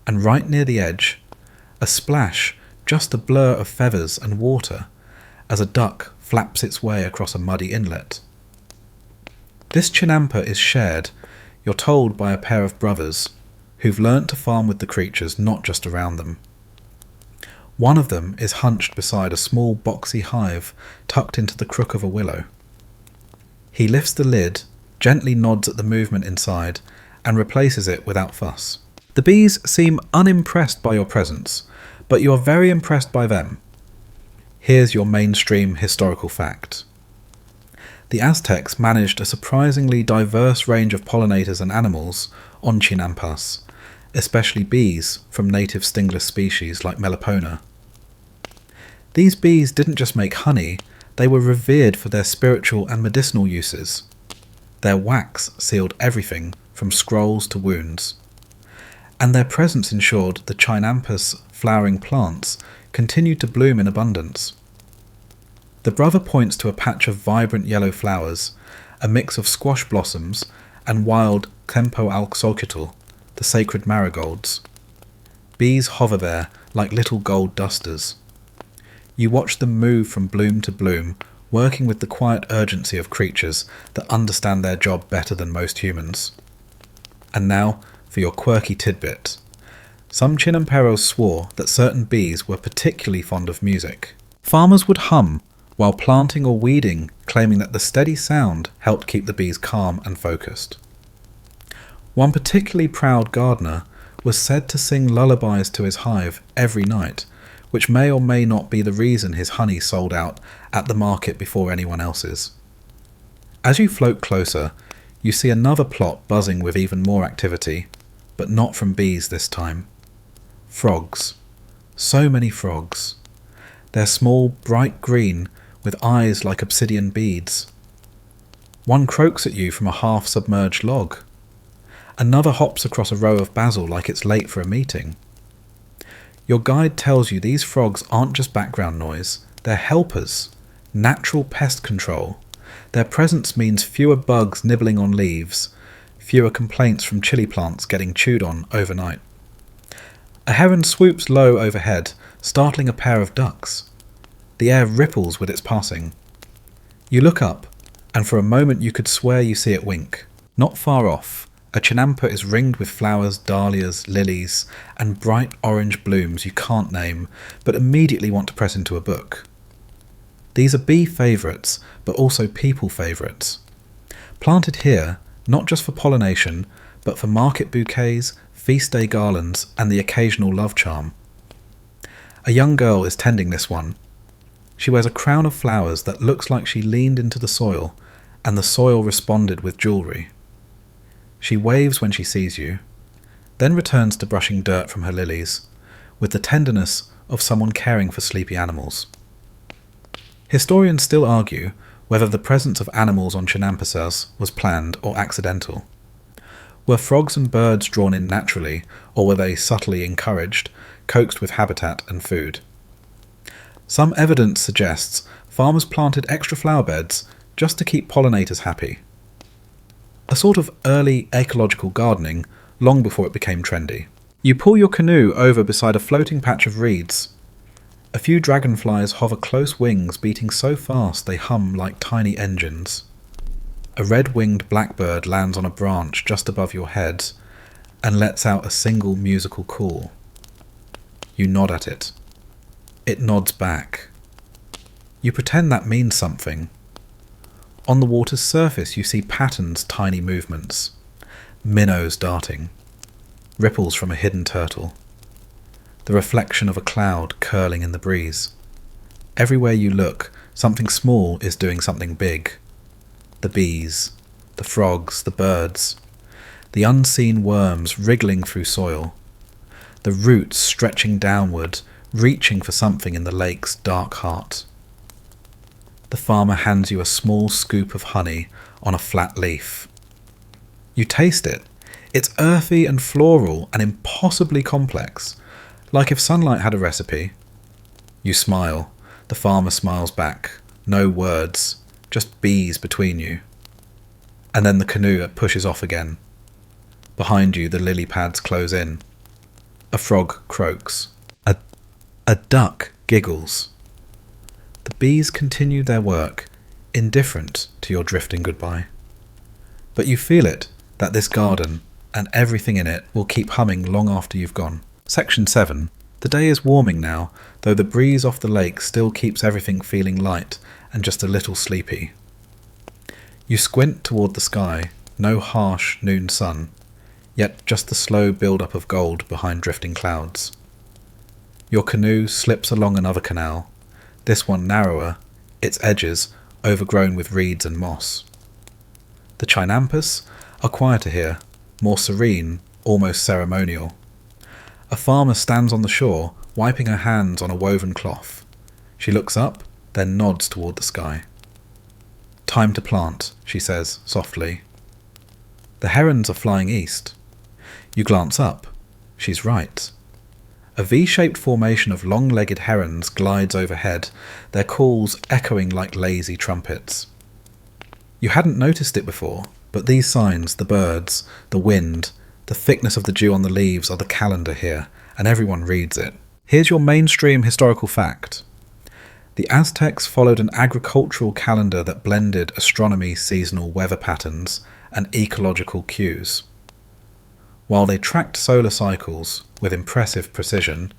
And right near the edge, a splash, just a blur of feathers and water, as a duck flaps its way across a muddy inlet. This Chinampa is shared, you're told, by a pair of brothers who've learnt to farm with the creatures, not just around them. One of them is hunched beside a small boxy hive tucked into the crook of a willow. He lifts the lid, gently nods at the movement inside, and replaces it without fuss. The bees seem unimpressed by your presence, but you are very impressed by them. Here's your mainstream historical fact. The Aztecs managed a surprisingly diverse range of pollinators and animals on Chinampas, especially bees from native stingless species like Melipona. These bees didn't just make honey, they were revered for their spiritual and medicinal uses. Their wax sealed everything from scrolls to wounds. And their presence ensured the Chinampas' flowering plants continued to bloom in abundance. The brother points to a patch of vibrant yellow flowers, a mix of squash blossoms and wild Kempo-alxolotl, the sacred marigolds. Bees hover there like little gold dusters. You watch them move from bloom to bloom, working with the quiet urgency of creatures that understand their job better than most humans. And now, for your quirky tidbit. Some Chinamperos swore that certain bees were particularly fond of music. Farmers would hum while planting or weeding, claiming that the steady sound helped keep the bees calm and focused. One particularly proud gardener was said to sing lullabies to his hive every night, which may or may not be the reason his honey sold out at the market before anyone else's. As you float closer, you see another plot buzzing with even more activity, but not from bees this time. Frogs. So many frogs. They're small, bright green, with eyes like obsidian beads. One croaks at you from a half-submerged log. Another hops across a row of basil like it's late for a meeting. Your guide tells you these frogs aren't just background noise, they're helpers, natural pest control. Their presence means fewer bugs nibbling on leaves, fewer complaints from chili plants getting chewed on overnight. A heron swoops low overhead, startling a pair of ducks. The air ripples with its passing. You look up, and for a moment you could swear you see it wink. Not far off, a chinampa is ringed with flowers, dahlias, lilies, and bright orange blooms you can't name, but immediately want to press into a book. These are bee favourites, but also people favourites. Planted here, not just for pollination, but for market bouquets, feast day garlands, and the occasional love charm. A young girl is tending this one. She wears a crown of flowers that looks like she leaned into the soil, and the soil responded with jewellery. She waves when she sees you, then returns to brushing dirt from her lilies, with the tenderness of someone caring for sleepy animals. Historians still argue whether the presence of animals on Chinampasas was planned or accidental. Were frogs and birds drawn in naturally, or were they subtly encouraged, coaxed with habitat and food? Some evidence suggests farmers planted extra flower beds just to keep pollinators happy. A sort of early ecological gardening, long before it became trendy. You pull your canoe over beside a floating patch of reeds. A few dragonflies hover close wings beating so fast they hum like tiny engines. A red-winged blackbird lands on a branch just above your head and lets out a single musical call. You nod at it. It nods back. You pretend that means something. On the water's surface you see patterns, tiny movements. Minnows darting. Ripples from a hidden turtle. The reflection of a cloud curling in the breeze. Everywhere you look, something small is doing something big. The bees, the frogs, the birds, the unseen worms wriggling through soil, the roots stretching downward, reaching for something in the lake's dark heart. The farmer hands you a small scoop of honey on a flat leaf. You taste it. It's earthy and floral and impossibly complex, like if sunlight had a recipe. You smile. The farmer smiles back. No words, just bees between you. And then the canoe pushes off again. Behind you the lily pads close in. A frog croaks. A duck giggles. The bees continue their work, indifferent to your drifting goodbye. But you feel it, that this garden, and everything in it, will keep humming long after you've gone. Section 7. The day is warming now, though the breeze off the lake still keeps everything feeling light and just a little sleepy. You squint toward the sky, no harsh noon sun, yet just the slow build-up of gold behind drifting clouds. Your canoe slips along another canal, this one narrower, its edges overgrown with reeds and moss. The Chinampas are quieter here, more serene, almost ceremonial. A farmer stands on the shore, wiping her hands on a woven cloth. She looks up, then nods toward the sky. Time to plant, she says softly. The herons are flying east. You glance up. She's right. A V-shaped formation of long-legged herons glides overhead, their calls echoing like lazy trumpets. You hadn't noticed it before, But these signs, the birds, the wind, the thickness of the dew on the leaves are the calendar here, and everyone reads it. Here's your mainstream historical fact. The Aztecs followed an agricultural calendar that blended astronomy, seasonal weather patterns, and ecological cues. While they tracked solar cycles with impressive precision,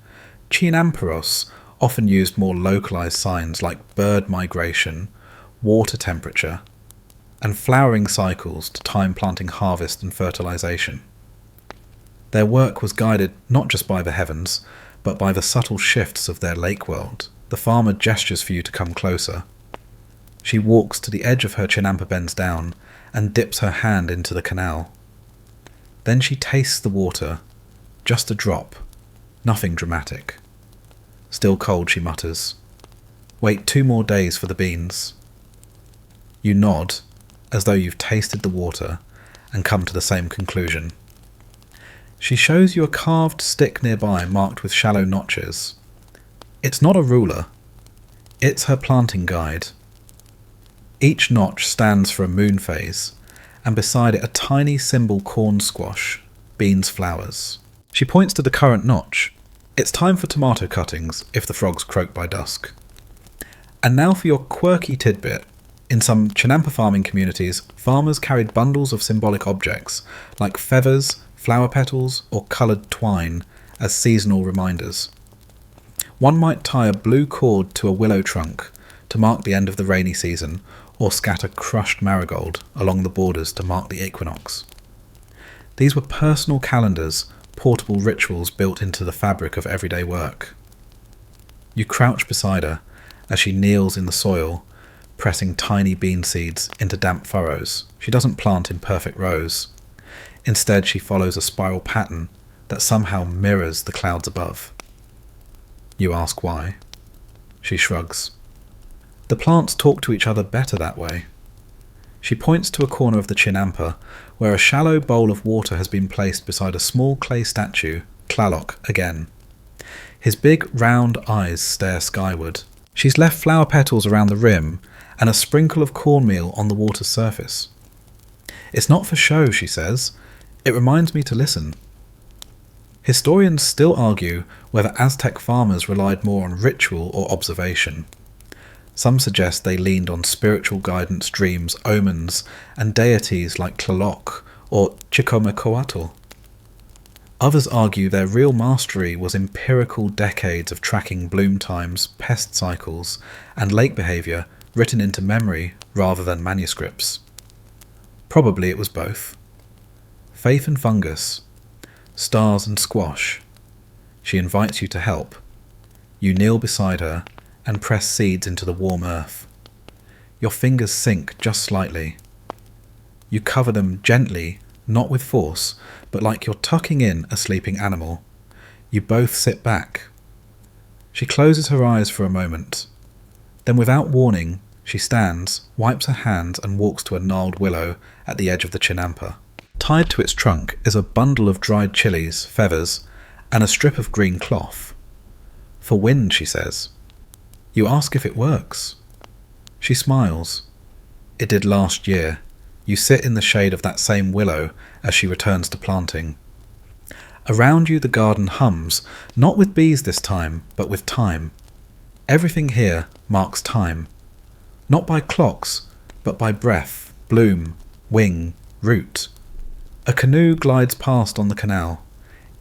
Chinamperos often used more localized signs like bird migration, water temperature, and flowering cycles to time planting harvest and fertilization. Their work was guided not just by the heavens, but by the subtle shifts of their lake world. The farmer gestures for you to come closer. She walks to the edge of her chinampa, bends down, and dips her hand into the canal. Then she tastes the water, just a drop, nothing dramatic. Still cold, she mutters. Wait 2 more days for the beans. You nod, as though you've tasted the water, and come to the same conclusion. She shows you a carved stick nearby marked with shallow notches. It's not a ruler. It's her planting guide. Each notch stands for a moon phase, and beside it a tiny symbol corn squash, beans flowers. She points to the current notch. It's time for tomato cuttings if the frogs croak by dusk. And now for your quirky tidbit. In some Chinampa farming communities, farmers carried bundles of symbolic objects, like feathers, flower petals, or coloured twine, as seasonal reminders. One might tie a blue cord to a willow trunk to mark the end of the rainy season, or scatter crushed marigold along the borders to mark the equinox. These were personal calendars, portable rituals built into the fabric of everyday work. You crouch beside her as she kneels in the soil, pressing tiny bean seeds into damp furrows. She doesn't plant in perfect rows. Instead, she follows a spiral pattern that somehow mirrors the clouds above. You ask why. She shrugs. The plants talk to each other better that way. She points to a corner of the chinampa where a shallow bowl of water has been placed beside a small clay statue, Tlaloc again. His big round eyes stare skyward. She's left flower petals around the rim and a sprinkle of cornmeal on the water's surface. It's not for show, she says. It reminds me to listen. Historians still argue whether Aztec farmers relied more on ritual or observation. Some suggest they leaned on spiritual guidance, dreams, omens, and deities like Tlaloc or Chicomecoatl. Others argue their real mastery was empirical decades of tracking bloom times, pest cycles, and lake behaviour written into memory rather than manuscripts. Probably it was both. Faith and fungus, stars and squash. She invites you to help. You kneel beside her and press seeds into the warm earth. Your fingers sink just slightly. You cover them gently, not with force, but like you're tucking in a sleeping animal. You both sit back. She closes her eyes for a moment. Then without warning, she stands, wipes her hands and walks to a gnarled willow at the edge of the chinampa. Tied to its trunk is a bundle of dried chilies, feathers, and a strip of green cloth. For wind, she says. You ask if it works. She smiles. It did last year. You sit in the shade of that same willow as she returns to planting. Around you the garden hums, not with bees this time, but with time. Everything here marks time. Not by clocks, but by breath, bloom, wing, root. A canoe glides past on the canal.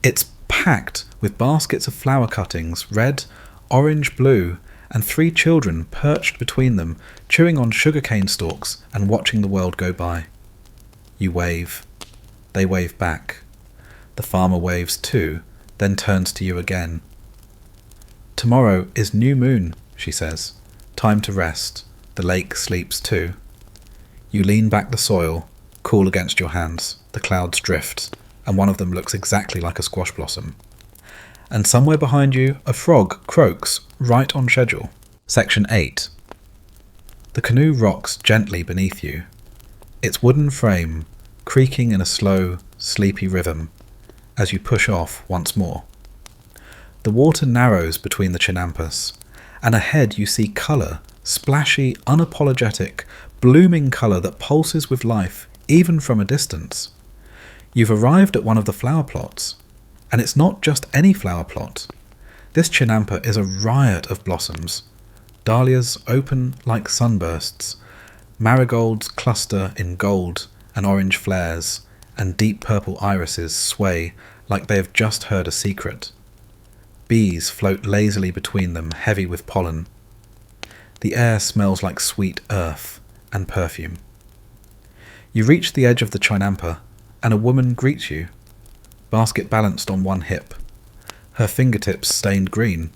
It's packed with baskets of flower cuttings, red, orange, blue, and 3 children perched between them, chewing on sugarcane stalks and watching the world go by. You wave. They wave back. The farmer waves too, then turns to you again. Tomorrow is new moon, she says. Time to rest. The lake sleeps too. You lean back the soil, cool against your hands. The clouds drift, and one of them looks exactly like a squash blossom. And somewhere behind you, a frog croaks, right on schedule. Section 8. The canoe rocks gently beneath you, its wooden frame creaking in a slow, sleepy rhythm as you push off once more. The water narrows between the chinampas, and ahead you see colour, splashy, unapologetic, blooming colour that pulses with life even from a distance. You've arrived at one of the flower plots, and it's not just any flower plot. This chinampa is a riot of blossoms. Dahlias open like sunbursts, marigolds cluster in gold and orange flares, and deep purple irises sway like they have just heard a secret. Bees float lazily between them, heavy with pollen. The air smells like sweet earth and perfume. You reach the edge of the chinampa, and a woman greets you, basket balanced on one hip, her fingertips stained green.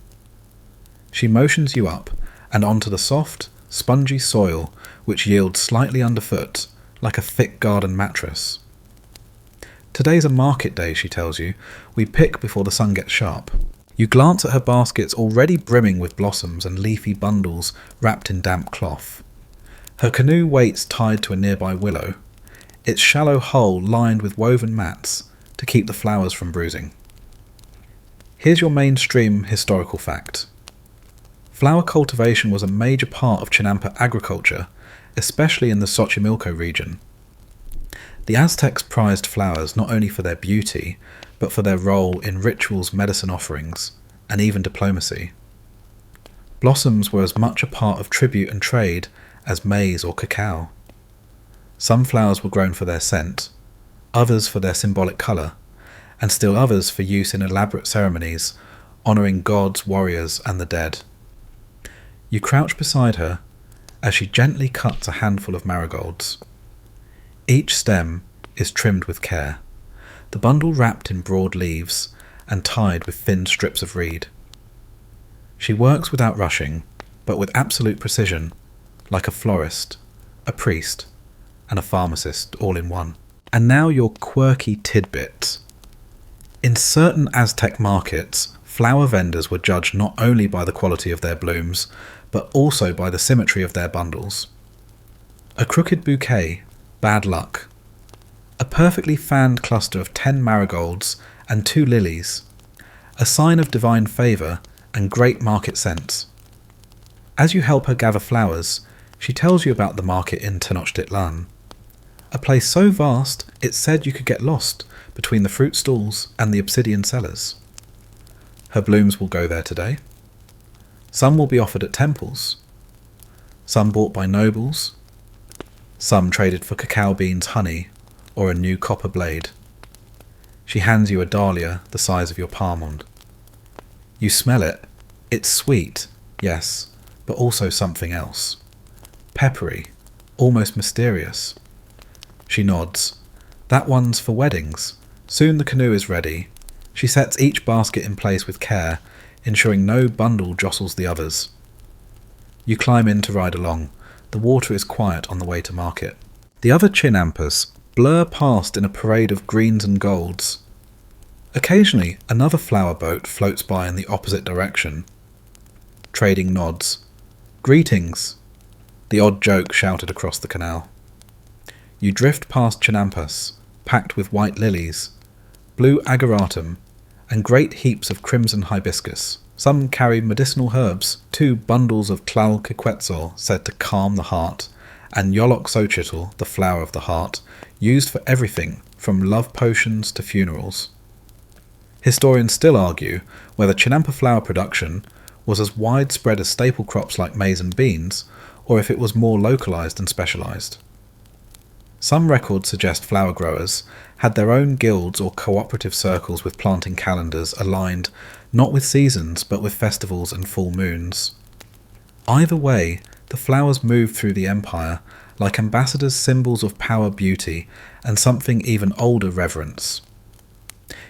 She motions you up and onto the soft, spongy soil which yields slightly underfoot, like a thick garden mattress. Today's a market day, she tells you. We pick before the sun gets sharp. You glance at her baskets already brimming with blossoms and leafy bundles wrapped in damp cloth. Her canoe waits tied to a nearby willow, its shallow hull lined with woven mats to keep the flowers from bruising. Here's your mainstream historical fact. Flower cultivation was a major part of Chinampa agriculture, especially in the Xochimilco region. The Aztecs prized flowers not only for their beauty, but for their role in rituals, medicine offerings, and even diplomacy. Blossoms were as much a part of tribute and trade as maize or cacao. Some flowers were grown for their scent, others for their symbolic colour, and still others for use in elaborate ceremonies, honouring gods, warriors, and the dead. You crouch beside her as she gently cuts a handful of marigolds. Each stem is trimmed with care, the bundle wrapped in broad leaves and tied with thin strips of reed. She works without rushing, but with absolute precision, like a florist, a priest, and a pharmacist all in one. And now your quirky tidbit. In certain Aztec markets, flower vendors were judged not only by the quality of their blooms, but also by the symmetry of their bundles. A crooked bouquet, bad luck. A perfectly fanned cluster of 10 marigolds and 2 lilies, a sign of divine favour and great market sense. As you help her gather flowers, she tells you about the market in Tenochtitlan, a place so vast it's said you could get lost between the fruit stalls and the obsidian cellars. Her blooms will go there today. Some will be offered at temples, some bought by nobles, some traded for cacao beans, honey, or a new copper blade. She hands you a dahlia the size of your palm. You smell it. It's sweet, yes, but also something else. Peppery, almost mysterious. She nods. That one's for weddings. Soon the canoe is ready. She sets each basket in place with care, ensuring no bundle jostles the others. You climb in to ride along. The water is quiet on the way to market. The other chinampas blur past in a parade of greens and golds. Occasionally, another flower boat floats by in the opposite direction. Trading nods. Greetings, the odd joke shouted across the canal. You drift past chinampas, packed with white lilies, blue ageratum, and great heaps of crimson hibiscus. Some carry medicinal herbs, 2 bundles of tlalquequetzal said to calm the heart, and yoloxochitl, the flower of the heart, used for everything from love potions to funerals. Historians still argue whether chinampa flower production was as widespread as staple crops like maize and beans, or if it was more localised and specialised. Some records suggest flower growers had their own guilds or cooperative circles with planting calendars aligned not with seasons but with festivals and full moons. Either way, the flowers moved through the empire like ambassadors, symbols of power, beauty, and something even older, reverence.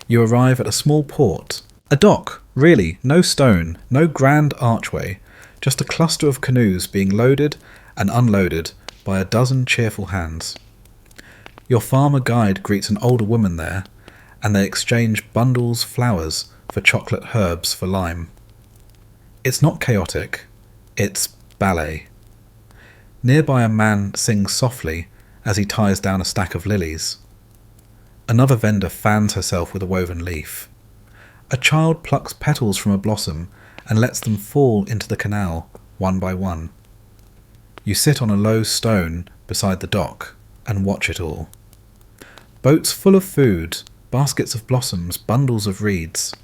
You arrive at a small port. A dock, really, no stone, no grand archway, just a cluster of canoes being loaded and unloaded by a dozen cheerful hands. Your farmer guide greets an older woman there, and they exchange bundles, flowers for chocolate, herbs for lime. It's not chaotic, it's ballet. Nearby a man sings softly as he ties down a stack of lilies. Another vendor fans herself with a woven leaf. A child plucks petals from a blossom and lets them fall into the canal, one by one. You sit on a low stone beside the dock, and watch it all. Boats full of food, baskets of blossoms, bundles of reeds.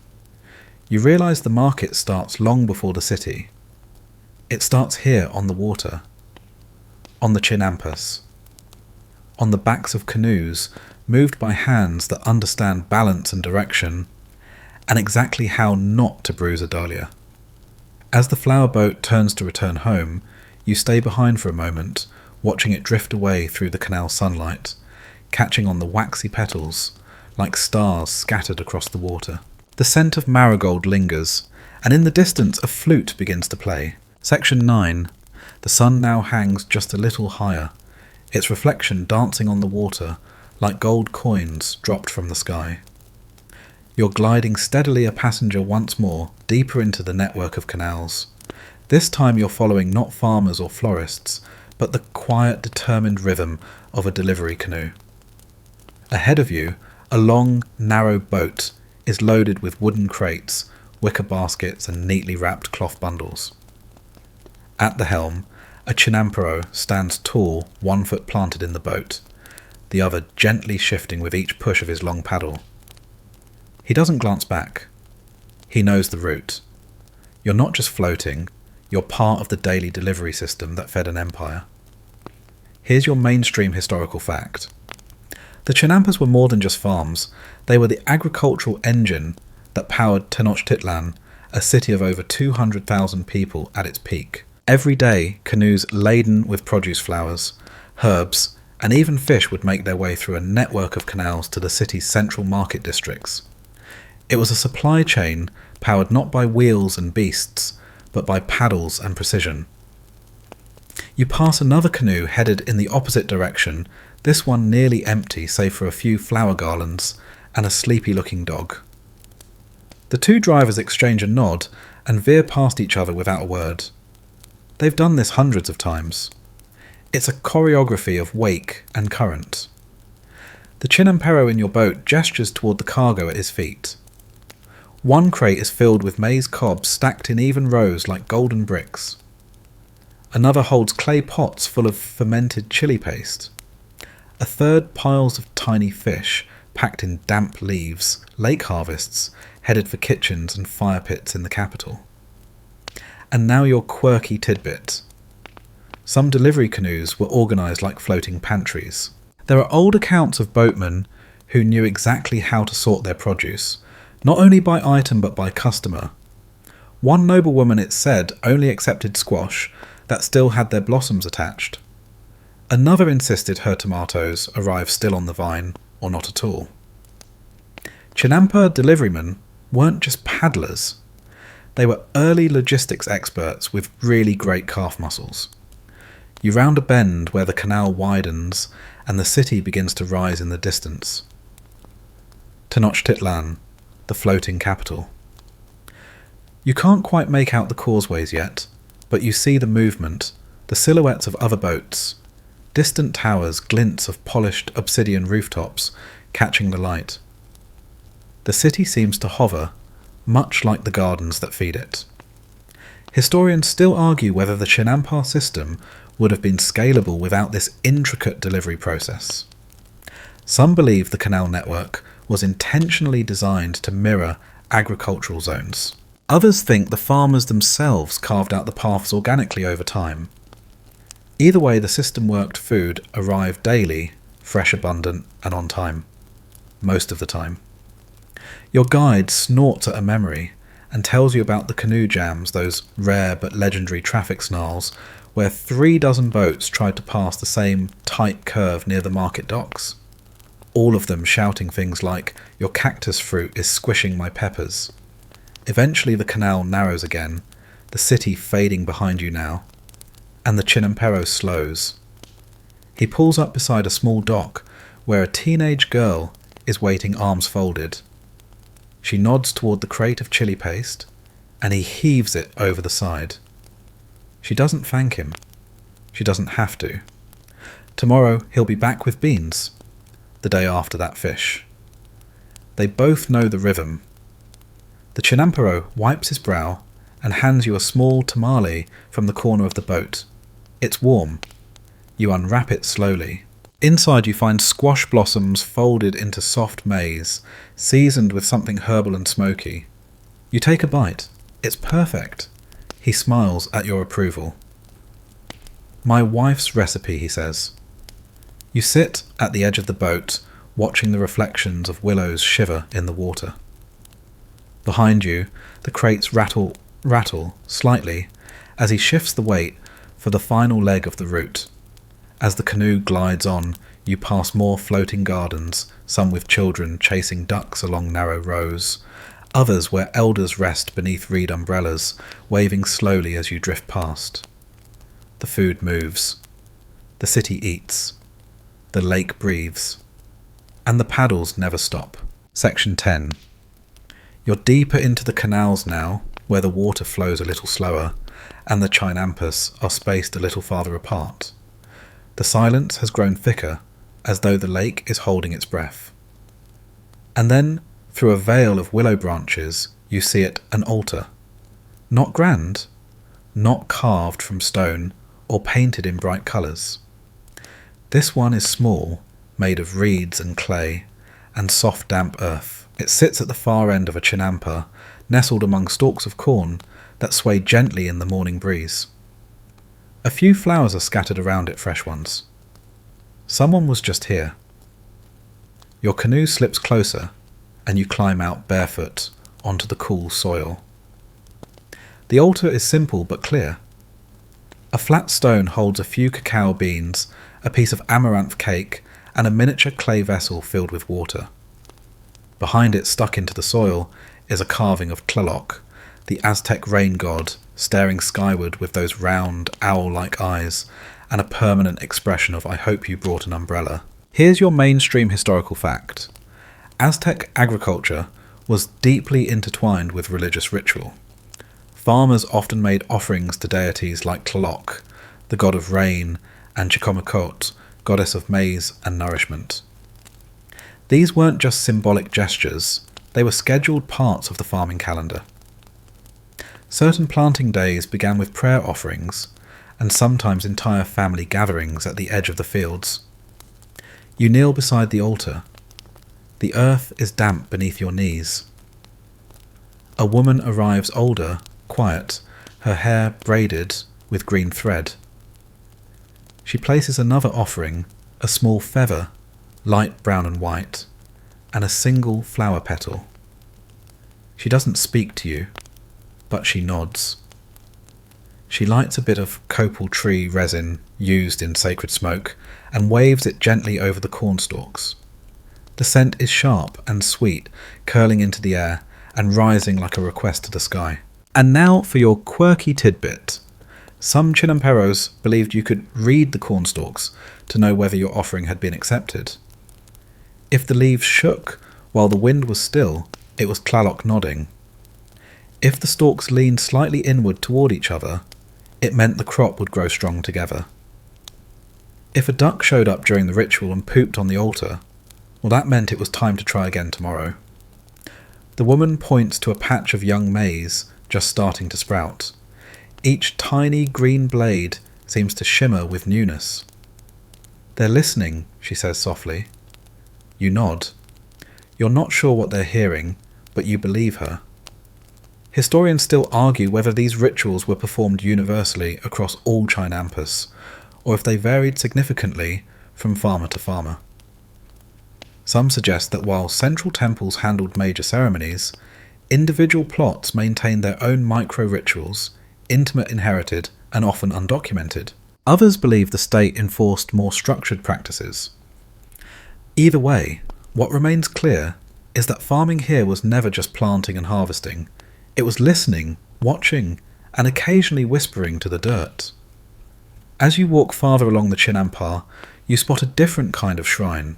You realise the market starts long before the city. It starts here on the water, on the Chinampas, on the backs of canoes moved by hands that understand balance and direction, and exactly how not to bruise a dahlia. As the flower boat turns to return home, you stay behind for a moment, watching it drift away through the canal sunlight, catching on the waxy petals like stars scattered across the water. The scent of marigold lingers, and in the distance a flute begins to play. Section 9. The sun now hangs just a little higher, its reflection dancing on the water like gold coins dropped from the sky. You're gliding steadily a passenger once more, deeper into the network of canals. This time you're following not farmers or florists, but the quiet, determined rhythm of a delivery canoe. Ahead of you, a long, narrow boat is loaded with wooden crates, wicker baskets and neatly wrapped cloth bundles. At the helm, a Chinampero stands tall, 1 foot planted in the boat, the other gently shifting with each push of his long paddle. He doesn't glance back. He knows the route. You're not just floating, you're part of the daily delivery system that fed an empire. Here's your mainstream historical fact. The Chinampas were more than just farms. They were the agricultural engine that powered Tenochtitlan, a city of over 200,000 people at its peak. Every day, canoes laden with produce flowers, herbs, and even fish would make their way through a network of canals to the city's central market districts. It was a supply chain powered not by wheels and beasts, but by paddles and precision. You pass another canoe headed in the opposite direction, this one nearly empty save for a few flower garlands and a sleepy-looking dog. The two drivers exchange a nod and veer past each other without a word. They've done this hundreds of times. It's a choreography of wake and current. The Chinampero in your boat gestures toward the cargo at his feet. One crate is filled with maize cobs stacked in even rows like golden bricks. Another holds clay pots full of fermented chili paste. A third piles of tiny fish packed in damp leaves, lake harvests, headed for kitchens and fire pits in the capital. And now your quirky tidbit. Some delivery canoes were organised like floating pantries. There are old accounts of boatmen who knew exactly how to sort their produce, not only by item but by customer. One noblewoman, it's said, only accepted squash that still had their blossoms attached. Another insisted her tomatoes arrive still on the vine, or not at all. Chinampa deliverymen weren't just paddlers. They were early logistics experts with really great calf muscles. You round a bend where the canal widens and the city begins to rise in the distance. Tenochtitlan, the floating capital. You can't quite make out the causeways yet, but you see the movement, the silhouettes of other boats, distant towers, glints of polished obsidian rooftops catching the light. The city seems to hover, much like the gardens that feed it. Historians still argue whether the Chinampa system would have been scalable without this intricate delivery process. Some believe the canal network was intentionally designed to mirror agricultural zones. Others think the farmers themselves carved out the paths organically over time. Either way, the system worked food arrived daily, fresh, abundant, and on time. Most of the time. Your guide snorts at a memory and tells you about the canoe jams, those rare but legendary traffic snarls, where 36 boats tried to pass the same tight curve near the market docks. All of them shouting things like, "Your cactus fruit is squishing my peppers." Eventually the canal narrows again, the city fading behind you now, and the Chinampero slows. He pulls up beside a small dock where a teenage girl is waiting, arms folded. She nods toward the crate of chili paste, and he heaves it over the side. She doesn't thank him. She doesn't have to. Tomorrow he'll be back with beans. The day after that, fish. They both know the rhythm. The Chinampero wipes his brow and hands you a small tamale from the corner of the boat. It's warm. You unwrap it slowly. Inside you find squash blossoms folded into soft maize, seasoned with something herbal and smoky. You take a bite. It's perfect. He smiles at your approval. My wife's recipe, he says. You sit at the edge of the boat, watching the reflections of willows shiver in the water. Behind you, the crates rattle slightly as he shifts the weight for the final leg of the route. As the canoe glides on, you pass more floating gardens, some with children chasing ducks along narrow rows, others where elders rest beneath reed umbrellas, waving slowly as you drift past. The food moves. The city eats. The lake breathes. And the paddles never stop. Section 10. You're deeper into the canals now, where the water flows a little slower, and the chinampas are spaced a little farther apart. The silence has grown thicker, as though the lake is holding its breath. And then, through a veil of willow branches, you see it an altar. Not grand, not carved from stone or painted in bright colours. This one is small, made of reeds and clay, and soft damp earth. It sits at the far end of a chinampa, nestled among stalks of corn that sway gently in the morning breeze. A few flowers are scattered around it, fresh ones. Someone was just here. Your canoe slips closer, and you climb out barefoot onto the cool soil. The altar is simple but clear. A flat stone holds a few cacao beans, a piece of amaranth cake, and a miniature clay vessel filled with water. Behind it, stuck into the soil, is a carving of Tlaloc, the Aztec rain god, staring skyward with those round, owl-like eyes, and a permanent expression of "I hope you brought an umbrella." Here's your mainstream historical fact. Aztec agriculture was deeply intertwined with religious ritual. Farmers often made offerings to deities like Tlaloc, the god of rain, and Chicomicote, goddess of maize and nourishment. These weren't just symbolic gestures, they were scheduled parts of the farming calendar. Certain planting days began with prayer offerings, and sometimes entire family gatherings at the edge of the fields. You kneel beside the altar. The earth is damp beneath your knees. A woman arrives older, quiet, her hair braided with green thread. She places another offering, a small feather, light brown and white, and a single flower petal. She doesn't speak to you, but she nods. She lights a bit of copal tree resin used in sacred smoke and waves it gently over the cornstalks. The scent is sharp and sweet, curling into the air and rising like a request to the sky. And now for your quirky tidbit. Some chinamperos believed you could read the cornstalks to know whether your offering had been accepted. If the leaves shook while the wind was still, it was Tlaloc nodding. If the stalks leaned slightly inward toward each other, it meant the crop would grow strong together. If a duck showed up during the ritual and pooped on the altar, well, that meant it was time to try again tomorrow. The woman points to a patch of young maize just starting to sprout. Each tiny green blade seems to shimmer with newness. "They're listening," she says softly. You nod. You're not sure what they're hearing, but you believe her. Historians still argue whether these rituals were performed universally across all chinampas, or if they varied significantly from farmer to farmer. Some suggest that while central temples handled major ceremonies, individual plots maintained their own micro-rituals, intimate, inherited, and often undocumented. Others believe the state enforced more structured practices. Either way, what remains clear is that farming here was never just planting and harvesting. It was listening, watching, and occasionally whispering to the dirt. As you walk farther along the Chinampa, you spot a different kind of shrine.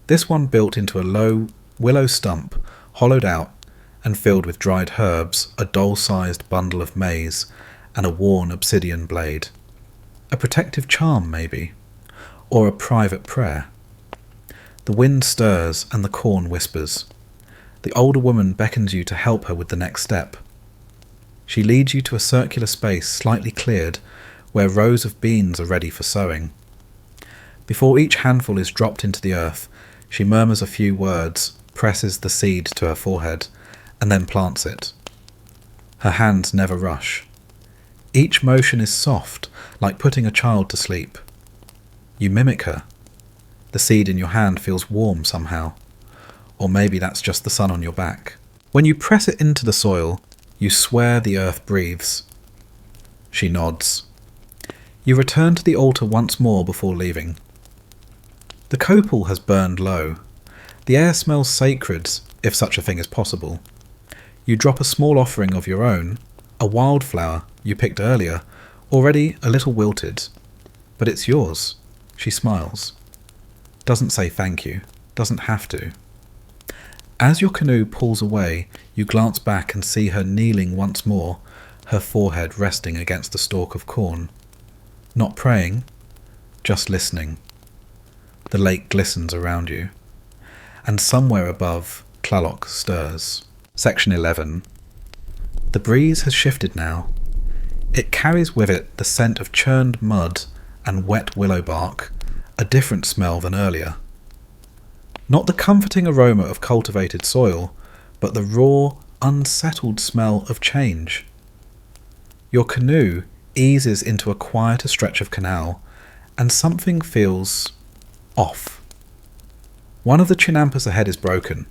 This one built into a low willow stump, hollowed out and filled with dried herbs, a doll-sized bundle of maize, and a worn obsidian blade. A protective charm, maybe, or a private prayer. The wind stirs and the corn whispers. The older woman beckons you to help her with the next step. She leads you to a circular space slightly cleared, where rows of beans are ready for sowing. Before each handful is dropped into the earth, she murmurs a few words, presses the seed to her forehead, and then plants it. Her hands never rush. Each motion is soft, like putting a child to sleep. You mimic her. The seed in your hand feels warm somehow. Or maybe that's just the sun on your back. When you press it into the soil, you swear the earth breathes. She nods. You return to the altar once more before leaving. The copal has burned low. The air smells sacred, if such a thing is possible. You drop a small offering of your own, a wildflower you picked earlier, already a little wilted. But it's yours. She smiles. Doesn't say thank you. Doesn't have to. As your canoe pulls away, you glance back and see her kneeling once more, her forehead resting against a stalk of corn. Not praying, just listening. The lake glistens around you, and somewhere above, Tlaloc stirs. Section 11. The breeze has shifted now. It carries with it the scent of churned mud and wet willow bark, a different smell than earlier. Not the comforting aroma of cultivated soil, but the raw, unsettled smell of change. Your canoe eases into a quieter stretch of canal, and something feels off. One of the chinampas ahead is broken.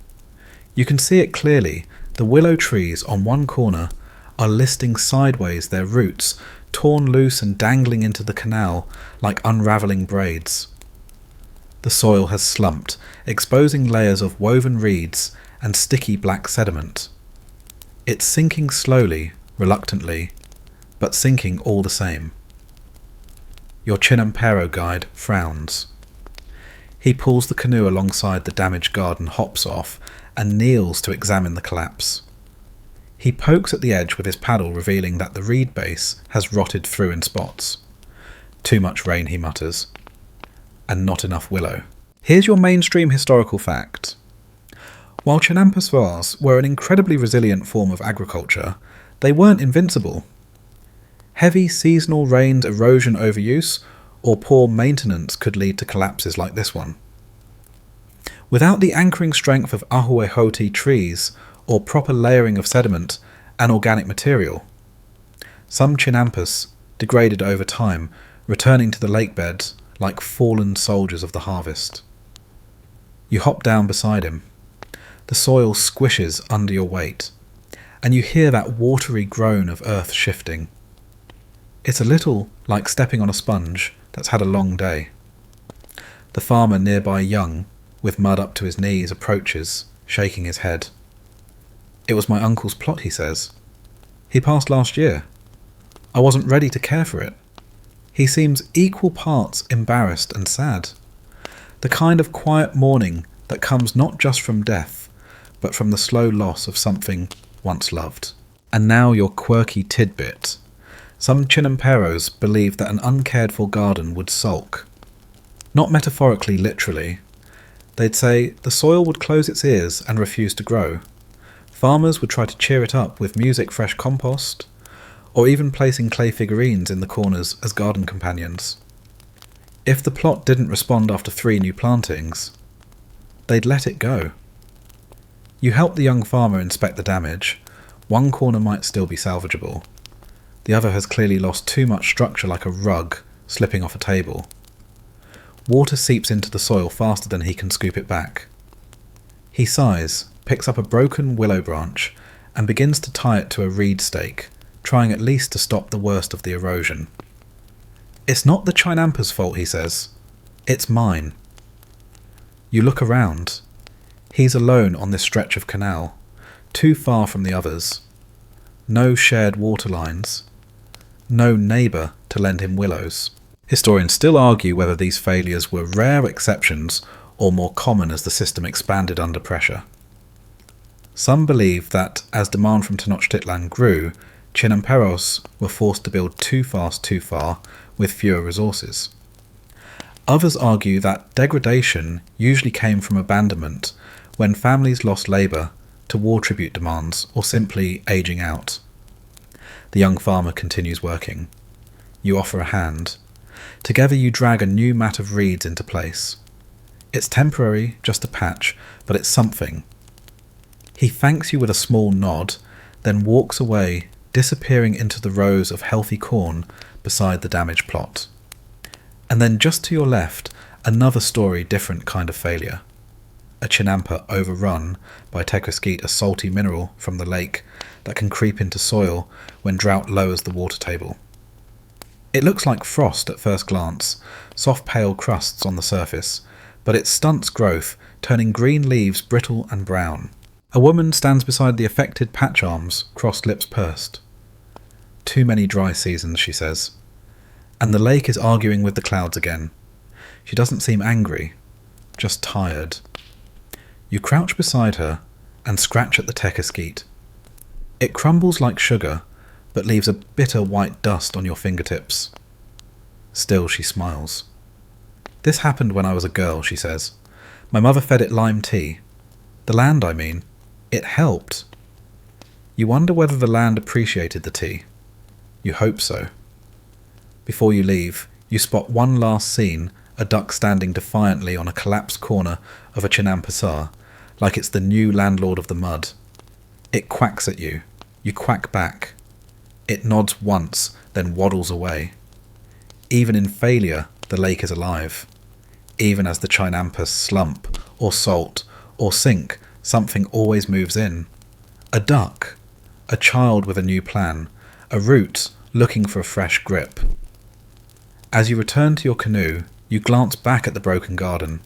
You can see it clearly. The willow trees on one corner are listing sideways, their roots torn loose and dangling into the canal like unravelling braids. The soil has slumped, exposing layers of woven reeds and sticky black sediment. It's sinking slowly, reluctantly, but sinking all the same. Your Chinampero guide frowns. He pulls the canoe alongside the damaged garden hops off and kneels to examine the collapse. He pokes at the edge with his paddle, revealing that the reed base has rotted through in spots. Too much rain, he mutters, and not enough willow. Here's your mainstream historical fact. While Chinampas were an incredibly resilient form of agriculture, they weren't invincible. Heavy seasonal rains, erosion, overuse, or poor maintenance could lead to collapses like this one. Without the anchoring strength of ahuehote trees or proper layering of sediment and organic material, some Chinampas degraded over time, returning to the lake beds like fallen soldiers of the harvest. You hop down beside him. The soil squishes under your weight, and you hear that watery groan of earth shifting. It's a little like stepping on a sponge that's had a long day. The farmer nearby, young, with mud up to his knees, approaches, shaking his head. It was my uncle's plot, he says. He passed last year. I wasn't ready to care for it. He seems equal parts embarrassed and sad. The kind of quiet mourning that comes not just from death, but from the slow loss of something once loved. And now your quirky tidbit. Some Chinamperos believe that an uncared-for garden would sulk. Not metaphorically, literally. They'd say the soil would close its ears and refuse to grow. Farmers would try to cheer it up with music-fresh compost, or even placing clay figurines in the corners as garden companions. If the plot didn't respond after 3 new plantings, they'd let it go. You help the young farmer inspect the damage. One corner might still be salvageable. The other has clearly lost too much structure, like a rug slipping off a table. Water seeps into the soil faster than he can scoop it back. He sighs, picks up a broken willow branch, and begins to tie it to a reed stake, trying at least to stop the worst of the erosion. It's not the Chinampa's fault, he says. It's mine. You look around. He's alone on this stretch of canal, too far from the others. No shared water lines. No neighbour to lend him willows. Historians still argue whether these failures were rare exceptions or more common as the system expanded under pressure. Some believe that as demand from Tenochtitlan grew, Chinamperos were forced to build too fast too far with fewer resources. Others argue that degradation usually came from abandonment when families lost labour to war tribute demands or simply ageing out. The young farmer continues working. You offer a hand, Together you drag a new mat of reeds into place. It's temporary, just a patch, but it's something. He thanks you with a small nod, then walks away, disappearing into the rows of healthy corn beside the damaged plot. And then just to your left, another story, different kind of failure. A chinampa overrun by tequesquite, a salty mineral from the lake that can creep into soil when drought lowers the water table. It looks like frost at first glance, soft pale crusts on the surface, but it stunts growth, turning green leaves brittle and brown. A woman stands beside the affected patch arms, crossed lips pursed. Too many dry seasons, she says. And the lake is arguing with the clouds again. She doesn't seem angry, just tired. You crouch beside her and scratch at the tequesquite. It crumbles like sugar, but leaves a bitter white dust on your fingertips. Still, she smiles. This happened when I was a girl, she says. My mother fed it lime tea. The land, I mean. It helped. You wonder whether the land appreciated the tea. You hope so. Before you leave, you spot one last scene, a duck standing defiantly on a collapsed corner of a chinampasar, like it's the new landlord of the mud. It quacks at you. You quack back. It nods once, then waddles away. Even in failure, the lake is alive. Even as the chinampas slump, or salt, or sink, something always moves in. A duck. A child with a new plan. A root looking for a fresh grip. As you return to your canoe, you glance back at the broken garden.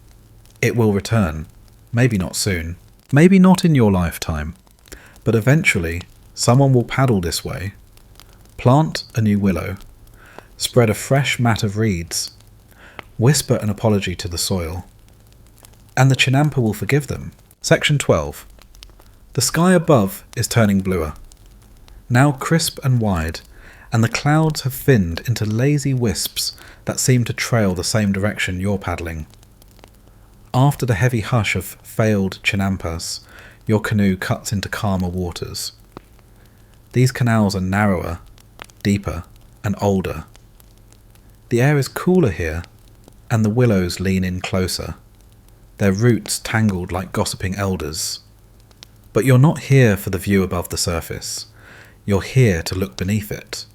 It will return. Maybe not soon. Maybe not in your lifetime. But eventually, someone will paddle this way. Plant a new willow. Spread a fresh mat of reeds. Whisper an apology to the soil. And the chinampa will forgive them. Section 12. The sky above is turning bluer. Now crisp and wide, and the clouds have thinned into lazy wisps that seem to trail the same direction you're paddling. After the heavy hush of failed chinampas, your canoe cuts into calmer waters. These canals are narrower, deeper, and older. The air is cooler here, and the willows lean in closer, their roots tangled like gossiping elders. But you're not here for the view above the surface. You're here to look beneath it.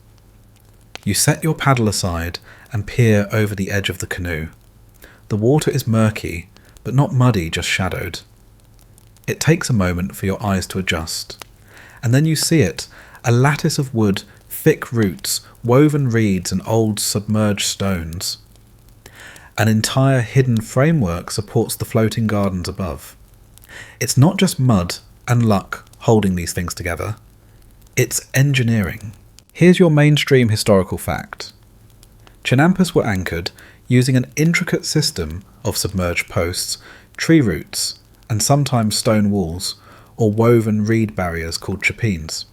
You set your paddle aside and peer over the edge of the canoe. The water is murky, but not muddy, just shadowed. It takes a moment for your eyes to adjust, and then you see it, a lattice of wood, thick roots, woven reeds and old submerged stones. An entire hidden framework supports the floating gardens above. It's not just mud and luck holding these things together. It's engineering. Here's your mainstream historical fact. Chinampas were anchored using an intricate system of submerged posts, tree roots, and sometimes stone walls, or woven reed barriers called chapines.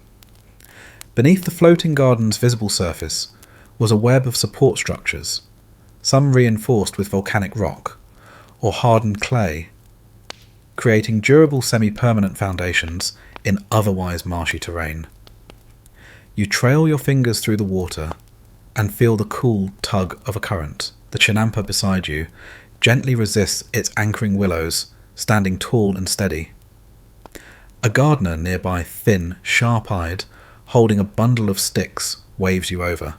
Beneath the floating garden's visible surface was a web of support structures, some reinforced with volcanic rock, or hardened clay, creating durable semi-permanent foundations in otherwise marshy terrain. You trail your fingers through the water and feel the cool tug of a current. The chinampa beside you gently resists its anchoring willows, standing tall and steady. A gardener nearby, thin, sharp-eyed, holding a bundle of sticks, waves you over.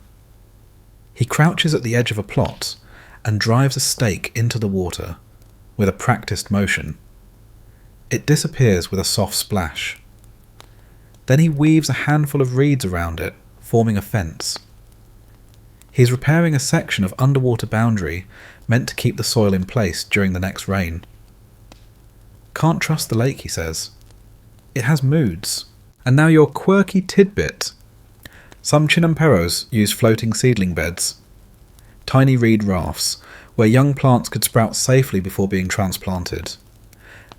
He crouches at the edge of a plot and drives a stake into the water with a practiced motion. It disappears with a soft splash. Then he weaves a handful of reeds around it, forming a fence. He's repairing a section of underwater boundary meant to keep the soil in place during the next rain. Can't trust the lake, he says. It has moods. And now your quirky tidbit. Some chinamperos use floating seedling beds, tiny reed rafts, where young plants could sprout safely before being transplanted.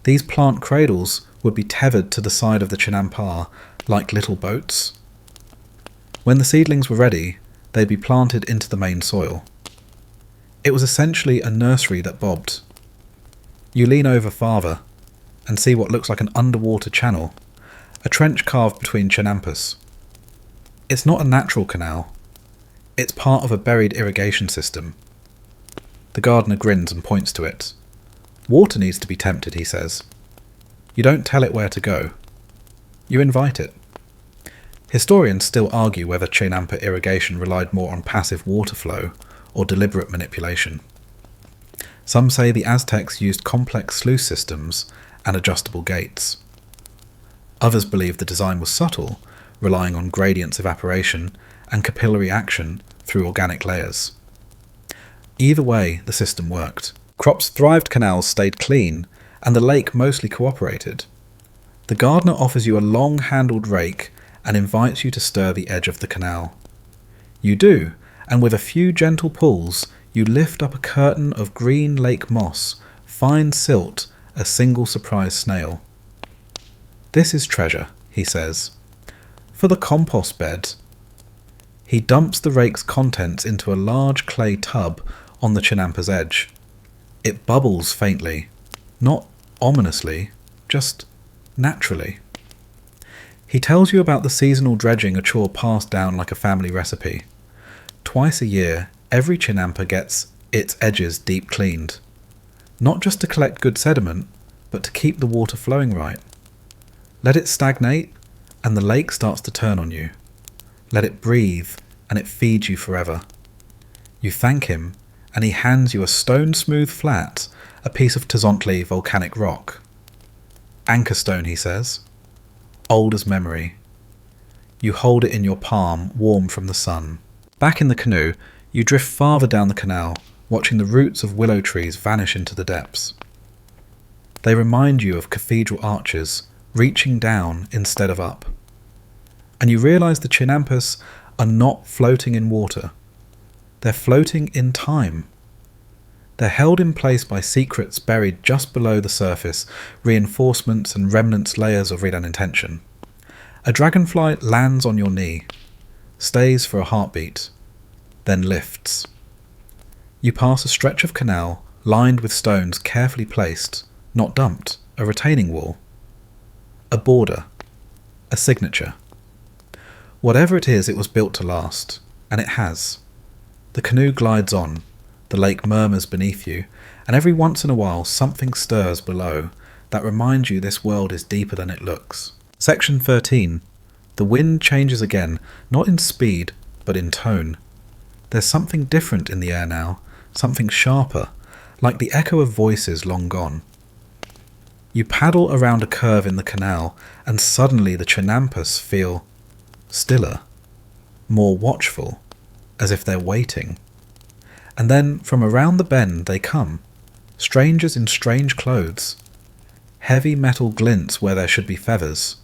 These plant cradles would be tethered to the side of the chinampa like little boats. When the seedlings were ready, they'd be planted into the main soil. It was essentially a nursery that bobbed. You lean over farther and see what looks like an underwater channel, a trench carved between chinampas. It's not a natural canal. It's part of a buried irrigation system. The gardener grins and points to it. Water needs to be tempted, he says. You don't tell it where to go. You invite it. Historians still argue whether Chinampa irrigation relied more on passive water flow or deliberate manipulation. Some say the Aztecs used complex sluice systems and adjustable gates. Others believe the design was subtle, relying on gradients evaporation and capillary action through organic layers. Either way, the system worked. Crops thrived, canals stayed clean, and the lake mostly cooperated. The gardener offers you a long-handled rake and invites you to stir the edge of the canal. You do, and with a few gentle pulls, you lift up a curtain of green lake moss, fine silt, a single surprise snail. This is treasure, he says. For the compost bed. He dumps the rake's contents into a large clay tub on the Chinampa's edge. It bubbles faintly, not ominously, just naturally. He tells you about the seasonal dredging, a chore passed down like a family recipe. Twice a year, every Chinampa gets its edges deep cleaned. Not just to collect good sediment, but to keep the water flowing right. Let it stagnate, and the lake starts to turn on you. Let it breathe, and it feeds you forever. You thank him, and he hands you a stone-smooth flat, a piece of Tzontli volcanic rock. Anchor stone, he says. Old as memory. You hold it in your palm, warm from the sun. Back in the canoe, you drift farther down the canal, watching the roots of willow trees vanish into the depths. They remind you of cathedral arches, reaching down instead of up. And you realise the Chinampas are not floating in water. They're floating in time. They're held in place by secrets buried just below the surface, reinforcements and remnants layers of hidden intention. A dragonfly lands on your knee, stays for a heartbeat, then lifts. You pass a stretch of canal lined with stones carefully placed, not dumped, a retaining wall. A border. A signature. Whatever it is, it was built to last, and it has. The canoe glides on, the lake murmurs beneath you, and every once in a while something stirs below that reminds you this world is deeper than it looks. Section 13. The wind changes again, not in speed, but in tone. There's something different in the air now, something sharper, like the echo of voices long gone. You paddle around a curve in the canal, and suddenly the Chinampas feel stiller, more watchful, as if they're waiting. And then from around the bend they come, strangers in strange clothes. Heavy metal glints where there should be feathers.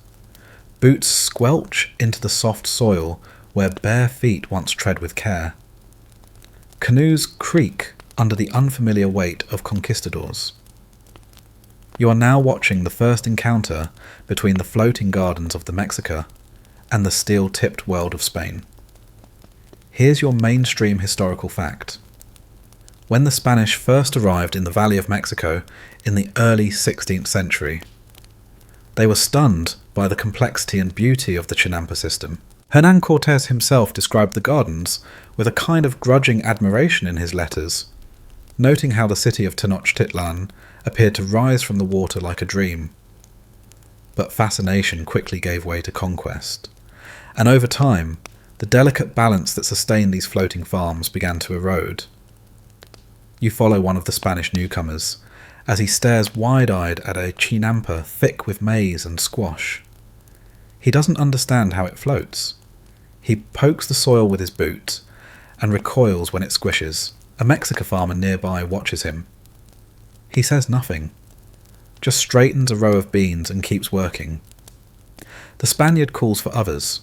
Boots squelch into the soft soil where bare feet once tread with care. Canoes creak under the unfamiliar weight of conquistadors. You are now watching the first encounter between the floating gardens of the Mexica and the steel-tipped world of Spain. Here's your mainstream historical fact. When the Spanish first arrived in the Valley of Mexico in the early 16th century, they were stunned by the complexity and beauty of the Chinampa system. Hernán Cortés himself described the gardens with a kind of grudging admiration in his letters, noting how the city of Tenochtitlan appeared to rise from the water like a dream. But fascination quickly gave way to conquest, and over time, the delicate balance that sustained these floating farms began to erode. You follow one of the Spanish newcomers, as he stares wide-eyed at a Chinampa thick with maize and squash. He doesn't understand how it floats. He pokes the soil with his boot, and recoils when it squishes. A Mexica farmer nearby watches him. He says nothing, just straightens a row of beans and keeps working. The Spaniard calls for others.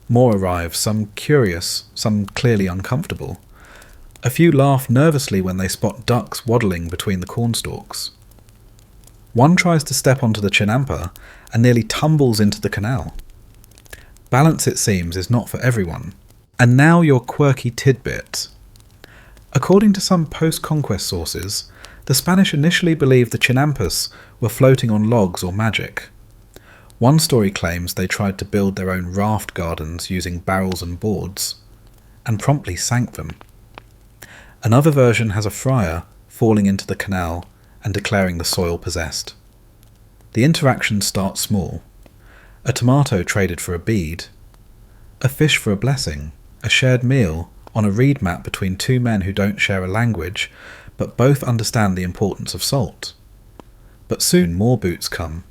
More arrive, some curious, some clearly uncomfortable. A few laugh nervously when they spot ducks waddling between the cornstalks. One tries to step onto the Chinampa and nearly tumbles into the canal. Balance, it seems, is not for everyone. And now your quirky tidbit. According to some post-conquest sources, the Spanish initially believed the Chinampas were floating on logs or magic. One story claims they tried to build their own raft gardens using barrels and boards. and promptly sank them. Another version has a friar falling into the canal and declaring the soil possessed. The interactions start small. A tomato traded for a bead, a fish for a blessing, a shared meal on a reed mat between two men who don't share a language, but both understand the importance of salt. But soon more boots come,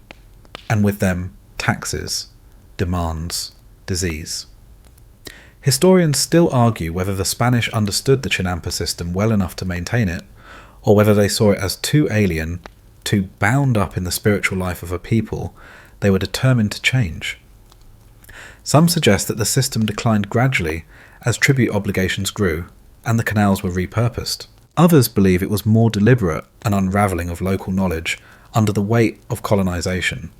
and with them taxes, demands, disease. Historians still argue whether the Spanish understood the Chinampa system well enough to maintain it, or whether they saw it as too alien, too bound up in the spiritual life of a people they were determined to change. Some suggest that the system declined gradually as tribute obligations grew and the canals were repurposed. Others believe it was more deliberate an unravelling of local knowledge under the weight of colonisation.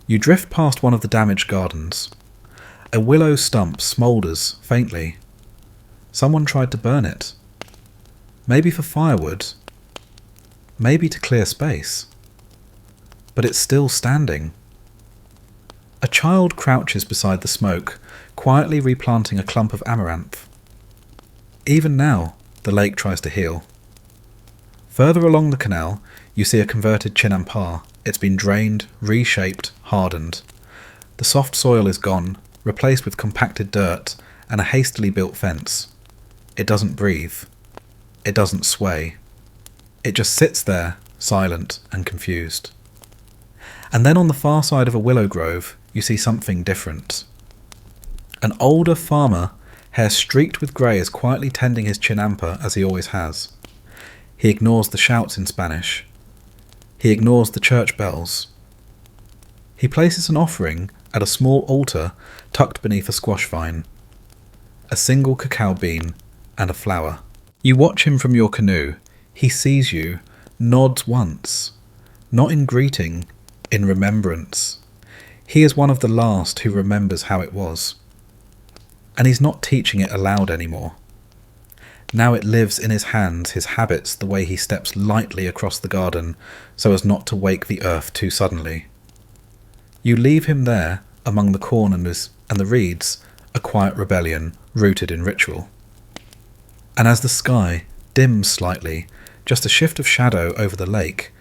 You drift past one of the damaged gardens. A willow stump smoulders faintly. Someone tried to burn it. Maybe for firewood. Maybe to clear space. But it's still standing. A child crouches beside the smoke, quietly replanting a clump of amaranth. Even now, the lake tries to heal. Further along the canal, you see a converted chinampa. It's been drained, reshaped, hardened. The soft soil is gone, replaced with compacted dirt and a hastily built fence. It doesn't breathe. It doesn't sway. It just sits there, silent and confused. And then on the far side of a willow grove, you see something different. An older farmer, hair streaked with grey, is quietly tending his chinampa as he always has. He ignores the shouts in Spanish. He ignores the church bells. He places an offering at a small altar tucked beneath a squash vine. A single cacao bean and a flower. You watch him from your canoe. He sees you, nods once, not in greeting, in remembrance. He is one of the last who remembers how it was. And he's not teaching it aloud anymore. Now it lives in his hands, his habits, the way he steps lightly across the garden so as not to wake the earth too suddenly. You leave him there, among the corn and the reeds, a quiet rebellion rooted in ritual. And as the sky dims slightly, just a shift of shadow over the lake,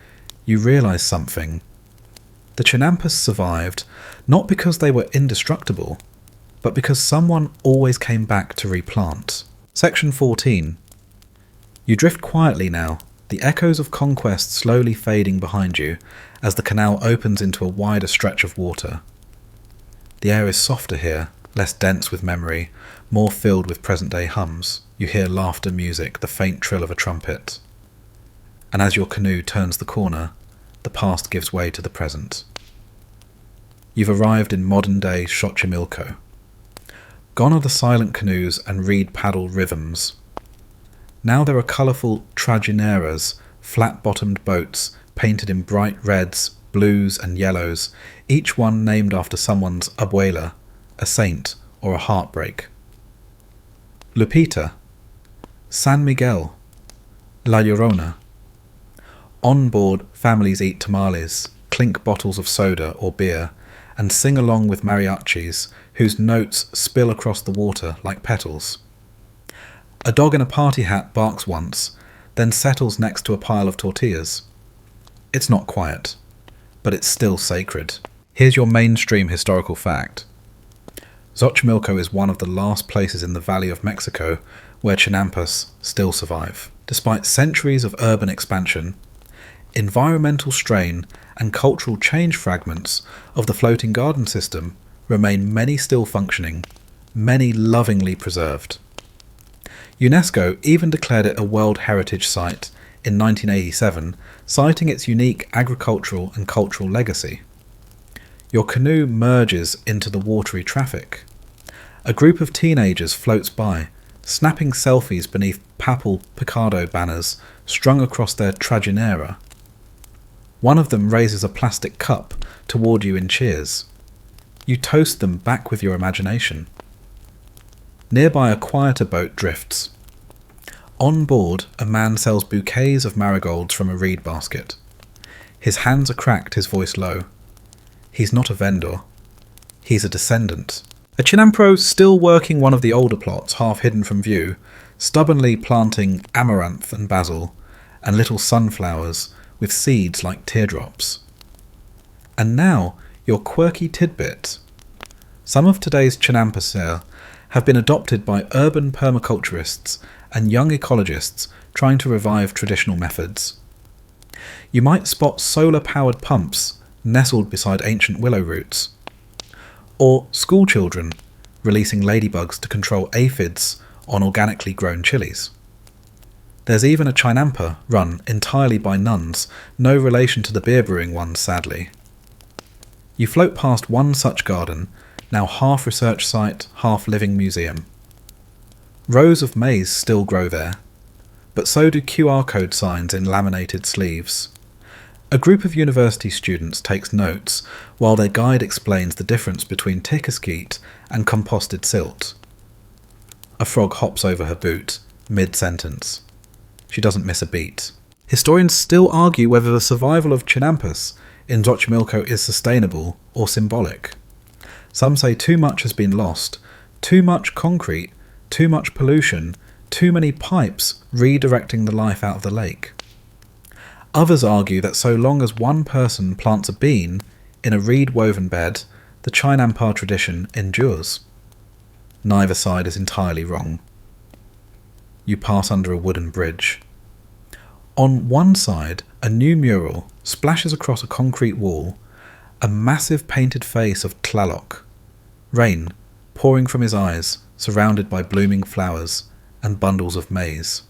you realise something. The Chinampas survived, not because they were indestructible, but because someone always came back to replant. Section 14. You drift quietly now, the echoes of conquest slowly fading behind you as the canal opens into a wider stretch of water. The air is softer here, less dense with memory, more filled with present-day hums. You hear laughter music, the faint trill of a trumpet. And as your canoe turns the corner, the past gives way to the present. You've arrived in modern-day Xochimilco. Gone are the silent canoes and reed paddle rhythms. Now there are colourful trajineras, flat-bottomed boats painted in bright reds, blues and yellows, each one named after someone's abuela, a saint or a heartbreak. Lupita, San Miguel, La Llorona. On board, families eat tamales, clink bottles of soda or beer, and sing along with mariachis, whose notes spill across the water like petals. A dog in a party hat barks once, then settles next to a pile of tortillas. It's not quiet, but it's still sacred. Here's your mainstream historical fact. Xochimilco is one of the last places in the Valley of Mexico where Chinampas still survive. Despite centuries of urban expansion, environmental strain and cultural change, fragments of the floating garden system remain, many still functioning, many lovingly preserved. UNESCO even declared it a World Heritage Site in 1987, citing its unique agricultural and cultural legacy. Your canoe merges into the watery traffic. A group of teenagers floats by, snapping selfies beneath papal Picado banners strung across their trajinera. One of them raises a plastic cup toward you in cheers. You toast them back with your imagination. Nearby a quieter boat drifts. On board, a man sells bouquets of marigolds from a reed basket. His hands are cracked, his voice low. He's not a vendor. He's a descendant. A Chinampro still working one of the older plots, half hidden from view, stubbornly planting amaranth and basil, and little sunflowers with seeds like teardrops. And now, your quirky tidbit. Some of today's Chinampa have been adopted by urban permaculturists and young ecologists trying to revive traditional methods. You might spot solar-powered pumps nestled beside ancient willow roots, or schoolchildren releasing ladybugs to control aphids on organically grown chilies. There's even a Chinampa run entirely by nuns, no relation to the beer brewing ones, sadly. You float past one such garden, now half research site, half living museum. Rows of maize still grow there, but so do QR code signs in laminated sleeves. A group of university students takes notes while their guide explains the difference between tikaskeet and composted silt. A frog hops over her boot, mid-sentence. She doesn't miss a beat. Historians still argue whether the survival of Chinampas in Xochimilco is sustainable or symbolic. Some say too much has been lost, too much concrete, too much pollution, too many pipes redirecting the life out of the lake. Others argue that so long as one person plants a bean in a reed-woven bed, the Chinampa tradition endures. Neither side is entirely wrong. You pass under a wooden bridge. On one side, a new mural splashes across a concrete wall, a massive painted face of Tlaloc, rain pouring from his eyes, surrounded by blooming flowers and bundles of maize.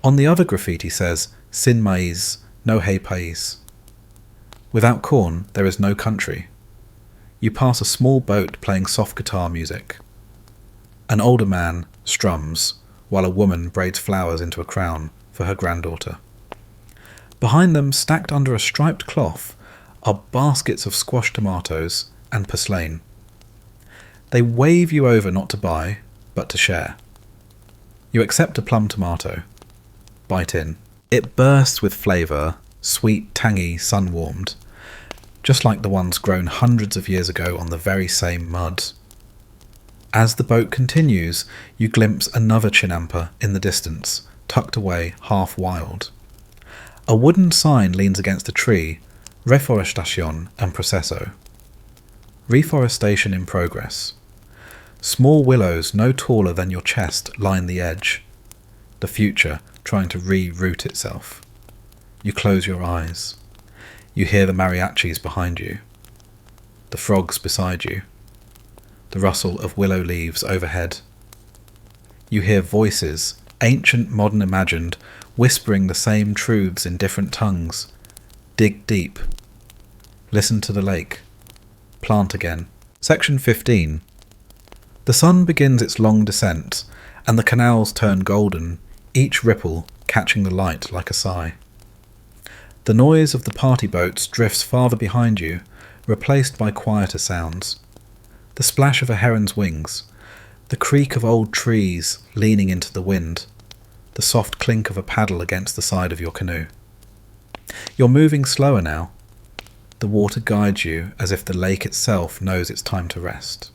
On the other graffiti says, Sin maiz, no hay pais. Without corn, there is no country. You pass a small boat playing soft guitar music. An older man strums, while a woman braids flowers into a crown for her granddaughter. Behind them, stacked under a striped cloth, are baskets of squashed tomatoes and purslane. They wave you over not to buy, but to share. You accept a plum tomato. Bite in. It bursts with flavour, sweet, tangy, sun-warmed, just like the ones grown hundreds of years ago on the very same mud. As the boat continues, you glimpse another Chinampa in the distance, tucked away, half wild. A wooden sign leans against a tree, Reforestación en proceso. Reforestation in progress. Small willows no taller than your chest line the edge. The future trying to re-root itself. You close your eyes. You hear the mariachis behind you. The frogs beside you. The rustle of willow leaves overhead. You hear voices, ancient, modern, imagined, whispering the same truths in different tongues. Dig deep. Listen to the lake. Plant again. Section 15. The sun begins its long descent, and the canals turn golden, each ripple catching the light like a sigh. The noise of the party boats drifts farther behind you, replaced by quieter sounds. The splash of a heron's wings, the creak of old trees leaning into the wind, the soft clink of a paddle against the side of your canoe. You're moving slower now. The water guides you as if the lake itself knows it's time to rest.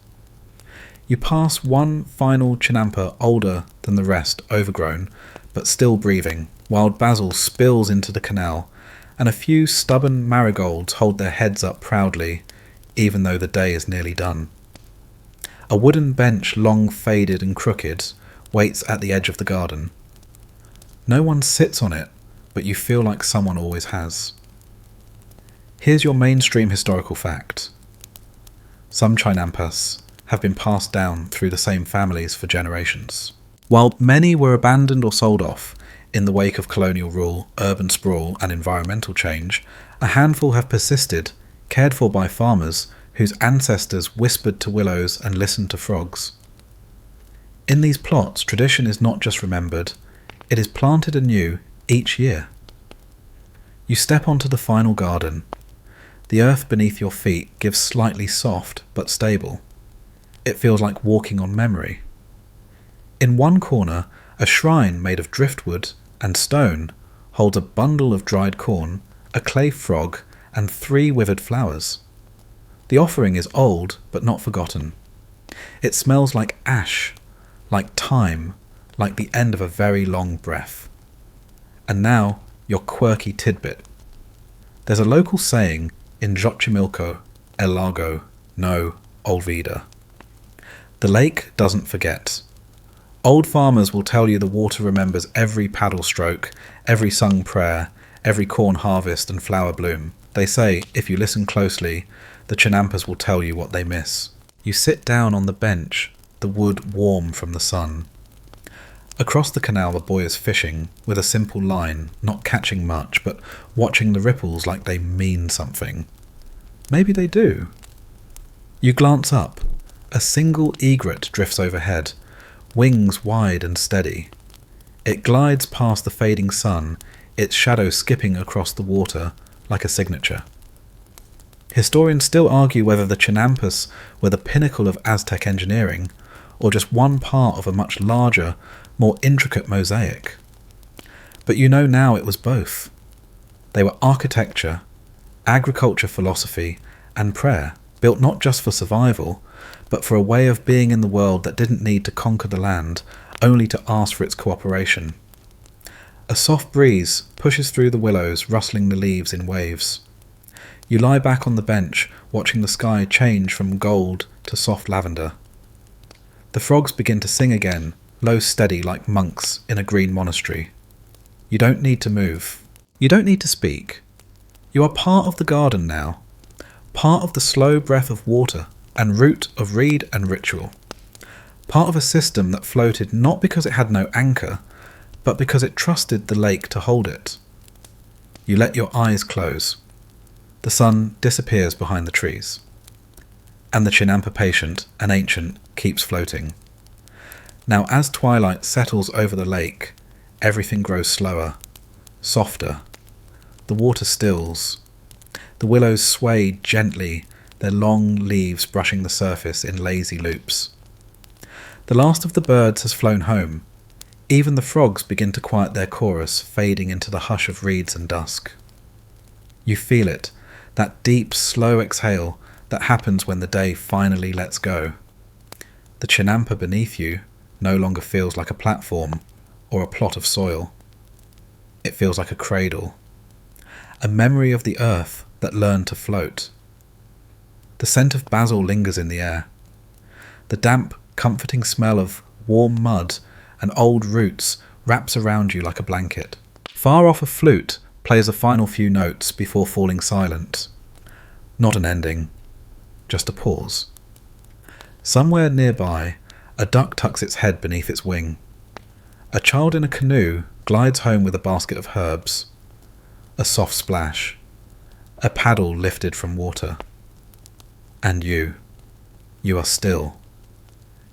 You pass one final Chinampa older than the rest, overgrown, but still breathing. Wild basil spills into the canal, and a few stubborn marigolds hold their heads up proudly, even though the day is nearly done. A wooden bench, long faded and crooked, waits at the edge of the garden. No one sits on it, but you feel like someone always has. Here's your mainstream historical fact. Some Chinampas have been passed down through the same families for generations. While many were abandoned or sold off in the wake of colonial rule, urban sprawl and environmental change, a handful have persisted, cared for by farmers whose ancestors whispered to willows and listened to frogs. In these plots, tradition is not just remembered, it is planted anew each year. You step onto the final garden. The earth beneath your feet gives slightly soft but stable. It feels like walking on memory. In one corner, a shrine made of driftwood and stone holds a bundle of dried corn, a clay frog, and 3 withered flowers. The offering is old but not forgotten. It smells like ash, like time, like the end of a very long breath. And now, your quirky tidbit. There's a local saying in Xochimilco, El Lago, no Olvida. The lake doesn't forget. Old farmers will tell you the water remembers every paddle stroke, every sung prayer, every corn harvest and flower bloom. They say, if you listen closely, the Chinampas will tell you what they miss. You sit down on the bench, the wood warm from the sun. Across the canal a boy is fishing, with a simple line, not catching much, but watching the ripples like they mean something. Maybe they do. You glance up. A single egret drifts overhead, wings wide and steady. It glides past the fading sun, its shadow skipping across the water like a signature. Historians still argue whether the Chinampas were the pinnacle of Aztec engineering, or just one part of a much larger, more intricate mosaic. But you know now it was both. They were architecture, agriculture philosophy, and prayer, built not just for survival, but for a way of being in the world that didn't need to conquer the land, only to ask for its cooperation. A soft breeze pushes through the willows, rustling the leaves in waves. You lie back on the bench, watching the sky change from gold to soft lavender. The frogs begin to sing again, low steady like monks in a green monastery. You don't need to move. You don't need to speak. You are part of the garden now, part of the slow breath of water and root of reed and ritual, part of a system that floated not because it had no anchor, but because it trusted the lake to hold it. You let your eyes close. The sun disappears behind the trees. And the Chinampa patient, an ancient, keeps floating. Now as twilight settles over the lake, everything grows slower, softer. The water stills. The willows sway gently, their long leaves brushing the surface in lazy loops. The last of the birds has flown home. Even the frogs begin to quiet their chorus, fading into the hush of reeds and dusk. You feel it, that deep, slow exhale that happens when the day finally lets go. The Chinampa beneath you no longer feels like a platform or a plot of soil. It feels like a cradle, a memory of the earth that learned to float. The scent of basil lingers in the air. The damp, comforting smell of warm mud and old roots wraps around you like a blanket. Far off a flute plays a final few notes before falling silent. Not an ending, just a pause. Somewhere nearby, a duck tucks its head beneath its wing. A child in a canoe glides home with a basket of herbs. A soft splash. A paddle lifted from water. And you are still.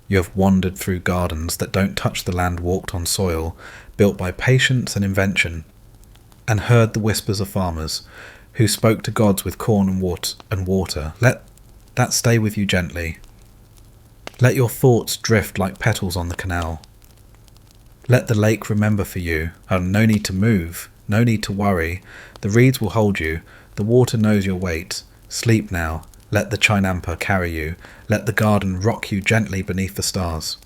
You have wandered through gardens that don't touch the land walked on soil, built by patience and invention, and heard the whispers of farmers who spoke to gods with corn and water. Let that stay with you gently. Let your thoughts drift like petals on the canal. Let the lake remember for you, and no need to move, no need to worry. The reeds will hold you, the water knows your weight. Sleep now, let the Chinampa carry you, let the garden rock you gently beneath the stars.